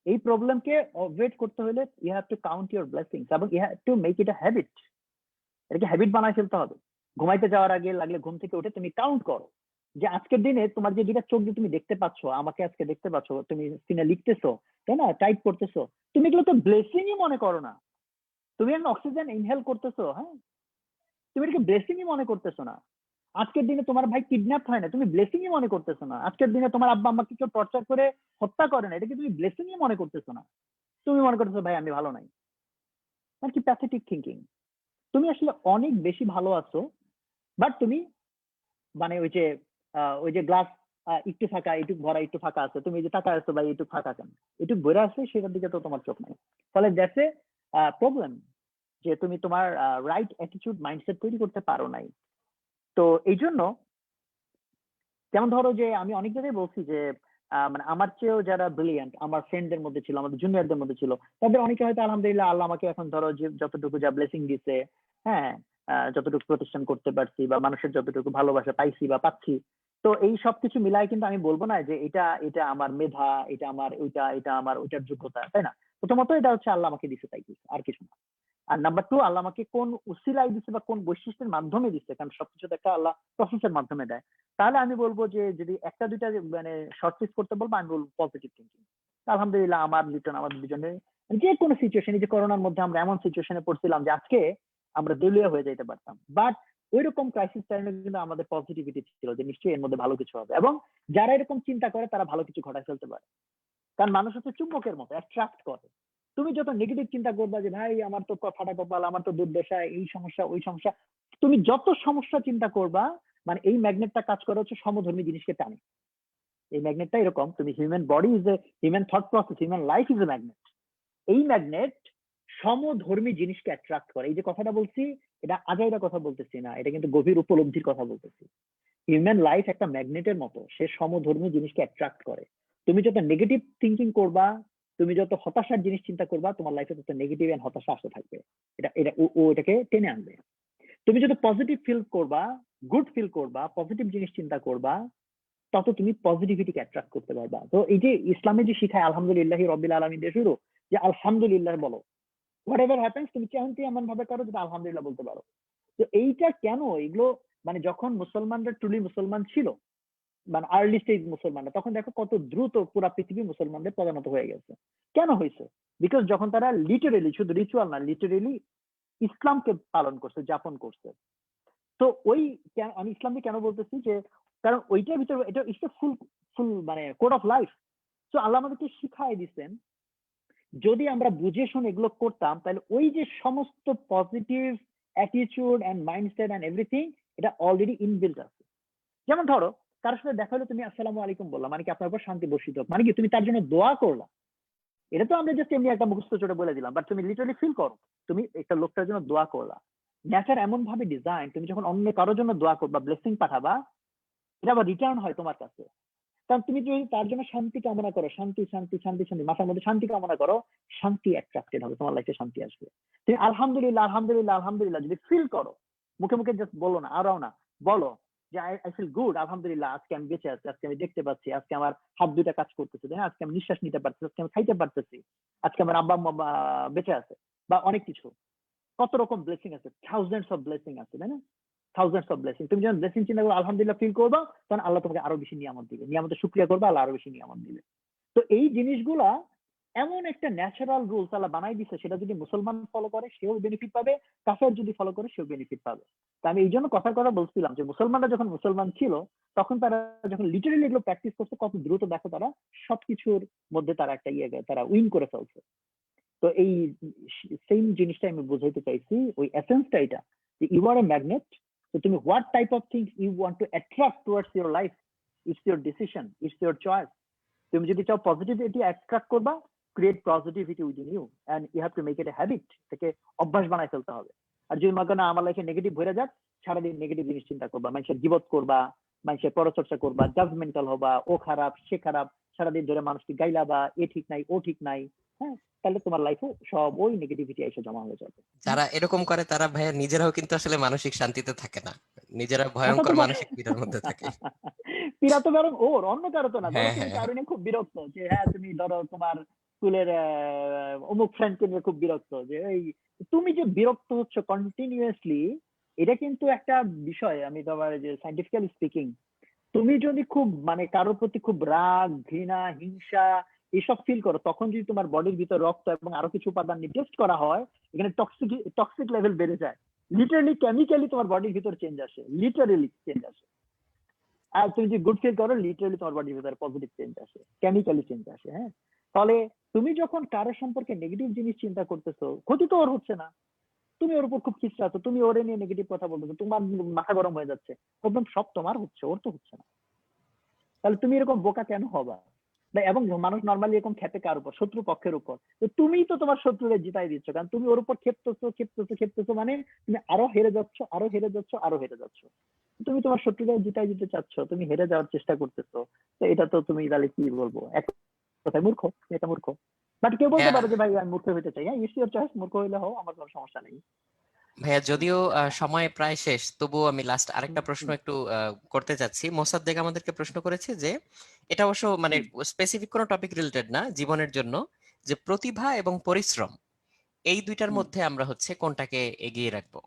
এই প্রবলেমকে অ্যাভয়েড করতে হলে you have to count your blessings এবং you have to make it a habit. এটাকে হ্যাবিট বানায় ফেলতে হবে। ঘুমাইতে যাওয়ার আগে লাগলে ঘুম থেকে উঠে তুমি কাউন্ট করো যে আজকের দিনে তোমার যে দুটা চোখ দিয়ে তুমি দেখতে পাচ্ছ, আমাকে আজকে দেখতে পাচ্ছ, তুমি স্ক্রিনে লিখতেছো, তাই না, টাইপ করতেছো, তুমি এগুলো তো ব্লেসিংই মনে করো না। তুমি এখন অক্সিজেন ইনহেল করতেছো, হ্যাঁ, তুমি এটাকে ব্লেসিংই মনে করতেছো না। আজকের দিনে তোমার ভাই কিডন্যাপ হয় না, তুমি ব্লেসিংই মনে করতেছো না। আজকের দিনে তোমার আব্বা আম্মাকে কেউ টর্চার করে হত্যা করে না, এটাকে তুমি ব্লেসিংই মনে করতেছো না। তুমি মনে করতেছো ভাই আমি ভালো নাই। মানে কি প্যাথেটিক থিঙ্কিং। তুমি আসলে অনেক বেশি ভালো আছো, বাট তুমি মানে ওই যে গ্লাস একটু ফাঁকা একটু ভরা একটু ফাঁকা আছে, তুমি যে টাকা আছো ভাই একটু ফাঁকা কেন, একটু ভরে আছে সেটার দিকে তো তোমার চোখ নাই। ফলে দ্যাটস এ প্রবলেম, যে তুমি তোমার রাইট অ্যাটিটিউড মাইন্ডসেট তৈরি করতে পারো নাই। তো এই জন্য যেমন ধরো যে আমি অনেক জায়গায় বলছি যে মানে আমার চেয়েও যারা ব্রিলিয়ান্ট আমার ফ্রেন্ডদের মধ্যে ছিল, আমাদের জুনিয়রদের মধ্যে ছিল, তাদের অনেকে হয়তো আলহামদুলিল্লাহ আল্লাহ আমাকে এখন ধরো যে যতটুকু যা ব্লেসিং দিছে, হ্যাঁ, যতটুকু প্রতিষ্ঠান করতে পারছি বা মানুষের যতটুকু ভালোবাসা পাইছি বা পাচ্ছি, তো এই সবকিছু মিলাই কিন্তু আমি বলবো না যে এটা এটা আমার মেধা, এটা আমার ওইটা, এটা আমার ওইটার যোগ্যতা, তাই না? প্রথমত এটা হচ্ছে আল্লাহ আমাকে দিছে, তাই দিছে, আর কিছু না। আর নাম্বার টু, আল্লাহ আমাকে কোন উসিলাই দিচ্ছে বা কোন বৈশিষ্ট্যের মাধ্যমে দিচ্ছে, কারণ সবকিছু তো একটা আল্লাহ প্রসেসের মাধ্যমে দেয়। তাহলে আমি বলবো যে যদি একটা দুইটা মানে শর্ট লিস্ট করতে বলবো, আমি বলবো পজিটিভ থিঙ্কিং। আলহামদুলিল্লাহ আমার লিটন আমাদের দুজনের যে কোনো সিচুয়েশনে, যে করোনার মধ্যে আমরা এমন সিচুয়েশনে পড়ছিলাম যে আজকে আমরা দেউলিয়া হয়ে যেতে পারতাম, বাট ওই রকম ক্রাইসিস টাইমে কিন্তু আমাদের পজিটিভিটি ছিল যে নিশ্চয়ই এর মধ্যে ভালো কিছু হবে, এবং যারা এরকম চিন্তা করে তারা ভালো কিছু ঘটায় ফেলতে পারে। কারণ মানুষ হচ্ছে চুম্বকের মতো, অ্যাট্রাক্ট করে। তুমি যত নেগেটিভ চিন্তা করবা যে ভাই আমার তো ফাটা কপাল, আমার তো দুর্দশা, এই সমস্যা ওই সমস্যা, তুমি যত সমস্যা চিন্তা করবা, মানে এই ম্যাগনেটটা কাজ করে হচ্ছে সমধর্মী জিনিসকে টানে। এই ম্যাগনেটটা এরকম, তুমি human body is a human thought process, human life is a magnet. এই ম্যাগনেট সমধর্মী জিনিসকে অ্যাট্রাক্ট করে। এই যে কথাটা বলছি, এটা আজাইরা কথা বলতেছি না, এটা কিন্তু গভীর উপলব্ধির কথা বলতেছি। হিউম্যান লাইফ একটা ম্যাগনেটের মতো, সে সমধর্মী জিনিসকে অ্যাট্রাক্ট করে। তুমি যত নেগেটিভ থিঙ্কিং করবা, তুমি যত হতাশার জিনিস চিন্তা করবা, তোমার লাইফে তত নেগেটিভ এন্ড হতাশা আসতে থাকবে। এটা এটা ও এটাকে টেনে আনবে। তুমি যত পজিটিভ ফিল করবা, গুড ফিল করবা, পজিটিভ জিনিস চিন্তা করবা, তত তুমি পজিটিভিটিকে অ্যাট্রাক্ট করতে পারবা। তো এই যে ইসলামে যে শিখায় আলহামদুলিল্লাহি রাব্বিল আলামিন দিয়ে শুরু, যে আলহামদুলিল্লাহ বলো, হোয়াট এভার হ্যাপেন্স, তুমি চাইতে এমন ভাবে করো যেটা আলহামদুলিল্লাহ বলতে পারো। তো এইটা কেন, এগুলো মানে যখন মুসলমানরা ট্রুলি মুসলমান ছিল, মানে আর্লি স্টেজ মুসলমানরা, তখন দেখো কত দ্রুত পুরা পৃথিবী মুসলমানদের পরিণত হয়ে গেছে। কেন হয়েছে? বিকজ যখন তারা লিটারেলি, শুধু রিচুয়াল না, লিটারেলি ইসলামকে পালন করছে, যাপন করছে। তো ওই আমি ইসলামকে কেন বলতেছি, যে কারণ ওইটার ভিতরে এটা ইটস ফুল ফুল মানে কোড অফ লাইফ। তো আল্লাহ আমাদেরকে শিখাই দিচ্ছেন, যদি আমরা বুঝে শুনে এগুলো করতাম, তাহলে ওই যে সমস্ত positive attitude and mindset and everything, এটা অলরেডি ইনবিল্ট আছে। যেমন ধরো, কারোর সাথে দেখা হলো, তুমি আসসালামু আলাইকুম বললা, মানে কি আপনার উপর শান্তি বর্ষিত হোক, মানে কি তুমি তার জন্য দোয়া করলা। এটা তো আমরা জাস্ট এমনি একটা মুখস্থ চোটে বলে দিলাম, বাট তুমি লিটারালি ফিল করো, তুমি একটা লোকটার জন্য দোয়া করলা। নেচার এমন ভাবে ডিজাইন, তুমি যখন অন্য কারোর জন্য দোয়া করবা, ব্লেসিং পাঠাবা, এটা আবার রিটার্ন হয় তোমার কাছে। কারণ তুমি যদি তার জন্য শান্তি কামনা করো, শান্তি শান্তি শান্তি শান্তি, মাথার মধ্যে শান্তি কামনা করো, শান্তি অ্যাট্রাক্টেড হবে, তোমার লাইফে শান্তি আসবে। তুমি আলহামদুলিল্লাহ আলহামদুলিল্লাহ আলহামদুলিল্লাহ যদি ফিল করো, মুখে মুখে জাস্ট বলো না, আরও না, বলো যে আই ফিল গুড, আলহামদুলিল্লাহ, আজকে আমি বেঁচে আছি, আজকে আমি দেখতে পাচ্ছি, আজকে আমার হাত দুইটা কাজ করতেছে, তাই না, আজকে আমি নিঃশ্বাস নিতে পারছি, আজকে আমি খাইতে পারতেছি, আজকে আমার আব্বা আম্মা বেঁচে আছে, বা অনেক কিছু, কত রকম ব্লেসিং আছে, থাউজেন্ডস অফ ব্লেসিং আছে, তাই না, থাউজেন্ডস অফ ব্লেসিং। তুমি যখন ব্লেসিং চিন্তা করো, আলহামদুলিল্লাহ ফিল করবা, তখন আল্লাহ তোমাকে আরো বেশি নিয়ামত দিবে, নিয়ামতের শুকরিয়া করবা, আল্লাহ আরো বেশি নিয়ামত দিবে। তো এই জিনিসগুলা এমন একটা ন্যাচারাল রুলস আল্লাহ বানাই দিচ্ছে, সেটা যদি মুসলমান ফলো করে সেও বেনিফিট পাবে, কাফের যদি ফলো করে সেও বেনিফিট পাবে। তো আমি এই জন্য কথার কথা বলছিলাম যে মুসলমানরা যখন মুসলমান ছিল, তখন তারা যখন লিটারেলি এগুলো প্র্যাকটিস করছে, কত দ্রুত দেখো তারা সবকিছুর মধ্যে তারা একটা তারা উইন করে ফেলছে। তো এই সেম জিনিসটা আমি বুঝাইতে চাইছি, ওই এসেন্সটা এটা, যে ইউ আর এ ম্যাগনেট। তো তুমি what type of things you want to attract towards your life, it's your decision, it's your choice. তুমি যদি চাও পজিটিভিটি অ্যাট্রাক্ট করবা, create positivity within you and you have to make it a habit, থেকে অভ্যাস বানায় ফেলতে হবে। আর যদি মনে করেন আমার লাইফে নেগেটিভ ভরে যাক, সারাদিন নেগেটিভ জিনিস চিন্তা করবা, মানুষের গীবত করবা, মানুষের পরচর্চা করবা, জাজমেন্টাল হবা, ও খারাপ সে খারাপ, সারাদিন ধরে মানুষকে গাইলাবা, এ ঠিক নাই ও ঠিক নাই, হ্যাঁ, তাহলে তোমার লাইফে সব ওই নেগেটিভিটি এসে জমা হয়ে যাবে। যারা এরকম করে তারা ভাইয়া নিজেরাও কিন্তু আসলে মানসিক শান্তিতে থাকে না, নিজেরা ওটা তো ভয়ঙ্কর মানসিক পীড়ার মধ্যে থাকে। পীড়া তো বরং ওর, অন্য কারো তো না। ধরো হ্যাঁ তুমি হ্যাঁ কারো নিয়ে খুব বিরক্ত, যে হ্যাঁ তুমি ধরো তোমার স্কুলের অমুক ফ্রেন্ডকে নিয়ে খুব বিরক্ত, যে এই তুমি যে বিরক্ত হচ্ছ কন্টিনিউয়াসলি, এটা কিন্তু একটা বিষয়। আমি তোমার যে সাইন্টিফিক্যালি স্পিকিং, তুমি যদি খুব মানে কারোর প্রতি খুব রাগ, ঘৃণা, হিংসা এসব ফিল করো, তখন যদি তোমার বডির ভিতর রক্ত এবং আরো কিছু উপাদান টেস্ট করা হয়, এখানে টক্সিক লেভেল বেড়ে যায়। লিটারালি কেমিক্যালি তোমার বডির ভিতর চেঞ্জ আসে, লিটারালি চেঞ্জ আসে। আর তুমি যদি গুড ফিল করো, লিটারালি তোমার বডির ভিতরে পজিটিভ চেঞ্জ আসে, কেমিক্যালি চেঞ্জ আসে। হ্যাঁ, তাহলে তুমি যখন কারো সম্পর্কে নেগেটিভ জিনিস চিন্তা করতেছো, ক্ষতি তো ওর হচ্ছে না, তুমি ওর উপর খুব খিস্টা আছো, তুমি ওরে নিয়ে নেগেটিভ কথা বলতেছো, তোমার মাথা গরম হয়ে যাচ্ছে, প্রবলেম সব তোমার হচ্ছে, ওর তো হচ্ছে না। তাহলে তুমি এরকম বোকা কেন হবা? এবং মানুষ নর্মালি এরকম খেপে কার উপর? শত্রু পক্ষের উপর। তো তুমি তো তোমার শত্রুরে জিতাই দিচ্ছ, কারণ তুমি ওর উপর খেপতেছো, মানে তুমি আরো হেরে যাচ্ছ, আরো হেরে যাচ্ছ, আরো হেরে যাচ্ছ। তুমি তোমার শত্রুরে জিতাই দিতে চাচ্ছ, তুমি হেরে যাওয়ার চেষ্টা করতেছো। তো এটা তো তুমি তাহলে কি বলবো, এক কথায় মূর্খ, এটা মূর্খ। বাট কেউ বলতে ভাইয়া, পারে যে ভাই আমি মূর্খ হইতে চাই, হ্যাঁ, ইটস ইউর চয়েস, মূর্খ হইলে হও, আমার কোনো সমস্যা নেই। ভাইয়া যদিও সময় প্রায় শেষ, তবুও আমি লাস্ট আরেকটা প্রশ্ন একটু করতে চাচ্ছি। মোসাদ্দেক আমাদেরকে প্রশ্ন করেছে যে, এটা অবশ্য মানে স্পেসিফিক কোনো টপিক রিলেটেড না, জীবনের জন্য, যে প্রতিভা এবং পরিশ্রম এই দুইটার মধ্যে আমরা হচ্ছে কোনটাকে এগিয়ে রাখবো?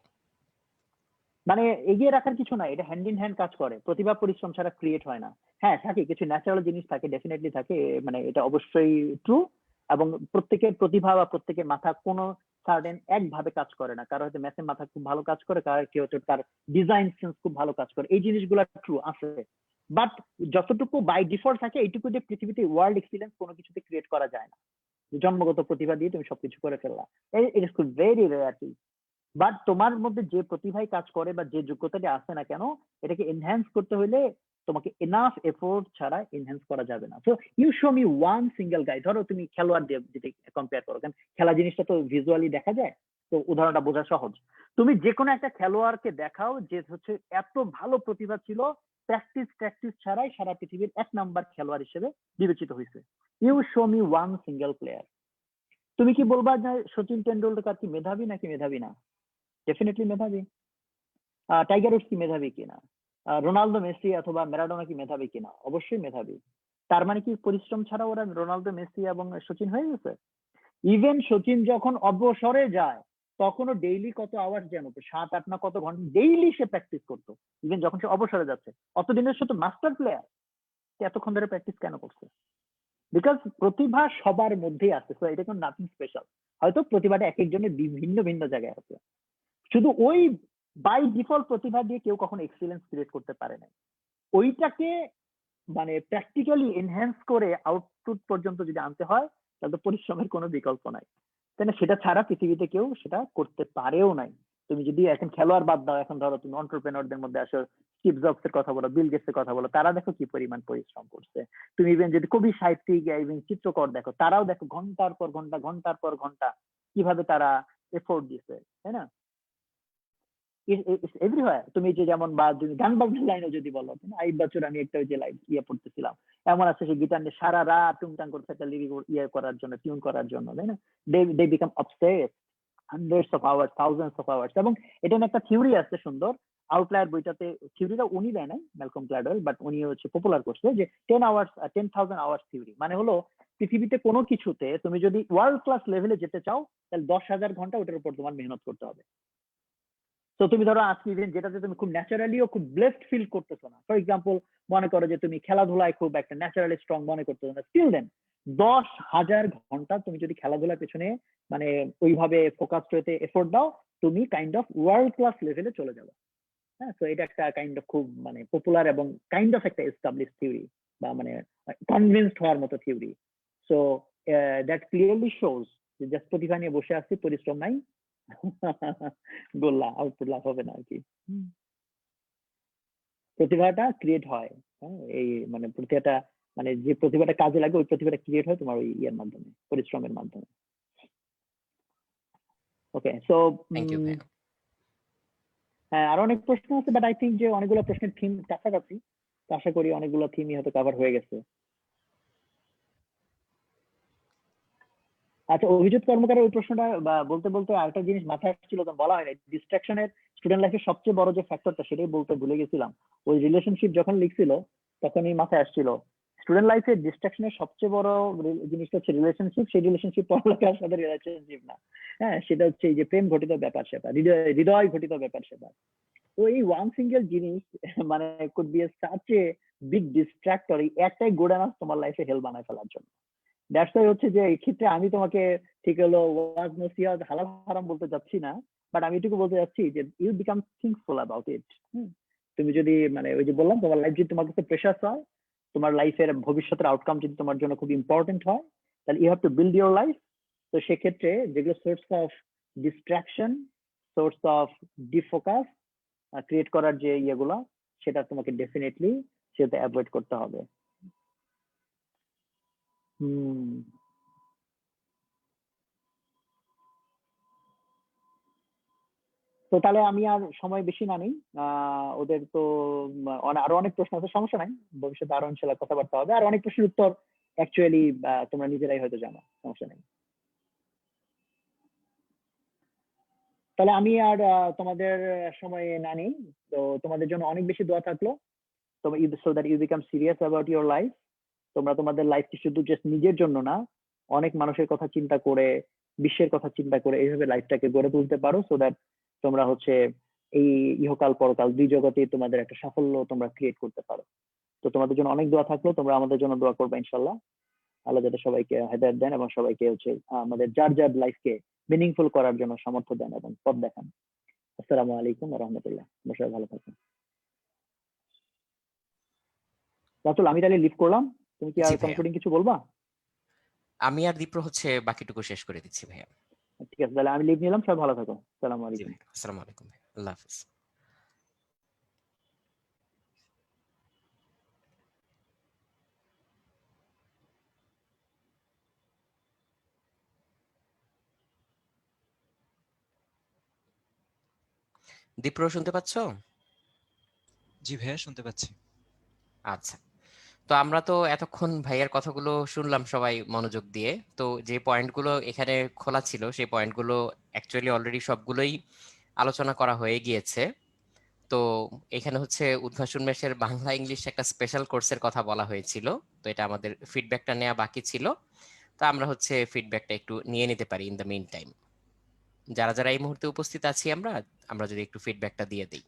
মানে এগিয়ে রাখার কিছু নাই, এটা হ্যান্ড ইন হ্যান্ড কাজ করে, প্রতিভা পরিশ্রম ছাড়া ক্রিয়েট হয় না। হ্যাঁ থাকে, কিছু ন্যাচারাল জিনিস থাকে, ডেফিনেটলি থাকে, মানে এটা অবশ্যই ট্রু। এবং প্রত্যেকের প্রতিভা বা প্রত্যেকের মাথা কোনো সার্টেন একভাবে কাজ করে না, কারো হয়তো ম্যাথের মাথা খুব ভালো কাজ করে, কারো কেউ হয়তো তার ডিজাইন সেন্স খুব ভালো কাজ করে, এই জিনিসগুলো ট্রু আছে। বাট যতটুকু বাই ডিফল্ট থাকে, এইটুকু যে পৃথিবীতে ওয়ার্ল্ড এক্সিলেন্স কোনো কিছুতে ক্রিয়েট করা যায় না, জন্মগত প্রতিভা দিয়ে তুমি সবকিছু করে ফেললা, it is very rare. But তোমার মধ্যে যে প্রতিভাই কাজ করে বা যে যোগ্যতাটি আছে না কেন, এটাকে এনহ্যান্স করতে হলে তোমাকে এনাফ এফোর্ট ছাড়া এনহ্যান্স করা যাবে না। So you show me one single guy, ধরো তুমি খেলোয়াড় দিয়ে যদি কম্পেয়ার করো, কারণ খেলা জিনিসটা তো ভিজুয়ালি দেখা যায়, তো উদাহরণটা বোঝা সহজ। তুমি যে কোনো একটা খেলোয়াড়কে দেখাও যে হচ্ছে এত ভালো প্রতিভা ছিল, প্র্যাকটিস ছাড়াই সারা পৃথিবীর 1 নাম্বার খেলোয়াড় হিসেবে বিবেচিত হয়েছে। You show me one single player. তুমি কি বলবা যে সচিন টেন্ডুলকার কি মেধাবী নাকি মেধাবী না? ডেফিনেটলি মেধাবী। টাইগার উডস কি মেধাবী কিনা? রোনালদো মেসি অথবা ম্যারাডোনা কি মেধাবী কিনা? অবশ্যই মেধাবী। তার মানে কি পরিশ্রম ছাড়া ওরা রোনালদো মেসি এবং সচিন হয়ে গেছে? ইভেন সচিন যখন অবসরে যায় তখনও ডেইলি কত আওয়ার্স জানো তো, 7-8 না কত ঘন্টা ডেইলি সে প্র্যাকটিস করতো। ইভেন যখন সে অবসরে যাচ্ছে, অতদিনের সে তো মাস্টার প্লেয়ার, এতক্ষণ ধরে প্র্যাকটিস কেন করছে? বিকজ প্রতিভা সবার মধ্যেই আছে, তো এটা কোনো নাথিং স্পেশাল। হয়তো প্রতিভাটা এক একজনের ভিন্ন ভিন্ন জায়গায় আছে, শুধু ওই বাই ডিফল্ট প্রতিভা দিয়ে কেউ কখনো এক্সিলেন্স ক্রিয়েট করতে পারে না। ওইটাকে মানে প্র্যাকটিক্যালি এনহ্যান্স করে আউটপুট পর্যন্ত যদি আনতে হয়, তাহলে তো পরিশ্রমের কোনো বিকল্প নাই, তাই না? সেটা ছাড়া পৃথিবীতে কেউ সেটা করতে পারেও নাই। তুমি যদি এখন খেলোয়াড় বাদ দাও, এখন ধরো তুমি অন্টারপ্রেনারদের মধ্যে আসো, স্টিভ জবস এর কথা বলো, বিল গেটস এর কথা বলো, তারা দেখো কি পরিমাণ পরিশ্রম করছে। তুমি ইভেন যদি কবি সাহিত্যিক ইভেন চিত্রকর দেখো, তারাও দেখো ঘন্টার পর ঘন্টা ঘন্টার পর ঘন্টা কিভাবে তারা এফোর্ট দিচ্ছে, তাই না? এভরিওয়্যার। তুমি যে যেমন বা তুমি গান বাজনার লাইনে যদি বলো, আইব বছর আমি একটা ওই যে লাইভ পড়তেছিলাম, এমন আছে সে গিটার নিয়ে সারা রাত টুংটাং করছে একটা লিরিক করার জন্য, টিউন করার জন্য, তাই না? They become obsessed hundreds of hours, thousands of hours. এবং এটা একটা থিওরি আছে সুন্দর, আউটলায়ার বইটাতে। থিওরিটা উনি দেয় না, ম্যালকম গ্ল্যাডওয়েল, বাট উনি হচ্ছে পপুলার করছে যে 10,000 আওয়ার্স থিওরি। মানে হলো পৃথিবীতে কোনো কিছুতে তুমি যদি ওয়ার্ল্ড ক্লাস লেভেলে যেতে চাও, তাহলে 10,000 ঘন্টা ওটার উপর তোমার মেহনত করতে হবে। তো তুমি ধরো আজকে ইভেন্ট যেটাতে তুমি খুব ন্যাচারালি ও খুব ব্লেসড ফিল করতেছো না, ফর এক্সাম্পল মনে করো যে তুমি খেলাধুলায় খুব একটা ন্যাচারালি স্ট্রং মনে করতেছো না, স্টিল দেন 10,000 ঘন্টা তুমি যদি খেলাধুলার পেছনে মানে ওইভাবে ফোকাস হতে এফোর্ট দাও, তুমি কাইন্ড অফ ওয়ার্ল্ড ক্লাস লেভেলে চলে যাবে। হ্যাঁ, তো এটা একটা কাইন্ড অফ খুব মানে পপুলার এবং কাইন্ড অফ একটা এস্টাবলিশ থিওরি, বা মানে কনভিন্সড হওয়ার মতো theory. So that clearly shows যে জাস্ট প্রতিভা নিয়ে বসে আছি, পরিশ্রম নাই, গোল্লা আউটপুট লাভ হবে না আর কি। প্রতিভাটা ক্রিয়েট হয়, হ্যাঁ, এই মানে প্রতিভাটা মানে যে প্রতিভাটা কাজে লাগে, ওই প্রতিভাটা ক্রিয়েট হয় তোমার ওই ইয়ের মাধ্যমে, পরিশ্রমের মাধ্যমে। ওকে, সো থ্যাংক ইউ ভাইয়া। হ্যাঁ, আরো অনেক প্রশ্ন আছে, বাট আই থিঙ্ক যে অনেকগুলো প্রশ্নের থিম কাছাকাছি, তো আশা করি অনেকগুলো থিমই হয়তো কভার হয়ে গেছে। আচ্ছা, অভিজিৎ কর্মকারের ওই প্রশ্নটা বা বলতে বলতে আরেকটা জিনিস মাথায় আসছিল, তো বলা হয় না, ডিস্ট্রাকশনের স্টুডেন্ট লাইফের সবচেয়ে বড় যে ফ্যাক্টরটা, সেটাই বলতে ভুলে গেছিলাম। ওই রিলেশনশিপ যখন লিখছিল তখনই মাথায় আসছিল, স্টুডেন্ট লাইফে ডিস্ট্রাকশনের সবচেয়ে বড় জিনিসটা হচ্ছে রিলেশনশিপ। সেই রিলেশনশিপ পড়ালেখার সাথে রিলেশনশিপ না, হ্যাঁ, সেটা হচ্ছে এই যে প্রেম ঘটিত ব্যাপার স্যাপার, হৃদয় ঘটিত ব্যাপার স্যাপার। তো এই ওয়ান সিঙ্গেল জিনিস মানে could be such a big distractor, এই একটাই গুড এনাফ তোমার লাইফে হেল বানায় ফেলার জন্য। দ্যাটস ওয়াই হচ্ছে যে এই ক্ষেত্রে আমি তোমাকে ঠিক হলো ওয়াজ নসিহত হালাল হারাম বলতে যাচ্ছি না, বাট আমি এটুকু বলতে যাচ্ছি যে ইউ বিকাম থিঙ্কফুল অ্যাবাউট ইট। তুমি যদি মানে ওই যে বললাম, তোমার লাইফ যদি তোমার কাছে প্রেশাস হয়, তোমার লাইফের ভবিষ্যতের আউটকাম যদি তোমার জন্য খুব ইম্পর্টেন্ট হয়, তাহলে you have to build your life. তো সেক্ষেত্রে যেগুলো source of distraction, source of defocus create করার যে ইয়েগুলো, সেটা তোমাকে ডেফিনেটলি সেটা অ্যাভয়েড করতে হবে। হুম। তো তাহলে আমি আর সময় বেশি না নেই, ওদের তো আরো অনেক প্রশ্ন আছে, সমস্যা নাই, ভবিষ্যতে আরো ইনশাল্লাহ কথাবার্তা হবে। আর অনেক প্রশ্নের উত্তর অ্যাকচুয়ালি তোমরা নিজেরাই হয়তো জানো, সমস্যা নেই। তাহলে আমি আর তোমাদের সময় না নেই। তো তোমাদের জন্য অনেক বেশি দোয়া থাকলো, তোমরা so that you become serious about your life. তোমরা তোমাদের লাইফকে শুধু জাস্ট নিজের জন্য না, অনেক মানুষের কথা চিন্তা করে, বিশ্বের কথা চিন্তা করে এইভাবে লাইফটাকে গড়ে তুলতে পারো, সো দ্যাট তোমরা হচ্ছে এই ইহকাল পরকাল দুই জগতেই তোমাদের একটা সাফল্য তোমরা ক্রিয়েট করতে পারো। তো তোমাদের জন্য অনেক দোয়া থাকলো, তোমরা আমাদের জন্য দোয়া করবে ইনশাল্লাহ। আল্লাহ যাতে সবাইকে হেদায়েত দেন এবং সবাইকে হচ্ছে আমাদের যার যার লাইফকে মিনিংফুল করার জন্য সামর্থ্য দেন এবং পথ দেখান। আসসালামু আলাইকুম ওয়া রাহমাতুল্লাহ। সবাই ভালো থাকুন। রাতুল, আমি তাহলে লিভ করলাম, তুমি কি জি আর ভাইয়া, কনক্লুডিং কিছু বলবা? আমি আর দীপ্র হচ্ছে বাকিটুকু শেষ করে দিচ্ছি ভাইয়া। ঠিক আছে, তাহলে আমি লিভ নিলাম, সবাই ভালো থাকো। আসসালামু জি আলাইকুম। ভাই, আসসালামু আলাইকুম ভাই, আল্লাহ হাফিজ। দীপ্র শুনতে পাচ্ছ? জি ভাইয়া, শুনতে পাচ্ছি। আচ্ছা, তো আমরা তো এতক্ষণ ভাইয়ার কথাগুলো শুনলাম সবাই মনোযোগ দিয়ে। তো যে পয়েন্টগুলো এখানে খোলা ছিল সেই পয়েন্টগুলো অ্যাকচুয়ালি অলরেডি সবগুলোই আলোচনা করা হয়ে গিয়েছে। তো এখানে হচ্ছে উদ্ভাস উন্মেষের বাংলা ইংলিশ একটা স্পেশাল কোর্সের কথা বলা হয়েছিল। তো এটা আমাদের ফিডব্যাকটা নেওয়া বাকি ছিল। তো আমরা হচ্ছে ফিডব্যাকটা একটু নিয়ে নিতে পারি ইন দ্য মিন টাইম। যারা যারা এই মুহূর্তে উপস্থিত আছি আমরা আমরা যদি একটু ফিডব্যাকটা দিয়ে দিই।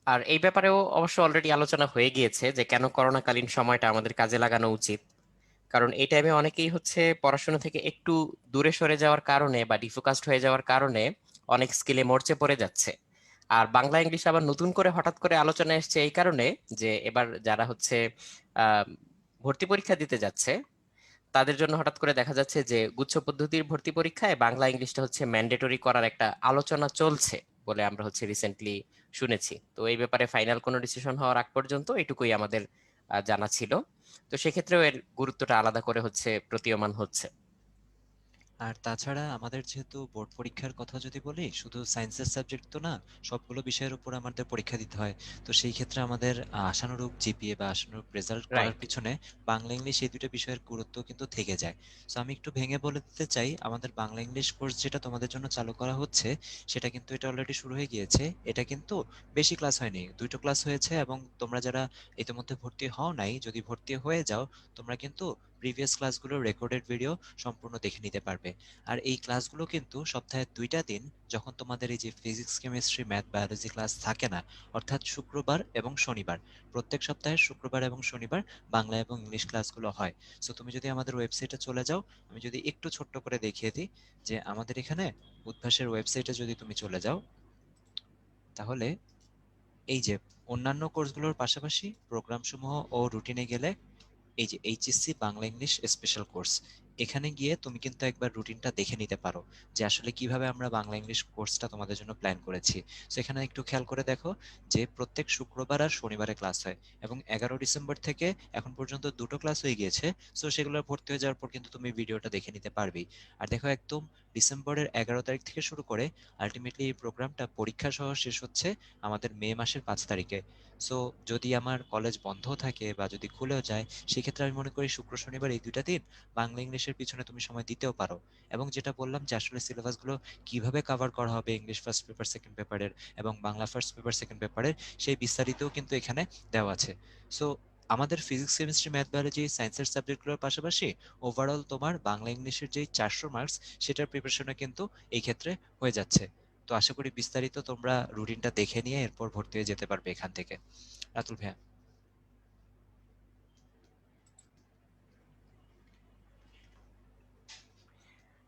আর এই ব্যাপারেও অবশ্য অলরেডি আলোচনা হয়ে গিয়েছে যে কেন করোনাকালীন সময়টা আমাদের কাজে লাগানো উচিত। কারণ এই টাইমে অনেকেই হচ্ছে পড়াশোনা থেকে একটু দূরে সরে যাওয়ার কারণে বা ডিফোকাসড হয়ে যাওয়ার কারণে অনেক স্কিলে মরচে পড়ে যাচ্ছে। আর বাংলা ইংলিশ আবার নতুন করে হঠাৎ করে আলোচনা এসছে এই কারণে যে এবার যারা হচ্ছে আহ ভর্তি পরীক্ষা দিতে যাচ্ছে তাদের জন্য হঠাৎ করে দেখা যাচ্ছে যে গুচ্ছ পদ্ধতির ভর্তি পরীক্ষায় বাংলা ইংলিশটা হচ্ছে ম্যান্ডেটরি করার একটা আলোচনা চলছে বলে আমরা হচ্ছে রিসেন্টলি শুনেছি। তো এই ব্যাপারে ফাইনাল কোনো ডিসিশন হওয়ার আগ পর্যন্ত এটুকুই আমাদের জানা ছিল। তো সেক্ষেত্রেও এর গুরুত্বটা আলাদা করে হচ্ছে প্রতীয়মান হচ্ছে। আর তাছাড়া আমাদের যেহেতু বোর্ড পরীক্ষার কথা যদি বলি, শুধু সায়েন্সের সাবজেক্ট তো না, সবগুলো বিষয়ের উপর আমাদের পরীক্ষা দিতে হয়। তো সেই ক্ষেত্রে আমাদের আশানুরূপ জিপিএ বা আশানুরূপ রেজাল্ট করার রাইট। পিছনে বাংলা ইংলিশ এই দুটো বিষয়ের গুরুত্ব কিন্তু থেকে যায়। সো আমি একটু ভেঙে বলে দিতে চাই, আমাদের বাংলা ইংলিশ কোর্স যেটা তোমাদের জন্য চালু করা হচ্ছে, সেটা কিন্তু এটা অলরেডি শুরু হয়ে গিয়েছে। এটা কিন্তু বেশি ক্লাস হয়নি, 2টো ক্লাস হয়েছে। এবং তোমরা যারা ইতিমধ্যে ভর্তি হও নাই, যদি ভর্তি হয়ে যাও, তোমরা কিন্তু প্রিভিয়াস ক্লাসগুলোর রেকর্ডেড ভিডিও সম্পূর্ণ দেখে নিতে পারবে। আর এই ক্লাসগুলো কিন্তু সপ্তাহে 2টা দিন, যখন তোমাদের এই যে physics chemistry math biology class থাকে না, অর্থাৎ শুক্রবার এবং শনিবার, প্রত্যেক সপ্তাহের শুক্রবার এবং শনিবার বাংলা এবং ইংলিশ ক্লাসগুলো হয়। সো তুমি যদি আমাদের ওয়েবসাইটে চলে যাও, আমি যদি একটু ছোট্ট করে দেখিয়ে দিই যে আমাদের এখানে উদ্ভাসের ওয়েবসাইটে যদি তুমি চলে যাও, তাহলে এই যে অন্যান্য কোর্সগুলোর পাশাপাশি প্রোগ্রামসমূহ ও রুটিনে গেলে এই যে HSC Bangla English special course, এখানে গিয়ে তুমি কিন্তু একবার রুটিনটা দেখে নিতে পারো যে আসলে কিভাবে আমরা বাংলা ইংলিশ কোর্সটা তোমাদের জন্য প্ল্যান করেছি। সো এখানে একটু খেয়াল করে দেখো যে প্রত্যেক শুক্রবার আর শনিবারে ক্লাস হয়, এবং 11 ডিসেম্বর থেকে এখন পর্যন্ত 2টো ক্লাস হয়ে গিয়েছে। সো সেগুলো ভর্তি হয়ে যাওয়ার পর কিন্তু তুমি ভিডিওটা দেখে নিতে পারবেই। আর দেখো, একদম ডিসেম্বরের 11 তারিখ থেকে শুরু করে আলটিমেটলি এই প্রোগ্রামটা পরীক্ষা সহ শেষ হচ্ছে আমাদের মে মাসের 5 তারিখে। সো যদি আমার কলেজ বন্ধ থাকে বা যদি খুলেও যায়, সেক্ষেত্রে আমি মনে করি শুক্র শনিবার এই 2টা দিন বাংলা ইংলিশের পিছনে তুমি সময় দিতেও পারো। এবং যেটা বললাম যে আসলে সিলেবাসগুলো কিভাবে কভার করা হবে ইংলিশ ফার্স্ট পেপার সেকেন্ড পেপারের এবং বাংলা ফার্স্ট পেপার সেকেন্ড পেপারের, সেই বিস্তারিতও কিন্তু এখানে দেওয়া আছে। সো আমাদের ফিজিক্স কেমিস্ট্রি ম্যাথ বায়োলজি সায়েন্সের সাবজেক্টগুলোর পাশাপাশি ওভারঅল তোমার বাংলা ইংলিশের যেই 400 মার্কস, সেটার প্রিপারেশনে কিন্তু এই ক্ষেত্রে হয়ে যাচ্ছে। তো আশা করি বিস্তারিত তোমরা রুটিনটা দেখে নিয়ে এরপর ভর্তি হয়ে যেতে পারবে এখান থেকে। রাতুল ভাইয়া।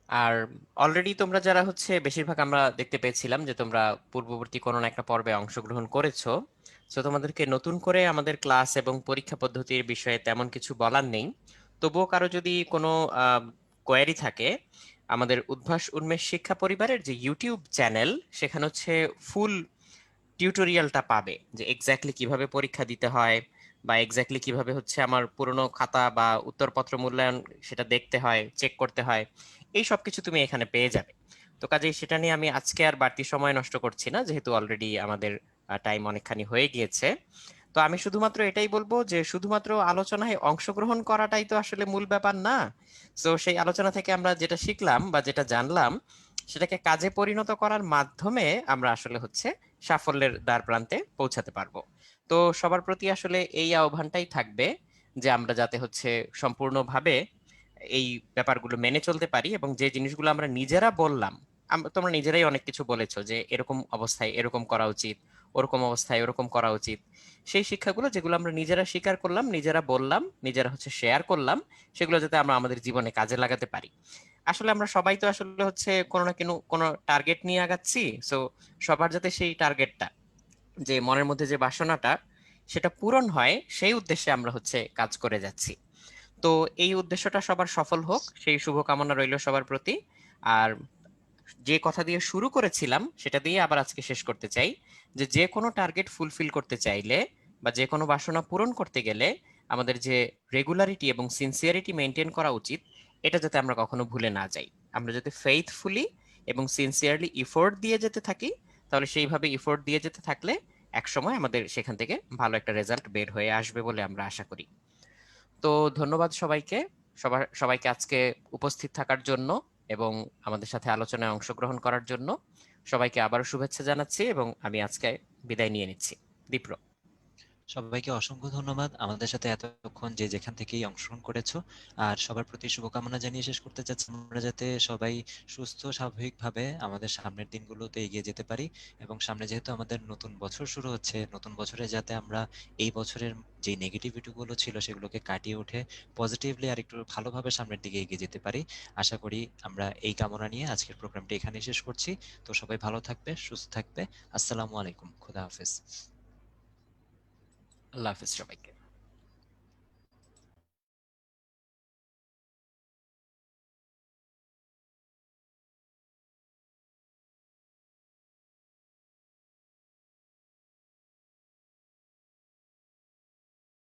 আর অলরেডি তোমরা যারা হচ্ছে বেশিরভাগ আমরা দেখতে পেয়েছিলাম যে তোমরা পূর্ববর্তী কোনো না একটা পর্বে অংশগ্রহণ করেছো। তো তোমাদেরকে নতুন করে আমাদের ক্লাস এবং পরীক্ষা পদ্ধতির বিষয়ে তেমন কিছু বলার নেই। তবুও কারো যদি কোনো কোয়েরি থাকে, আমাদের উদ্ভাস উন্মেষ শিক্ষা পরিবারের যে ইউটিউব চ্যানেল, সেখানে হচ্ছে ফুল টিউটোরিয়ালটা পাবে যে এক্স্যাক্টলি কিভাবে পরীক্ষা দিতে হয় বা এক্স্যাক্টলি কিভাবে হচ্ছে আমার পুরনো খাতা বা উত্তরপত্র মূল্যায়ন সেটা দেখতে হয়, চেক করতে হয়। এই সব কিছু তুমি এখানে পেয়ে যাবে। তো কাজেই সেটা নিয়ে আমি আজকে আর বাড়তি সময় নষ্ট করছি না, যেহেতু অলরেডি আমাদের টাইম অনেকখানি হয়ে গিয়েছে। তো আমি শুধুমাত্র এটাই বলবো যে শুধুমাত্র আলোচনায় অংশগ্রহণ করাটাই তো আসলে মূল ব্যাপার না। তো সেই আলোচনা থেকে আমরা যেটা শিখলাম বা যেটা জানলাম সেটাকে কাজে পরিণত করার মাধ্যমে আমরা আসলে হচ্ছে সাফল্যের দ্বার প্রান্তে পৌঁছাতে পারবো। তো সবার প্রতি আসলে এই আহ্বানটাই থাকবে যে আমরা যাতে হচ্ছে সম্পূর্ণভাবে এই ব্যাপারগুলো মেনে চলতে পারি এবং যে জিনিসগুলো আমরা নিজেরা বললাম, তোমরা নিজেরাই অনেক কিছু বলেছো যে এরকম অবস্থায় এরকম করা উচিত, ওরকম অবস্থায় ওরকম করা উচিত, সেই শিক্ষাগুলো যেগুলো আমরা নিজেরা স্বীকার করলাম, নিজেরা বললাম, নিজেরা হচ্ছে শেয়ার করলাম, সেগুলো যাতে আমরা আমাদের জীবনে কাজে লাগাতে পারি। আসলে আমরা সবাই তো আসলে হচ্ছে কোনো না কোনো টার্গেট নিয়ে আগাচ্ছি। সো সবার যাতে সেই টার্গেটটা, যে মনের মধ্যে যে বাসনাটা, সেটা পূরণ হয়, সেই উদ্দেশ্যে আমরা হচ্ছে কাজ করে যাচ্ছি। তো এই উদ্দেশ্যটা সবার সফল হোক, সেই শুভকামনা রইল সবার প্রতি। আর যে কথা দিয়ে শুরু করেছিলাম সেটা দিয়ে আবার আজকে শেষ করতে চাই, যে যে কোনো টার্গেট ফুলফিল করতে চাইলে বা যে কোনো বাসনা পূরণ করতে গেলে আমাদের যে রেগুলারিটি এবং সিনসিয়ারিটি মেনটেন করা উচিত, এটা যাতে আমরা কখনো ভুলে না যাই। আমরা যাতে ফেইথফুলি এবং সিনসিয়ারলি ইফোর্ট দিয়ে যেতে থাকি, তাহলে সেইভাবে ইফোর্ট দিয়ে যেতে থাকলে একসময় আমাদের সেখান থেকে ভালো একটা রেজাল্ট বের হয়ে আসবে বলে আমরা আশা করি। তো ধন্যবাদ সবাইকে, সবাইকে আজকে উপস্থিত থাকার জন্য এবং আমাদের সাথে আলোচনায় অংশগ্রহণ করার জন্য। সবাইকে আবারও শুভেচ্ছা জানাচ্ছি এবং আমি আজকে বিদায় নিয়ে নিচ্ছি। দীপ্র। সবাইকে অসংখ্য ধন্যবাদ আমাদের সাথে এতক্ষণ যে যেখান থেকেই অংশগ্রহণ করেছো। আর সবার প্রতি শুভকামনা জানিয়ে শেষ করতে চাচ্ছি, আমরা যাতে সবাই সুস্থ স্বাভাবিকভাবে আমাদের সামনের দিনগুলোতে এগিয়ে যেতে পারি। এবং সামনে যেহেতু আমাদের নতুন বছর শুরু হচ্ছে, নতুন বছরে যাতে আমরা এই বছরের যে নেগেটিভিটি গুলো ছিল সেগুলোকে কাটিয়ে উঠে পজিটিভলি আর একটু ভালোভাবে সামনের দিকে এগিয়ে যেতে পারি। আশা করি আমরা এই কামনা নিয়ে আজকের প্রোগ্রামটি এখানেই শেষ করছি। তো সবাই ভালো থাকবে, সুস্থ থাকবে। আসসালামু আলাইকুম, খোদা হাফেজ। আল্লাহ হাফিজ সবাইকে।